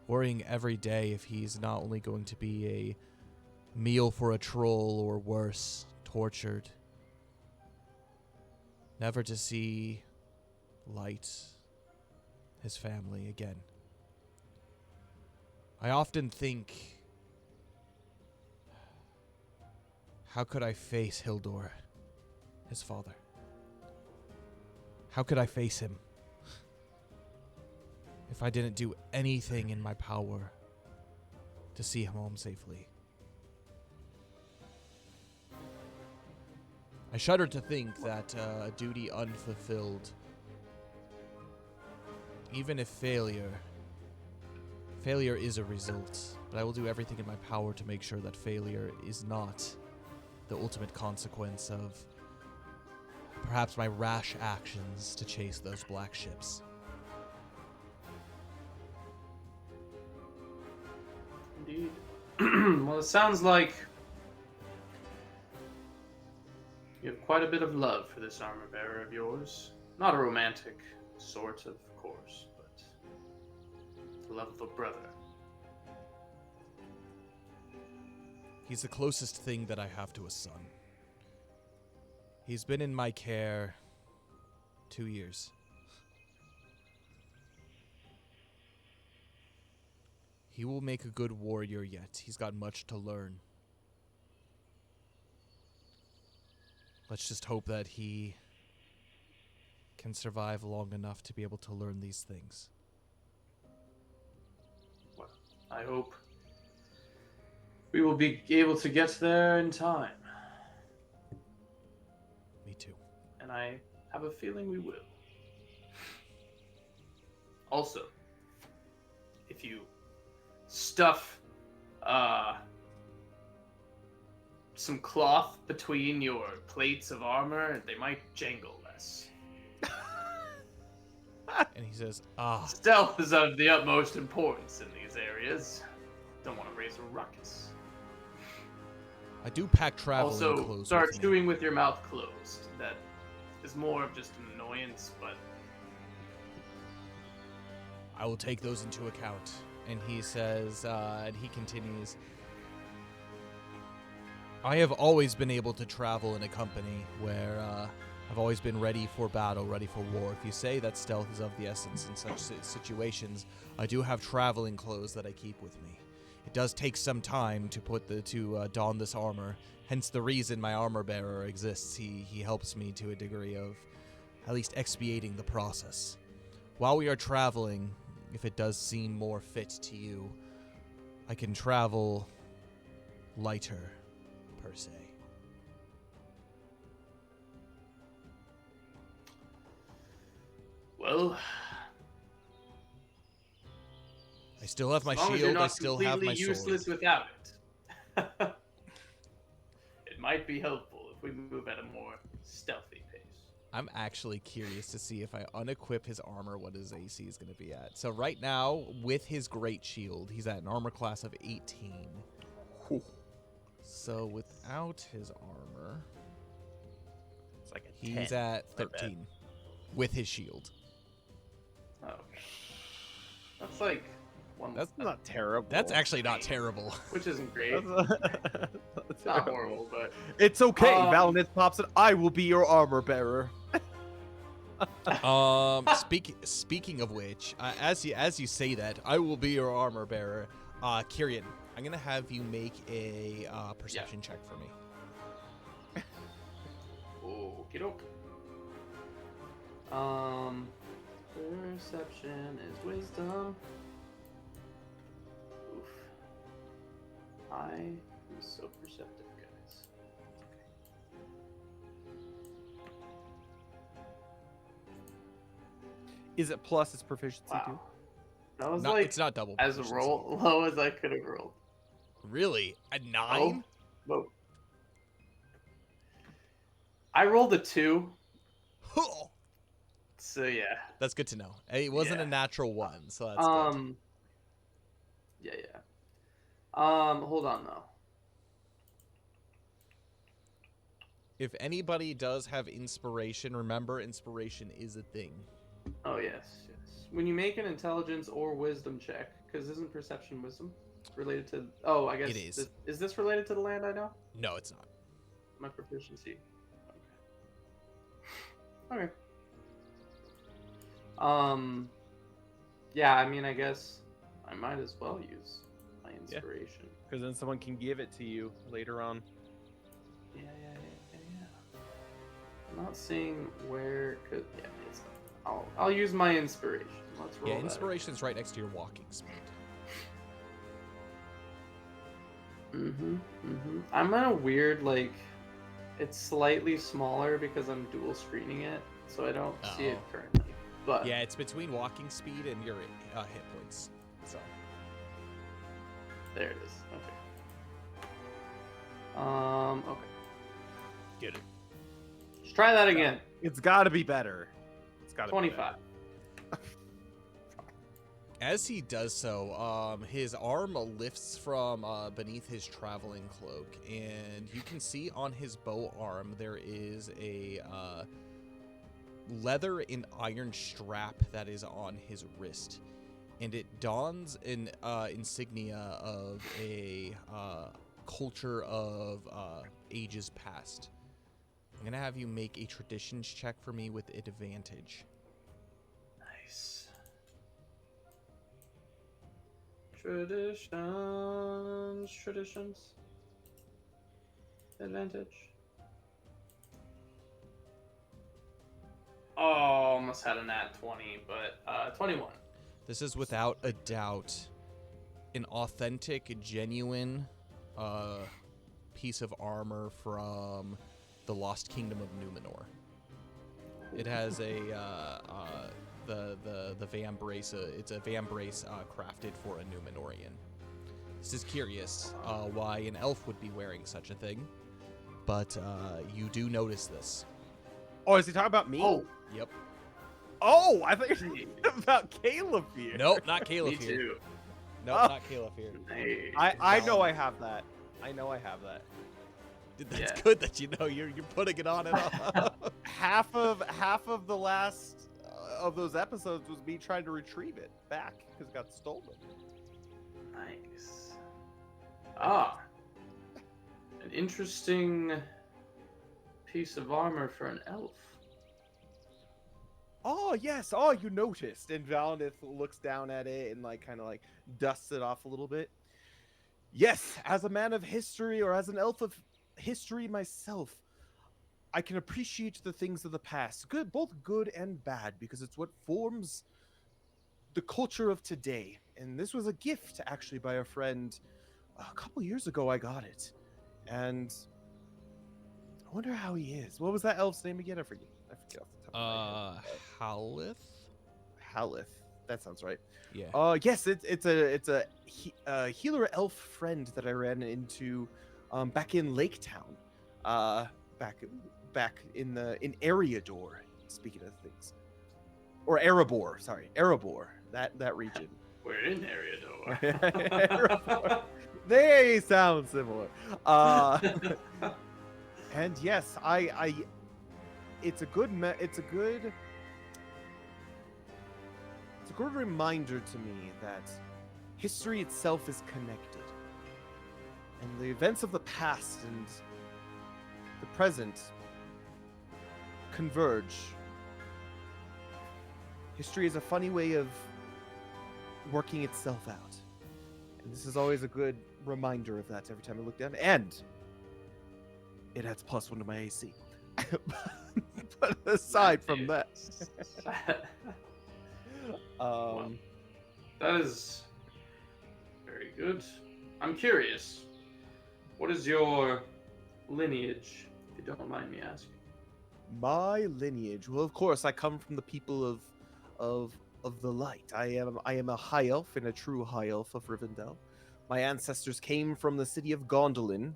worrying every day if he's not only going to be a meal for a troll or worse, tortured, never to see light, his family again. I often think, how could I face Hildor, his father? How could I face him if I didn't do anything in my power to see him home safely? I shudder to think that a duty unfulfilled, even if failure is a result, but I will do everything in my power to make sure that failure is not the ultimate consequence of perhaps my rash actions to chase those black ships. Indeed. Well, it sounds like you have quite a bit of love for this armor bearer of yours. Not a romantic sort, of course, but the love of a brother. He's the closest thing that I have to a son. He's been in my care 2 years. He will make a good warrior yet. He's got much to learn. Let's just hope that he can survive long enough to be able to learn these things. Well, I hope we will be able to get there in time. Me too. And I have a feeling we will. Also, if you stuff some cloth between your plates of armor, they might jangle less. And he says, Stealth is of the utmost importance in these areas. Don't want to raise a ruckus. I do pack traveling Also, clothes start with me. chewing with your mouth closed. That is more of just an annoyance, but I will take those into account. And he says, and he continues, I have always been able to travel in a company where I've always been ready for battle, ready for war. If you say that stealth is of the essence in such situations, I do have traveling clothes that I keep with me. It does take some time to don this armor, hence the reason my armor bearer exists. He helps me to a degree of at least expiating the process. While we are traveling, if it does seem more fit to you, I can travel lighter, per se. well, I still have my as long as you're shield, not I still have my completely useless sword. without it. It might be helpful if we move at a more stealthy pace. I'm actually curious to see if I unequip his armor, what his AC is going to be at. So right now, with his great shield, he's at an armor class of 18. So without his armor, It's like a he's 10, at I bet. 13 with his shield. Oh, that's like That's not terrible. That's actually not terrible. which isn't great. That's It's not horrible, but It's okay. Um, Valinith pops it. I will be your armor bearer. Speaking of which, as you say that, I will be your armor bearer. Kyrian, I'm gonna have you make a perception check for me. okie doke. Perception is wisdom. Oof. I am so perceptive, guys. Is it plus its proficiency too? Wow. That was It's not double. as proficiency. low as I could have rolled. Really? A 9? Whoa. I rolled a 2. So yeah. That's good to know. It wasn't a Yeah. natural 1, so that's good. Yeah. Hold on though. If anybody does have inspiration, remember inspiration is a thing. Oh yes. When you make an intelligence or wisdom check, because isn't perception wisdom related to? Oh, I guess It is. Is this related to the land I know? No, it's not. My proficiency. Okay. Yeah. I mean, I guess I might as well use my inspiration. Because then someone can give it to you later on. Yeah. I'm not seeing where. It's. I'll use my inspiration. Let's roll. Yeah, that. inspiration's right next to your walking speed. I'm in a weird it's slightly smaller because I'm dual screening it, so I don't see it currently. But Yeah, it's between walking speed and your hit points. So there it is. Okay. Okay. Get it. Let's try that again. It's got to be better. It's got to be 25. as he does so, his arm lifts from beneath his traveling cloak, and you can see on his bow arm there is a leather and iron strap that is on his wrist, and it dons an insignia of a culture of ages past. I'm gonna have you make a traditions check for me with advantage. Nice. Traditions. Advantage. Oh, almost had a nat 20, but 21. This is without a doubt an authentic, genuine piece of armor from the Lost Kingdom of Numenor. It has a the vambrace. It's a vambrace crafted for a Numenorian. This is curious why an elf would be wearing such a thing, but you do notice this. Oh, is he talking about me? Oh, Yep. Oh, I thought you were talking about Caleb here. Nope, not Caleb me here. too. Nope, Oh. not Caleb here. Hey, I know I have that. I know I have that. That's Yeah. good that you know you're putting it on and off. Half of the last of those episodes was me trying to retrieve it back because it got stolen. Nice. Ah, an interesting piece of armor for an elf. Oh yes, oh you noticed. And Valinith looks down at it and kind of dusts it off a little bit. Yes, as a man of history or as an elf of history myself, I can appreciate the things of the past, both good and bad, because it's what forms the culture of today. And this was a gift actually by a friend a couple years ago. I got it, and I wonder how he is. What was that elf's name again? I forget off the top of my head. Halith? Halith. That sounds right. Yeah. Yes, it's a healer elf friend that I ran into back in Lake Town. Back in Eriador, speaking of things. Or Erebor, sorry. Erebor, that region. We're in Eriador. Erebor. They sound similar. And yes, it's a good reminder to me that history itself is connected. And the events of the past and the present converge. History is a funny way of working itself out. And this is always a good reminder of that every time I look down. And it adds +1 to my AC. But aside from that, Well, that is very good. I'm curious. What is your lineage, if you don't mind me asking? my lineage. Well, of course, I come from the people of the light. I am a high elf and a true high elf of Rivendell. My ancestors came from the city of Gondolin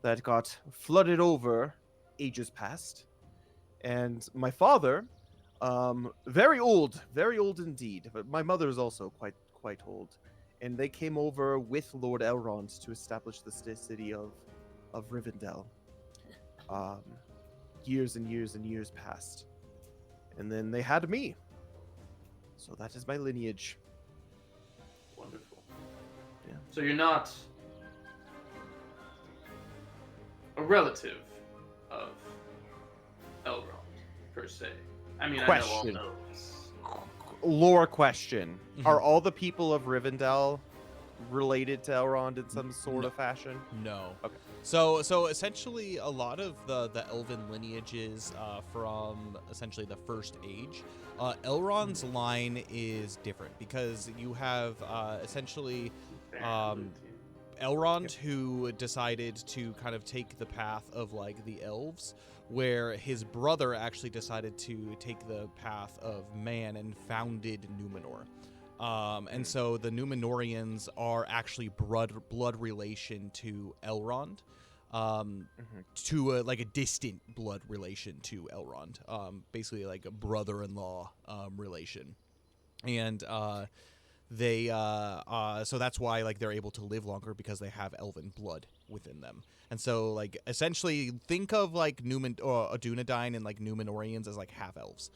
that got flooded over ages past. And my father, very old indeed. But my mother is also quite old, and they came over with Lord Elrond to establish the city of Rivendell. Years and years and years passed, and then they had me. So that is my lineage. Wonderful. Yeah. So you're not a relative of Elrond, per se. I mean, Question. I know all elves. Lore question: Mhm. Are all the people of Rivendell related to Elrond in some sort No. of fashion? No. Okay. So essentially, a lot of the elven lineages from essentially the First Age, Elrond's line is different because you have essentially Family. Elrond, who decided to kind of take the path of like the elves, where his brother actually decided to take the path of man and founded Numenor. And so the Numenorians are actually blood relation to Elrond, to like a distant blood relation to Elrond, basically like a brother-in-law relation, and they so that's why like they're able to live longer because they have elven blood within them. And so like essentially think of like Dunedain and like Numenorians as like half elves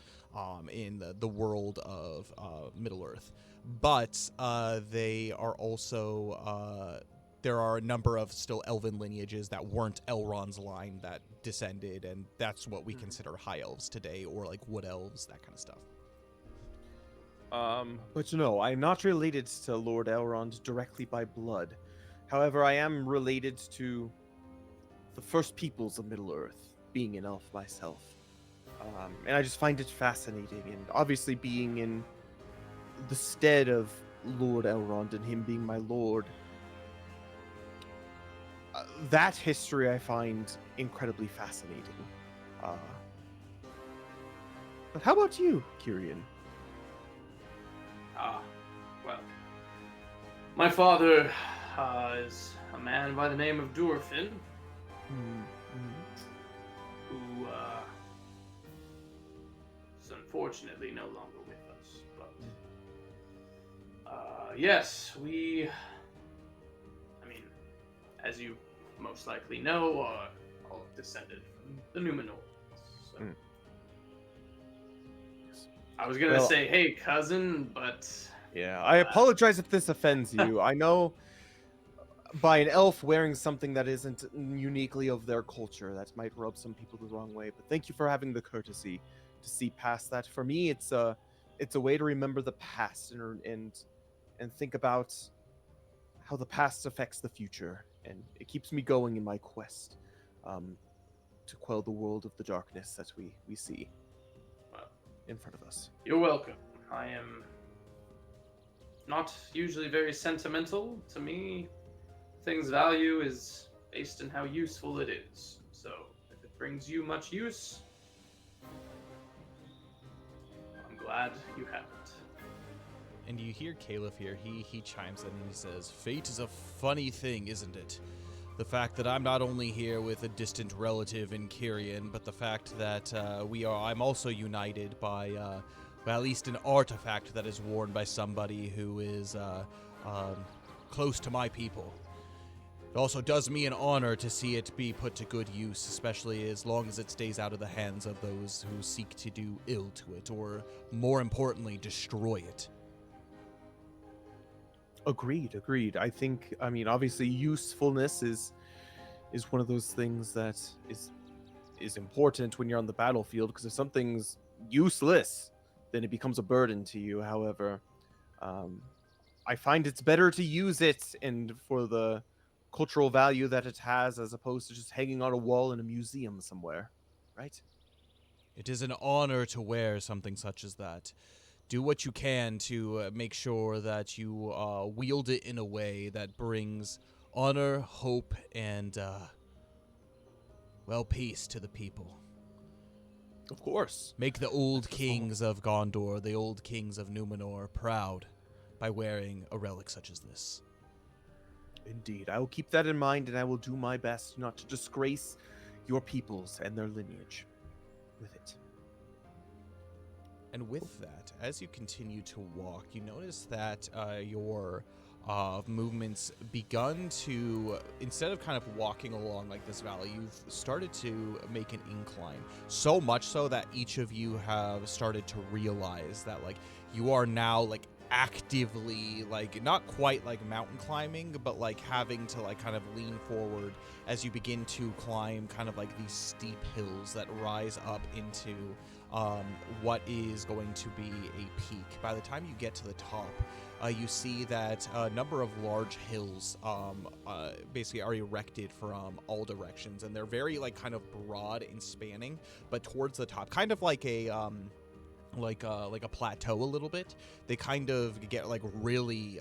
in the world of Middle Earth. But they are also there are a number of still elven lineages that weren't Elrond's line that descended, and that's what we consider high elves today, or like wood elves, that kind of stuff. But no, I'm not related to Lord Elrond directly by blood. However, I am related to the first peoples of Middle Earth, being an elf myself. And I just find it fascinating, and obviously being in the stead of Lord Elrond and him being my lord, that history I find incredibly fascinating. But how about you, Kyrian? Well, my father is a man by the name of Durfin, who is unfortunately no longer with us. But yes, I mean, as you most likely know, are all descended from the Numenorians. So. I was gonna say, hey, cousin, but... Yeah, I apologize if this offends you. I know by an elf wearing something that isn't uniquely of their culture, that might rub some people the wrong way, but thank you for having the courtesy to see past that. For me, it's a way to remember the past and think about how the past affects the future, and it keeps me going in my quest to quell the world of the darkness that we see in front of us. You're welcome. I am not usually very sentimental. To me, things' value is based on how useful it is. So, if it brings you much use, I'm glad you have it. And you hear Caliph here, he chimes in and he says, "Fate is a funny thing, isn't it? The fact that I'm not only here with a distant relative in Kyrian, but the fact that I'm also united by at least an artifact that is worn by somebody who is close to my people. It also does me an honor to see it be put to good use, especially as long as it stays out of the hands of those who seek to do ill to it, or more importantly, destroy it." Agreed. I mean, obviously, usefulness is one of those things that is important when you're on the battlefield. Because if something's useless, then it becomes a burden to you. However, um, I find it's better to use it and for the cultural value that it has, as opposed to just hanging on a wall in a museum somewhere, right? It is an honor to wear something such as that. Do what you can to make sure that you wield it in a way that brings honor, hope, and, well, peace to the people. Of course. Make the old That's all. kings of Gondor, the old kings of Numenor, proud by wearing a relic such as this. Indeed, I will keep that in mind, and I will do my best not to disgrace your peoples and their lineage with it. And with that, as you continue to walk, you notice that your movements begun to, instead of kind of walking along like this valley, you've started to make an incline. So much so that each of you have started to realize that, like, you are now, like, actively, like, not quite like mountain climbing, but like having to like kind of lean forward as you begin to climb kind of like these steep hills that rise up into what is going to be a peak. By the time you get to the top, you see that a number of large hills basically are erected from all directions, and they're very like kind of broad and spanning, but towards the top, kind of like a like a plateau a little bit. They kind of get like really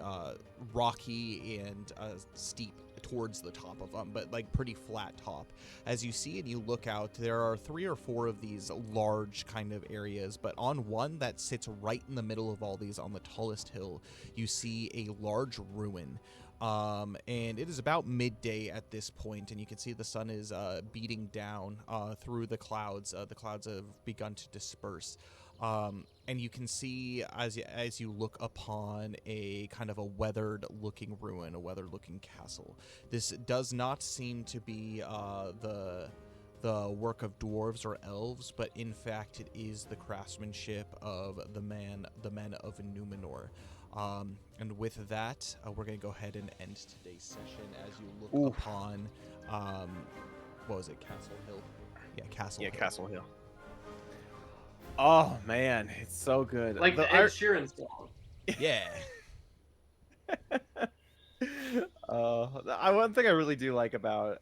rocky and steep towards the top of them, but like pretty flat top. As you see and you look out, there are 3 or 4 of these large kind of areas, but on one that sits right in the middle of all these, on the tallest hill, you see a large ruin. And it is about midday at this point, and you can see the sun is beating down through the clouds. The clouds have begun to disperse. And you can see as you look upon a kind of a weathered-looking ruin, a weathered-looking castle. This does not seem to be the work of dwarves or elves, but in fact it is the craftsmanship of the men of Numenor. And with that, we're going to go ahead and end today's session as you look upon, what was it, Castle Hill? Yeah, Castle Hill. Castle Hill. Oh man, it's so good. Like the Ed Sheeran song. Yeah. One thing I really do like about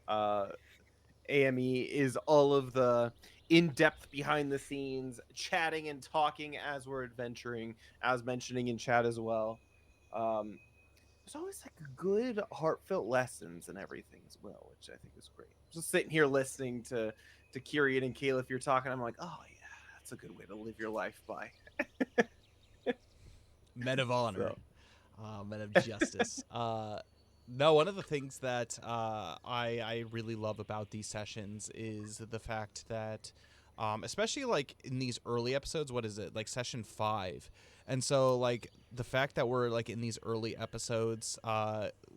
AME is all of the in-depth behind the scenes chatting and talking as we're adventuring, as mentioning in chat as well. There's always like good heartfelt lessons and everything as well, which I think is great. Just sitting here listening to Kyrian and Caleb, if you're talking, I'm like, oh yeah, that's a good way to live your life by. Men of honor. So. Men of justice. No, one of the things that I really love about these sessions is the fact that, especially like in these early episodes, what is it, like session 5? And so like the fact that we're like in these early episodes,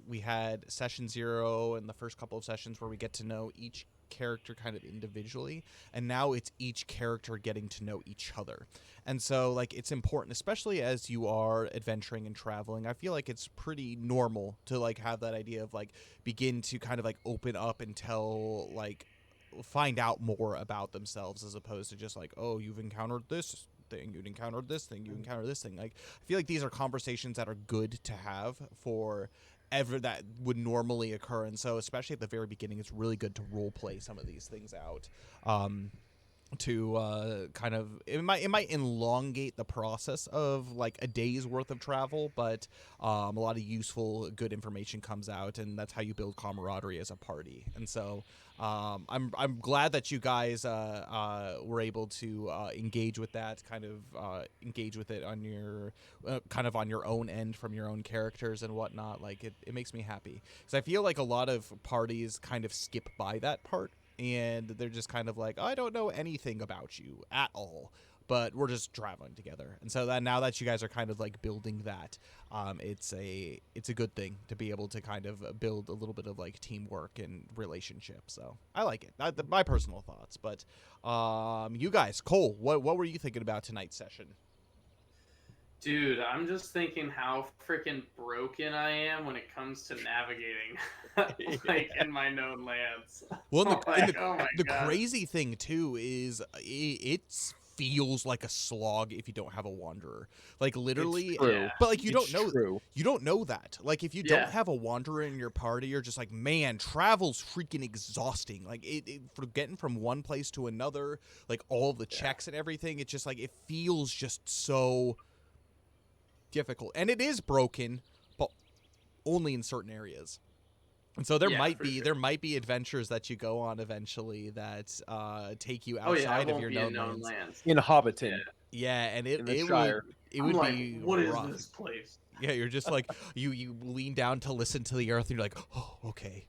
we had session 0 and the first couple of sessions where we get to know each character kind of individually, and now it's each character getting to know each other. And so like it's important, especially as you are adventuring and traveling. I feel like it's pretty normal to like have that idea of like begin to kind of like open up and tell, like, find out more about themselves, as opposed to just like, oh, you've encountered this thing, you encountered this thing, you encountered this thing. Like, I feel like these are conversations that are good to have for ever that would normally occur. And so especially at the very beginning, it's really good to role play some of these things out, to kind of, it might elongate the process of like a day's worth of travel, but a lot of useful good information comes out, and that's how you build camaraderie as a party. And so I'm glad that you guys were able to engage with that, kind of engage with it on your kind of on your own end from your own characters and whatnot. Like it makes me happy, because I feel like a lot of parties kind of skip by that part, and they're just kind of like, oh, I don't know anything about you at all, but we're just traveling together. And so that now that you guys are kind of like building that, it's a good thing to be able to kind of build a little bit of like teamwork and relationship. So I like it. My personal thoughts. But you guys, Cole, what were you thinking about tonight's session? Dude, I'm just thinking how freaking broken I am when it comes to navigating, like in my known lands. Well, I'm like, and oh my the god. crazy thing too is it feels like a slog if you don't have a wanderer. Like It's literally, true. Yeah. but like It's true. you don't know that. Like if you don't Yeah. have a wanderer in your party, you're just like, man, travel's freaking exhausting. Like for getting from one place to another, like all the checks and everything, it's just like it feels just so difficult, and it is broken, but only in certain areas. And so Yeah, for sure. there might be adventures that you go on eventually that take you Oh yeah, I outside of won't your be in known known lands. lands. In Hobbiton, Yeah, and in the it Shire. I'm would like, be what is rough. this place? Yeah, you're just like you lean down to listen to the earth, and you're like, oh, okay.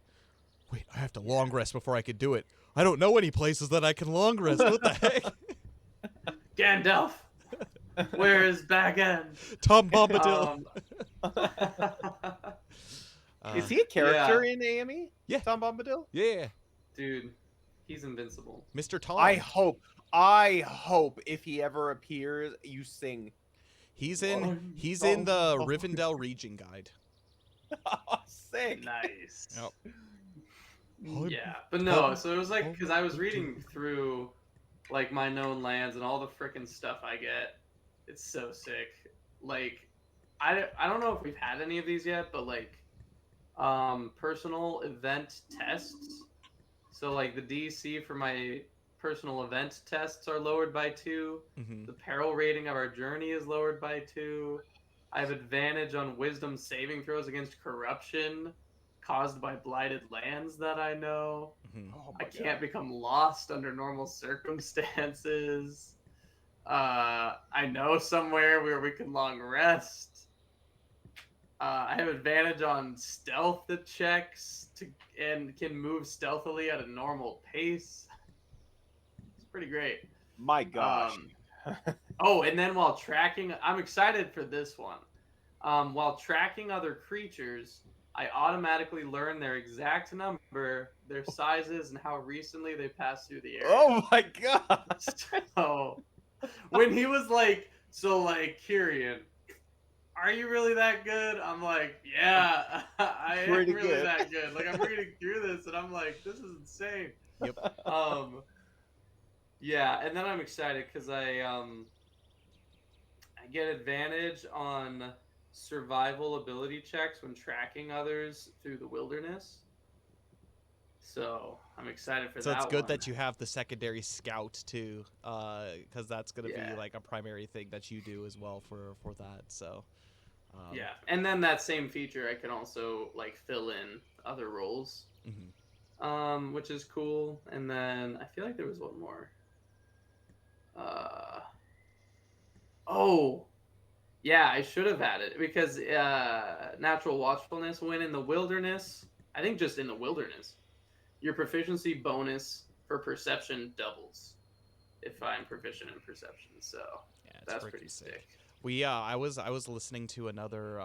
Wait, I have to long rest before I could do it. I don't know any places that I can long rest. What the heck? Gandalf, where is back end? Tom Bombadil. Is he a character yeah. in AME? Yeah. Tom Bombadil? Yeah, Dude, he's invincible. Mr. Tom. I hope if he ever appears, you sing. He's in Oh, the oh. Rivendell region guide. Sick. Nice. Yep. Yeah, but no, so it was like, because I was reading through like my known lands and all the freaking stuff I get. It's so sick. Like, I don't know if we've had any of these yet, but like personal event tests. So like the DC for my personal event tests are lowered by 2. Mm-hmm. The peril rating of our journey is lowered by 2. I have advantage on wisdom saving throws against corruption caused by blighted lands that I know. Mm-hmm. Oh I my can't God. become lost under normal circumstances. I know somewhere where we can long rest. I have advantage on stealth checks and can move stealthily at a normal pace. It's pretty great. My gosh. Oh, and then while tracking, I'm excited for this one. While tracking other creatures, I automatically learn their exact number, their sizes, and how recently they passed through the area. Oh my God. So, when he was like, so like, Kyrian, are you really that good? I'm like, yeah, I am Pretty really good. that good. Like, I'm reading through this, and I'm like, this is insane. Yep. Yeah, and then I'm excited because I get advantage on survival ability checks when tracking others through the wilderness. So I'm excited for that. So it's good one. that you have the secondary scout too, because that's gonna be like a primary thing that you do as well for that. So yeah, and then that same feature I can also like fill in other roles, which is cool. And then I feel like there was one more. Oh, yeah, I should have had it because natural watchfulness when in the wilderness. I think just in the wilderness, your proficiency bonus for perception doubles if I'm proficient in perception. So yeah, that's pretty sick. We I was listening to another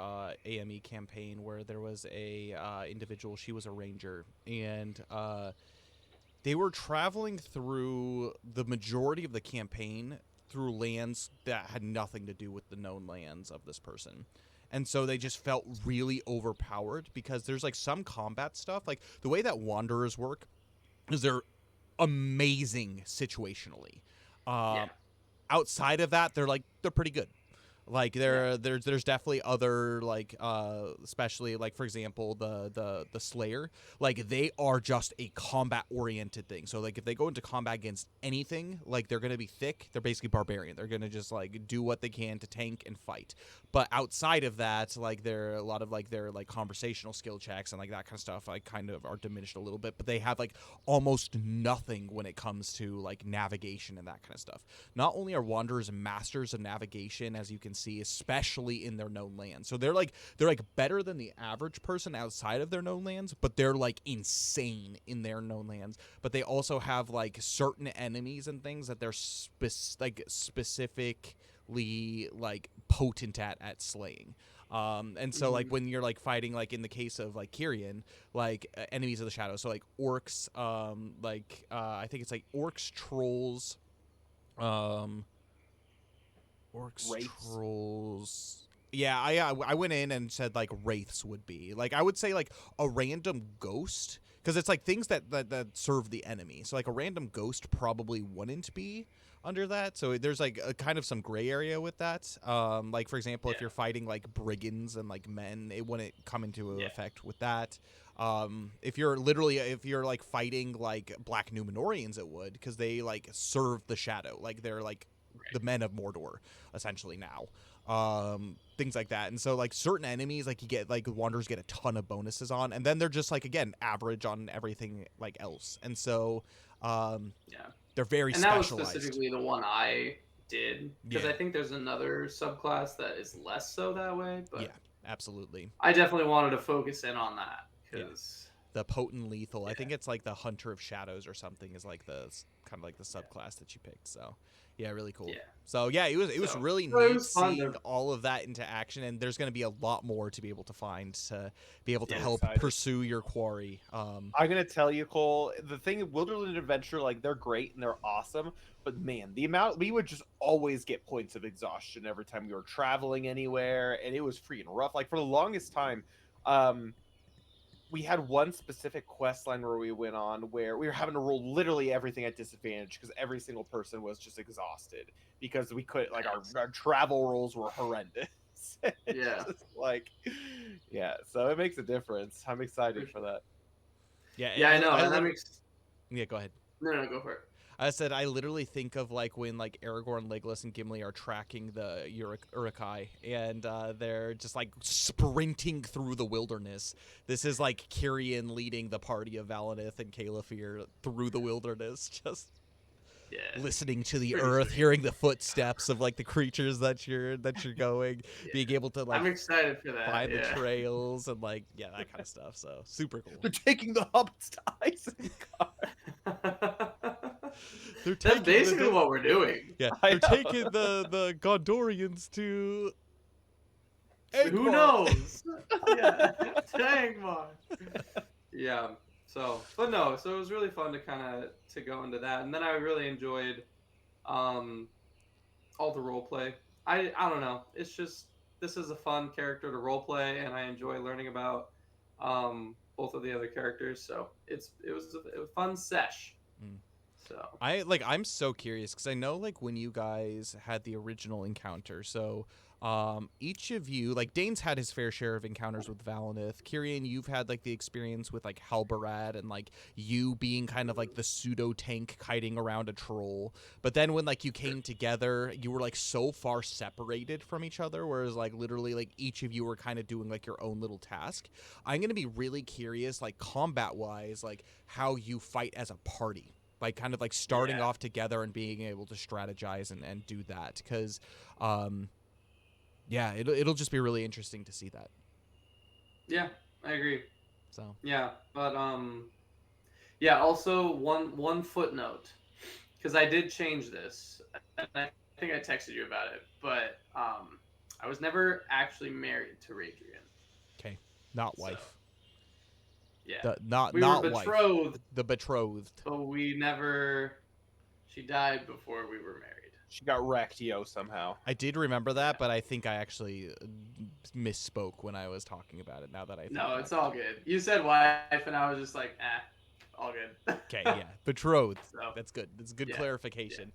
AME campaign where there was a individual. She was a ranger, and they were traveling through the majority of the campaign through lands that had nothing to do with the known lands of this person. And so they just felt really overpowered because there's like some combat stuff. Like the way that wanderers work is they're amazing situationally. Outside of that, they're pretty good. Like there's definitely other like especially like for example the Slayer, like they are just a combat oriented thing. So like if they go into combat against anything, like they're gonna be thick. They're basically barbarian. They're gonna just like do what they can to tank and fight. But outside of that, like there are a lot of like their like conversational skill checks and like that kind of stuff like kind of are diminished a little bit. But they have like almost nothing when it comes to like navigation and that kind of stuff. Not only are wanderers masters of navigation, as you can see, especially in their known lands. So they're like better than the average person outside of their known lands, but they're like insane in their known lands. But they also have like certain enemies and things that they're specifically like potent at slaying. And so like when you're like fighting like in the case of like Kyrian, like enemies of the shadow, so like orcs, I think it's like orcs, trolls, Orcs, Wraiths? trolls. Yeah, I went in and said like wraiths would be like, I would say like a random ghost, because it's like things that serve the enemy. So like a random ghost probably wouldn't be under that. So there's like a kind of some gray area with that. Like for example, if Yeah. you're fighting like brigands and like men, it wouldn't come into Yeah. effect with that. If you're like fighting like black Numenorians, it would, because they like serve the shadow. Like they're like the men of Mordor essentially now. Things like that. And so like certain enemies, like you get like wanderers get a ton of bonuses on, and then they're just like, again, average on everything like else. And so Yeah. they're very And that was specialized. specifically the one I did, because Yeah. I think there's another subclass that is less so that way. But Yeah, absolutely. I definitely wanted to focus in on that because The potent lethal, I Yeah. think it's like the Hunter of Shadows or something, is like the kind of like the subclass that you picked. So yeah, really cool. Yeah. So yeah, it was So, really well, it neat was fun seeing to- all of that into action, and there's going to be a lot more to be able to find to be able to Yeah, help excited. pursue your quarry. I'm gonna tell you, Cole, the thing in Wilderland Adventure, like they're great and they're awesome, but man, the amount we would just always get points of exhaustion every time we were traveling anywhere, and it was freaking rough. Like for the longest time, we had one specific quest line where we went on where we were having to roll literally everything at disadvantage because every single person was just exhausted because we could like our travel rolls were horrendous. It's Yeah. just like yeah, so it makes a difference. I'm excited for that. Yeah, I know. And that literally- makes Yeah, go ahead. no, go for it. I said I literally think of like when like Aragorn, Legolas, and Gimli are tracking the Uruk-hai, and they're just like sprinting through the wilderness. This is like Kirian leading the party of Valinith and Calafir through the wilderness, just Yeah. listening to the Pretty earth, sweet. hearing the footsteps of like the creatures that you're going, Yeah. being able to like I'm excited for that. find the Yeah. trails and like that kind of stuff. So super cool. They're taking the hobbits to Isengard. They're That's taking basically what we're doing. Yeah, I they're know. taking the Gondorians to. Who Angmar. knows? Yeah. Angmar. Yeah. So it was really fun to kind of to go into that, and then I really enjoyed, all the role play. I don't know. It's just this is a fun character to role play, and I enjoy learning about, both of the other characters. So it was a fun sesh. Mm. So I'm so curious because I know like when you guys had the original encounter, so each of you, like Dane's had his fair share of encounters with Valinith. Kirian, you've had like the experience with like Halbarad and like you being kind of like the pseudo tank kiting around a troll. But then when like you came together, you were like so far separated from each other, whereas like literally like each of you were kind of doing like your own little task. I'm gonna be really curious, like combat wise, like how you fight as a party. Like kind of like starting Yeah. off together and being able to strategize and do that, because yeah, it'll just be really interesting to see that. yeah, I agree. So Yeah, but yeah. Also, one footnote, because I did change this, and I think I texted you about it. But I was never actually married to Radrian. okay, not So, wife, Yeah, not we not were wife, betrothed, the betrothed. but we never. She died before we were married. She got wrecked, somehow. I did remember that, but I think I actually misspoke when I was talking about it. Now that I think No, about it's it. all good. You said wife, and I was just like, all good. Okay, yeah, betrothed. So, That's good. That's a good Yeah, clarification.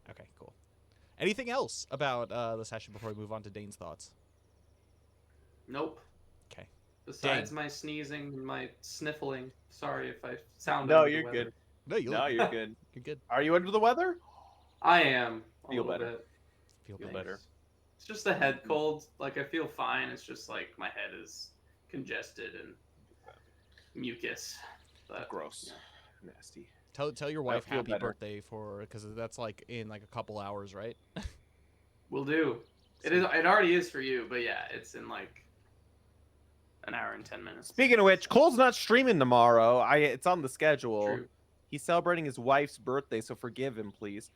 Okay, cool. Anything else about the session before we move on to Dane's thoughts? nope. Okay. Besides Dang. my sneezing and my sniffling. Sorry if I sound. No, under the you're weather. good. No, you No, look you're good. You're good. Are you under the weather? I am. A Feel little better. Bit. Feel Feel better. better. It's just a head cold. Like I feel fine. It's just like my head is congested and mucus. But Gross. yeah. Nasty. Tell your wife feel happy better. birthday because that's like in like a couple hours, right? Will do. It is. It already is for you, but yeah, it's in like an hour and 10 minutes. Speaking of which, Cole's not streaming tomorrow. It's on the schedule. True. He's celebrating his wife's birthday, so forgive him, please.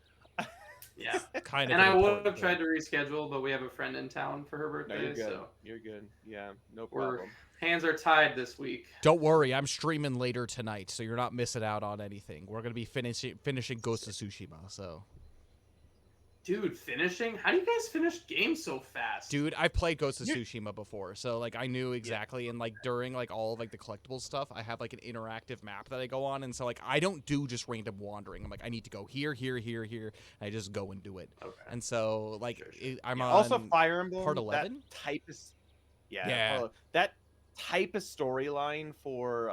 Yeah. Kind of. And an I would important have tried thing. to reschedule, but we have a friend in town for her No, birthday, you're good. so You're good. Yeah, no we're problem. hands are tied this week. Don't worry, I'm streaming later tonight, so you're not missing out on anything. We're gonna be finishing Ghost of Tsushima, so Dude, finishing? How do you guys finish games so fast? Dude, I've played Ghost of Tsushima before, so like I knew exactly. And like during like all of like the collectible stuff, I have like an interactive map that I go on, and so like I don't do just random wandering. I'm like I need to go here, here, here, here. And I just go and do it. Okay. And so like I'm on Also, Fire Emblem. part 11. That type of Yeah. that type of storyline for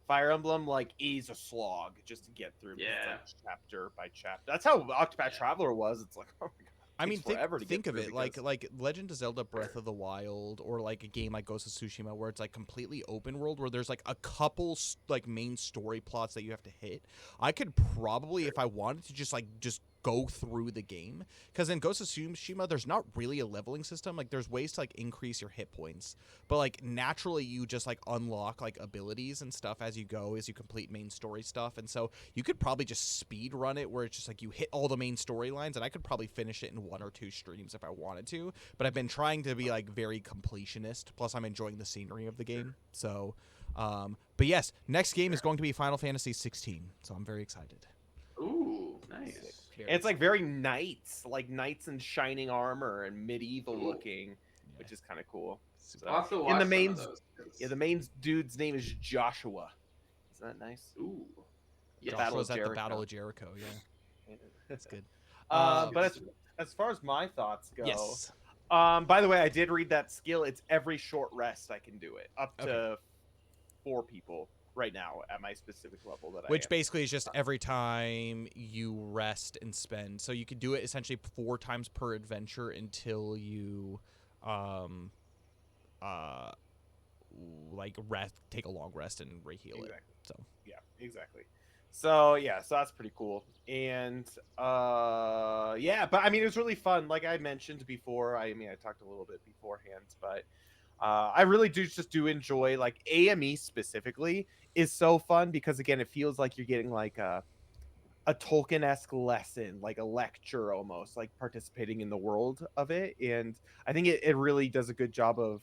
Fire Emblem like is a slog just to get through. Yeah. It's, like, chapter by chapter. That's how Octopath Traveler was. It's like, oh my god. I mean, forever to think get of through it like because- Legend of Zelda: Breath of the Wild, or like a game like Ghost of Tsushima, where it's like completely open world, where there's like a couple like main story plots that you have to hit. I could probably, if I wanted to, just go through the game, because in Ghost of Tsushima, there's not really a leveling system. Like there's ways to like increase your hit points, but like naturally you just like unlock like abilities and stuff as you go, as you complete main story stuff. And so you could probably just speed run it, where it's just like you hit all the main storylines, and I could probably finish it in 1 or 2 streams if I wanted to. But I've been trying to be like very completionist, plus I'm enjoying the scenery of the game. So but yes, next game is going to be Final Fantasy 16, so I'm very excited. Ooh, nice. And it's like very knights in shining armor and medieval Cool. looking, which is kind of cool. So, I'll have to watch and the some main, of those, 'cause- the main dude's name is Joshua. Isn't that nice? Ooh. Yeah. Yeah. Battle Joshua's of at the Jericho. Battle of Jericho, yeah. That's good. But as far as my thoughts go, Yes. by the way, I did read that skill. It's every short rest I can do it, up to Okay. 4 people right now at my specific level that I Which am. basically is just every time you rest and spend. So you could do it essentially 4 times per adventure until you like rest, take a long rest and re-heal it. Exactly. So Yeah, exactly. So yeah, so that's pretty cool. And yeah, but I mean it was really fun. Like I mentioned before, I mean I talked a little bit beforehand, but I really do enjoy like AME specifically is so fun because again it feels like you're getting like a Tolkien-esque lesson, like a lecture almost, like participating in the world of it. And I think it really does a good job of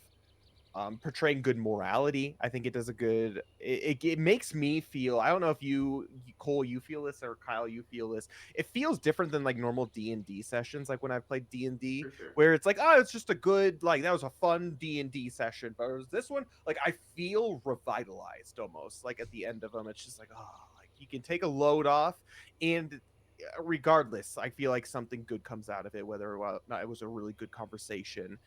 portraying good morality. I think it does a good. It makes me feel. I don't know if you, Cole, you feel this, or Kyle, you feel this. It feels different than like normal D&D sessions, like when I played D&D, For sure. where it's like, oh, it's just a good, like that was a fun D&D session. But it was this one, like I feel revitalized almost. Like at the end of them, it's just like, oh, like you can take a load off, and regardless, I feel like something good comes out of it, whether or not it was a really good conversation.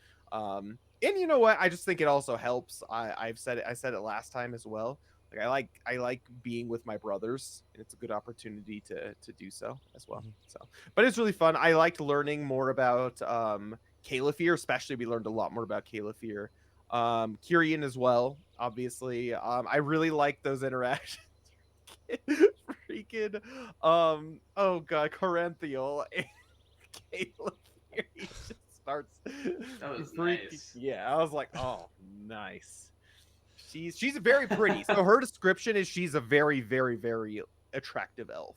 And you know what? I just think it also helps. I said it last time as well. Like I like being with my brothers, and it's a good opportunity to do so as well. Mhm. So, but it's really fun. I liked learning more about Caliphyr, especially we learned a lot more about Caliphyr. Kyrian as well, obviously. I really like those interactions. Freaking oh god, Corinthial and Caliphyr. He just starts That was freaking nice. yeah. I was like, oh nice. She's very pretty. So her description is she's a very, very, very attractive elf.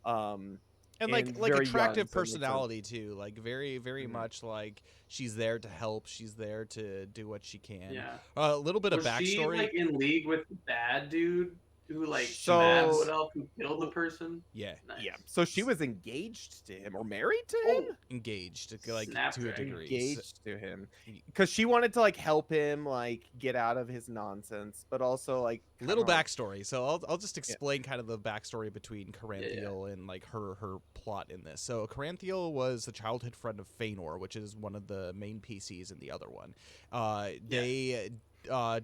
and very young, attractive so it makes sense. personality too, like very Mhm. much like she's there to help, she's there to do what she can. Yeah. A little bit Was of backstory. she like in league with the bad dude who like So- bad wood elf who killed the person? Yeah, Nice. Yeah. So she was engaged to him or married to him? Oh, engaged like to a Snapdragon. degree. Engaged to him. Because she wanted to like help him like get out of his nonsense, but also like Little kinda, like, backstory. So I'll just explain kind of the backstory between Caranthiel and like her plot in this. So Caranthiel was a childhood friend of Feanor, which is one of the main PCs in the other one. They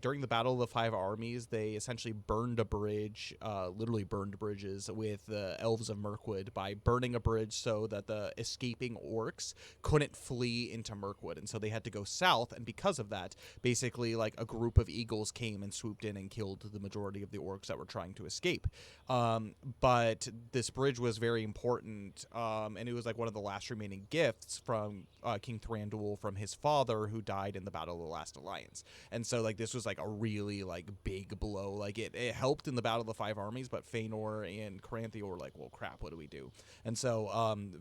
during the Battle of the Five Armies, they essentially burned a bridge, literally burned bridges with the elves of Mirkwood by burning a bridge so that the escaping orcs couldn't flee into Mirkwood. And so they had to go south. And because of that, basically like a group of eagles came and swooped in and killed the majority of the orcs that were trying to escape. But this bridge was very important. And it was like one of the last remaining gifts from King Thranduil from his father, who died in the Battle of the Last Alliance. And so like this was like a really like big blow. Like it helped in the Battle of the Five Armies, but Feanor and Caranthiel were like, well crap, what do we do? And so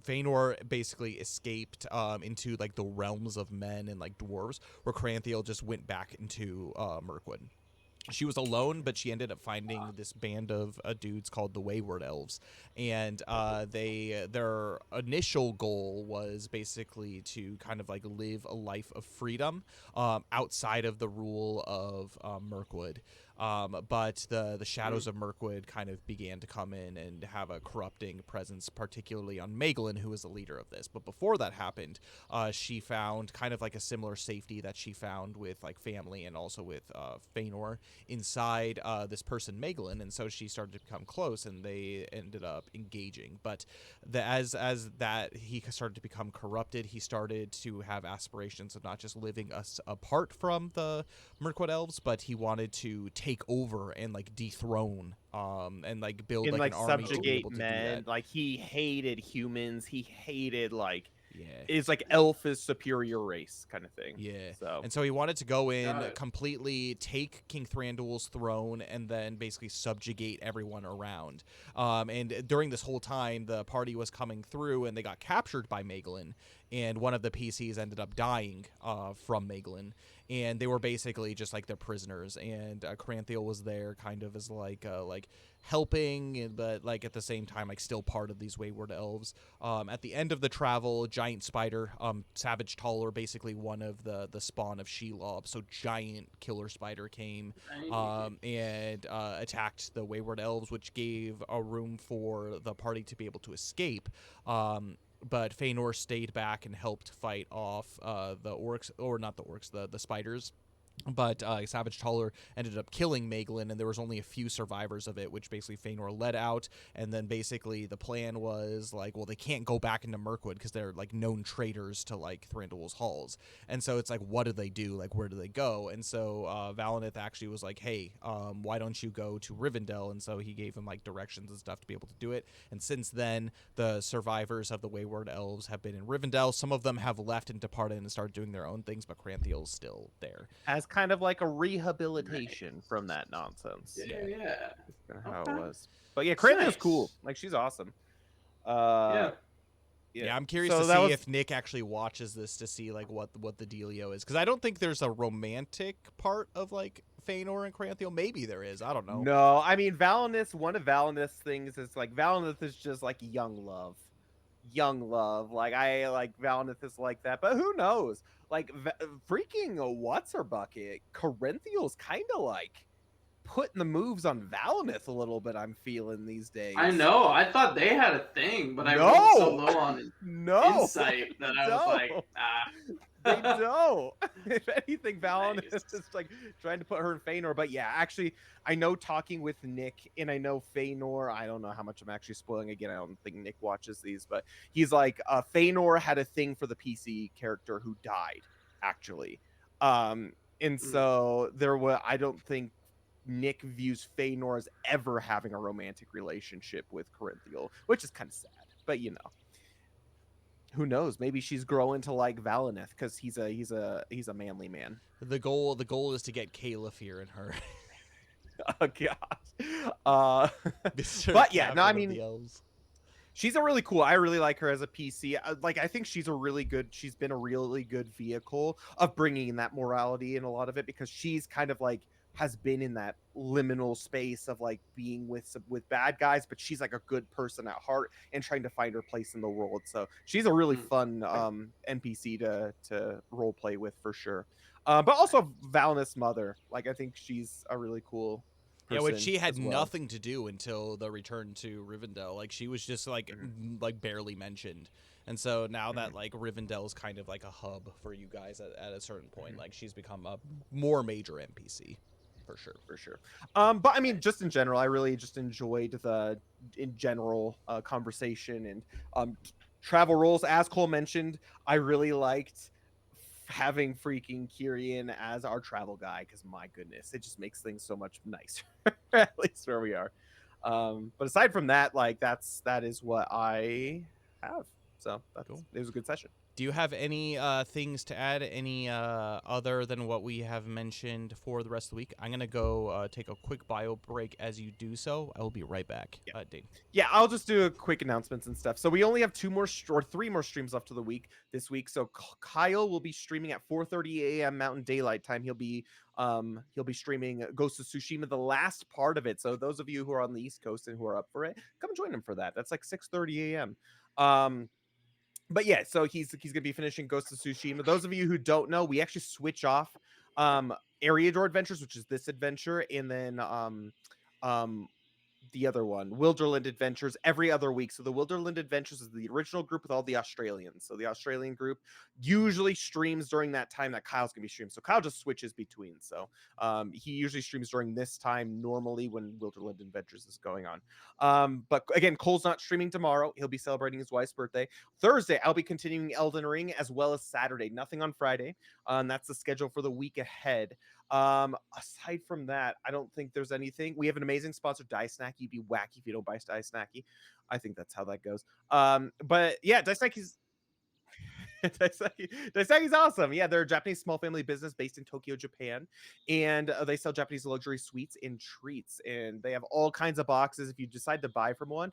Feanor basically escaped into like the realms of men and like dwarves, where Caranthiel just went back into Mirkwood. she was alone, but she ended up finding this band of dudes called the Wayward Elves, and their initial goal was basically to kind of like live a life of freedom outside of the rule of Mirkwood. But the shadows of Mirkwood kind of began to come in and have a corrupting presence, particularly on Maeglin, who was the leader of this. But before that happened, she found kind of like a similar safety that she found with like family and also with Feanor inside this person Maeglin, and so she started to become close, and they ended up engaging. But as that he started to become corrupted, he started to have aspirations of not just living us apart from the Mirkwood Elves, but he wanted to take over and like dethrone and like build And like like an army to be subjugate able to do men. that. Like he hated humans. He hated like Yeah. it's like elf is superior race kind of thing. Yeah. So And so he wanted to go in, Got it. completely take King Thranduil's throne, and then basically subjugate everyone around. And during this whole time, the party was coming through, and they got captured by Maeglin, and one of the PCs ended up dying from Maeglin. And they were basically just like their prisoners, and Cranthiel was there kind of as like helping, but like at the same time like still part of these Wayward Elves. At the end of the travel, giant spider, Savage Taller, basically one of the spawn of Shelob, so giant killer spider came and attacked the Wayward Elves, which gave a room for the party to be able to escape. But Feanor stayed back and helped fight off the orcs, or not the orcs, the spiders. But Savage Taller ended up killing Maeglin, and there was only a few survivors of it, which basically Feanor led out. And then basically the plan was like, well, they can't go back into Mirkwood because they're like known traitors to like Thranduil's halls. And so it's like, what do they do? Like, where do they go? And so Valinith actually was like, hey, why don't you go to Rivendell? And so he gave him like directions and stuff to be able to do it. And since then, the survivors of the Wayward Elves have been in Rivendell. Some of them have left and departed and started doing their own things, but Cranthiel's still there. as kind of like a rehabilitation from that nonsense. Yeah. That's kinda how Okay. it was. But yeah, That's Cranthiel's nice. cool. Like she's awesome. Yeah. Yeah, I'm curious So to that see was- if Nick actually watches this to see like what the dealio is, because I don't think there's a romantic part of like Feanor and Cranthiel. Maybe there is. I don't know. No, I mean Valinith. One of Valinith's things is like Valinith is just like young love. Like I like Valinith is like that, but who knows? Like freaking what's her bucket? Corinthial's kind of like putting the moves on Valinith a little bit. I'm feeling these days. I know. I thought they had a thing, but I No! rolled so low on No insight that I was like, ah. They don't. If anything, Valinith Nice. is like trying to put her in Feanor. But yeah, actually, I know talking with Nick, and I know Feanor. I don't know how much I'm actually spoiling. Again, I don't think Nick watches these, but he's like, Feanor had a thing for the PC character who died, actually. And so there was. I don't think Nick views Feanor as ever having a romantic relationship with Corinthial, which is kind of sad. But you know. Who knows? Maybe she's growing to like Valinith because he's a manly man. The goal is to get Caliphyr in her. Oh gosh. Mr. But yeah, no, I Captain of mean, the Elves. she's a really cool. I really like her as a PC. Like I think she's been a really good vehicle of bringing in that morality in a lot of it, because she's kind of like has been in that liminal space of like being with bad guys, but she's like a good person at heart and trying to find her place in the world. So she's a really fun NPC to role play with for sure. But also Valinith's mother, like I think she's a really cool Yeah, which she person had as well. nothing to do until the return to Rivendell. Like she was just like like barely mentioned. And so now that like Rivendell is kind of like a hub for you guys at a certain point, like she's become a more major NPC. For sure. But I mean, just in general, I really just enjoyed the conversation and travel roles. As Cole mentioned, I really liked having freaking Kyrian as our travel guy, because my goodness, it just makes things so much nicer. At least where we are. But aside from that, like that is what I have. So that's Cool. It was a good session. Do you have any things to add? Any other than what we have mentioned for the rest of the week? I'm gonna go take a quick bio break. As you do so, I will be right back. Dane. Yeah, I'll just do a quick announcements and stuff. So we only have 3 more streams left of the week this week. So Kyle will be streaming at 4:30 a.m. Mountain Daylight Time. He'll be streaming Ghost of Tsushima, the last part of it. So those of you who are on the East Coast and who are up for it, come join him for that. That's like 6:30 a.m. But yeah, so he's gonna be finishing Ghost of Tsushima. Those of you who don't know, we actually switch off Eriador Adventures, which is this adventure, and then the other one, Wilderland Adventures, every other week. So the Wilderland Adventures is the original group with all the Australians. So the Australian group usually streams during that time that Kyle's gonna be streaming. So Kyle just switches between. So he usually streams during this time normally when Wilderland Adventures is going on. But again, Cole's not streaming tomorrow. He'll be celebrating his wife's birthday. Thursday, I'll be continuing Elden Ring, as well as Saturday. Nothing on Friday. That's the schedule for the week ahead. Aside from that, I don't think there's anything. We have an amazing sponsor, Dice Snacky. Be wacky if you don't buy Dice Snacky. I think that's how that goes. But yeah, Dice Snacky's Daisaki's awesome. Yeah, they're a Japanese small family business based in Tokyo, Japan, and they sell Japanese luxury sweets and treats. And they have all kinds of boxes. If you decide to buy one.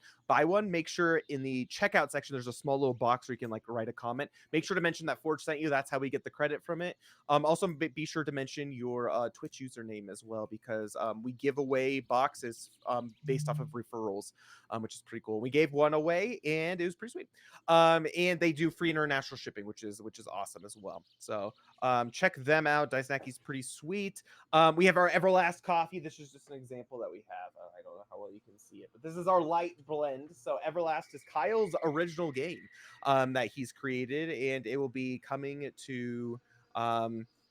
Make sure in the checkout section there's a small little box where you can like write a comment. Make sure to mention that Forge sent you. That's how we get the credit from it. Also, be sure to mention your Twitch username as well, because we give away boxes based off of referrals, which is pretty cool. We gave one away, and it was pretty sweet. And they do free international shipping, which is awesome as well. So check them out. Daisnaki's pretty sweet. We have our Everlast Coffee. This is just an example that we have. I don't know how well you can see it, but this is our light blend. So Everlast is Kyle's original game that he's created, and it will be coming to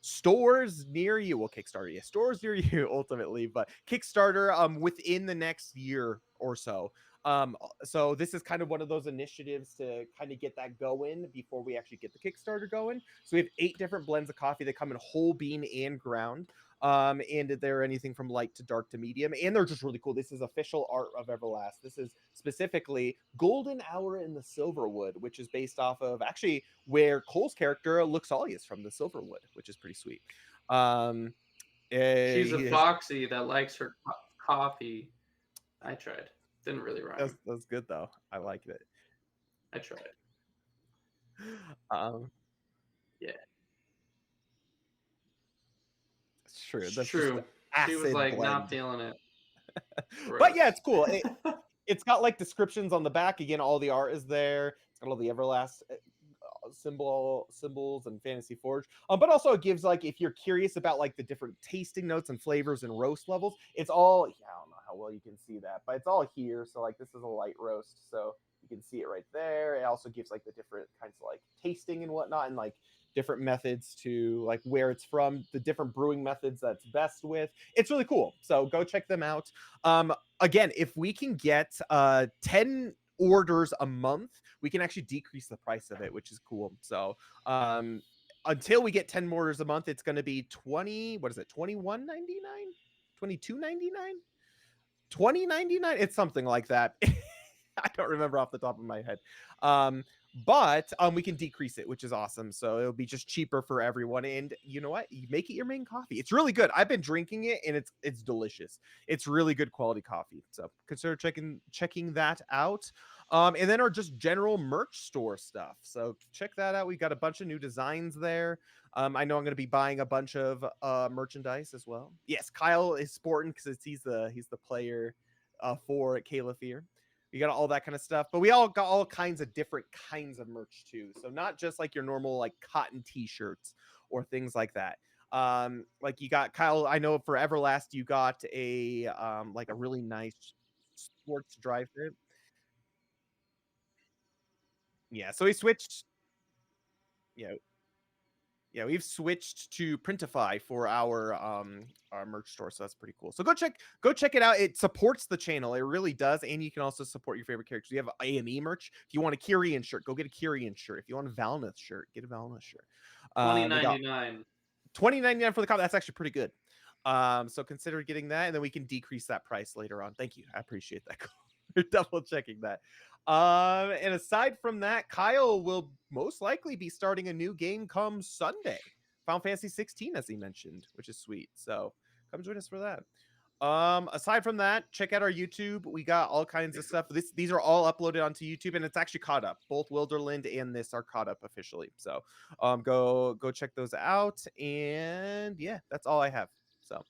stores near you. Well, Kickstarter, yeah, stores near you ultimately, but Kickstarter within the next year or so. So this is kind of one of those initiatives to kind of get that going before we actually get the Kickstarter going. So we have 8 different blends of coffee that come in whole bean and ground. And they're anything from light to dark to medium, and they're just really cool. This is official art of Everlast. This is specifically Golden Hour in the Silverwood, which is based off of actually where Cole's character Luxalia is from, the Silverwood, which is pretty sweet. She's a foxy that likes her coffee. I tried. Didn't really rhyme. That was good though. I liked it. I tried. Yeah. It's true. That's true. She was like blend. Not feeling it. But yeah, it's cool. It's got like descriptions on the back. Again, all the art is there. It's got all the Everlast symbols and Fantasy Forge. But also it gives, like, if you're curious about like the different tasting notes and flavors and roast levels, it's all, yeah, I don't know how well you can see that, but it's all here. So like this is a light roast, so you can see it right there. It also gives like the different kinds of like tasting and whatnot, and like different methods to like where it's from, the different brewing methods that's best with. It's really cool. So go check them out. Again, if we can get 10 orders a month, we can actually decrease the price of it, which is cool. So until we get 10 orders a month, it's going to be $21.99, $22.99, $20.99. It's something like that. I don't remember off the top of my head. But we can decrease it, which is awesome. So it'll be just cheaper for everyone. And you know what? You make it your main coffee. It's really good. I've been drinking it, and it's delicious. It's really good quality coffee. So consider checking that out. And then our just general merch store stuff. So check that out. We got a bunch of new designs there. I know I'm going to be buying a bunch of merchandise as well. Yes, Kyle is sporting because he's the player for Kayla Fear. We got all that kind of stuff, but we all got all kinds of different kinds of merch too. So not just like your normal like cotton t-shirts or things like that. Like you got, Kyle, I know for Everlast, you got a like a really nice sports dry fit. Yeah, so we switched. Yeah, we've switched to Printify for our merch store, so that's pretty cool. So go check it out. It supports the channel, it really does, and you can also support your favorite characters. You have AME merch. If you want a Kyrian shirt, go get a Kyrian shirt. If you want a Valnith shirt, get a Valnith shirt. $20.99. $20.99 for the copy. That's actually pretty good. So consider getting that, and then we can decrease that price later on. Thank you, I appreciate that. You're double checking that. And aside from that, Kyle will most likely be starting a new game come Sunday. Final Fantasy 16, as he mentioned, which is sweet. So come join us for that. Aside from that, check out our YouTube. We got all kinds of stuff. These are all uploaded onto YouTube, and it's actually caught up. Both Wilderland and this are caught up officially. So go check those out. And yeah, that's all I have. So